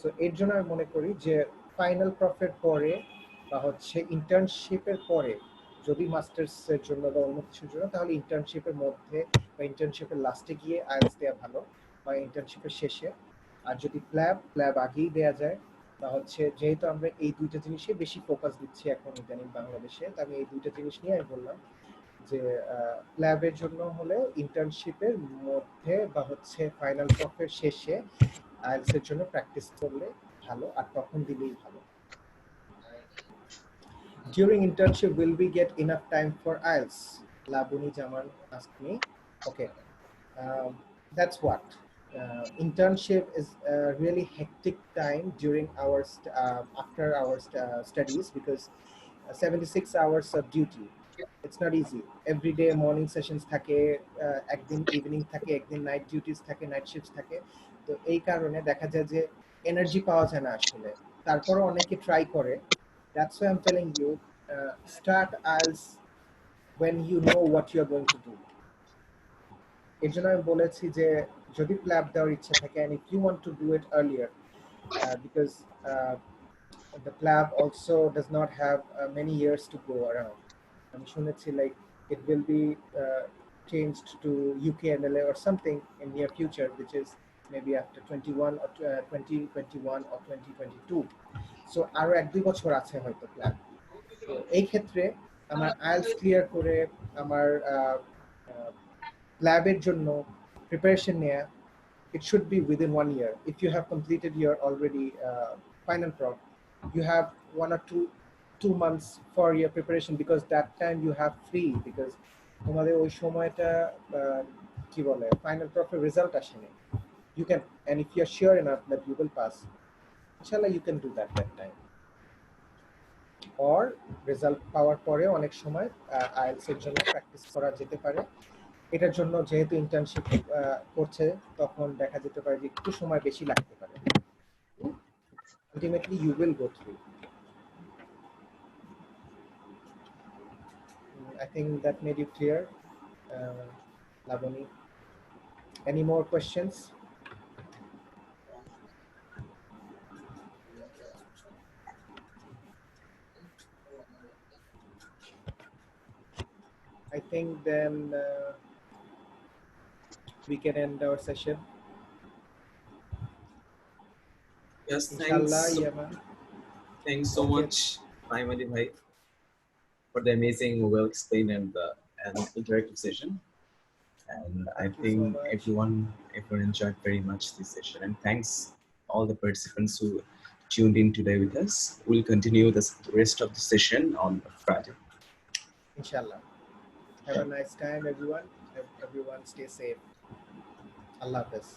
So এর জন্য আমি মনে করি যে ফাইনাল প্রফের পরে বা হচ্ছে ইন্টার্নশিপের পরে যদি মাস্টার্সের জন্য বা অন্য কিছুর জন্য, তাহলে ইন্টার্নশিপের মধ্যে বা ইন্টার্নশিপের লাস্টে গিয়ে আইএলটিএস দেওয়া ভালো, বা ইন্টার্নশিপের শেষে। আর যদি প্ল্যাব আগেই দেওয়া যায়, বা হচ্ছে যেহেতু আমরা এই দুইটা জিনিসে বেশি ফোকাস দিচ্ছি এখন ইদানিং বাংলাদেশে, তো আমি এই দুইটা জিনিস নিয়ে আমি বললাম যে প্ল্যাবের জন্য হলে ইন্টার্নশিপের মধ্যে বা হচ্ছে ফাইনাল প্রফের শেষে আইএলটিএস এর জন্য প্র্যাকটিস করলে ভালো, আর তখন দিলেই ভালো। During internship, will we get enough time for IELTS? Labuni Jaman asked me. Okay, that's what. Internship is a really hectic time during after our studies, because 76 hours of duty. It's not easy. Every day morning sessions থাকে, একদিন evening থাকে, একদিন night duties থাকে, night shifts থাকে। তো এই কারণে দেখা যায় যে এনার্জি পাওয়া যায় না আসলে। তারপরও অনেকে ট্রাই করে। That's why I'm telling you, start IELTS when you know what you're going to do. এর জন্য আমি বলেছি যে যদি প্ল্যাব দেওয়ার ইচ্ছা থাকে, and if you want to do it earlier, because the PLAB also does not have many years to go around. আমি শুনেছি like it will be changed to UKMLA or something in near future, which is maybe after 21 or 2021 or 2022. So আরো 1-2 বছর আছে হয়তো plan. তো এই ক্ষেত্রে আমার আইএলটিএস ক্লিয়ার করে আমার ল্যাবের জন্য প্রিপারেশন নেয়া, it should be within 1 year. If you have completed your already final prop, you have 1 or 2 months for your preparation, because that time you have free, because তোমাদের ওই সময়টা কি বলে ফাইনাল প্রপের রেজাল্ট আসেনি। You can, and if you are sure enough that you will pass, inshallah you can do that time. Or result পাওয়ার পরে অনেক সময় আইএলটিএস এর জন্য প্র্যাকটিস করা যেতে পারে। এটার জন্য যেহেতু ইন্টার্নশিপ করছে তখন দেখা যেতে পারে যে একটু সময় বেশি লাগতে পারে। Ultimately you will go through. I think that made you clear, Laboni. Any more questions? I think then we can end our session. Yes, Inshallah, thanks. yeah, man. Thanks so Okay. much, Maimadi Bhai, for the amazing, well explained and interactive session. And I Thank you think so much. everyone enjoyed very much this session. And thanks all the participants who tuned in today with us. We'll continue the rest of the session on Friday. Inshallah. Have a nice time, everyone. Everyone stay safe. Allah Hafiz.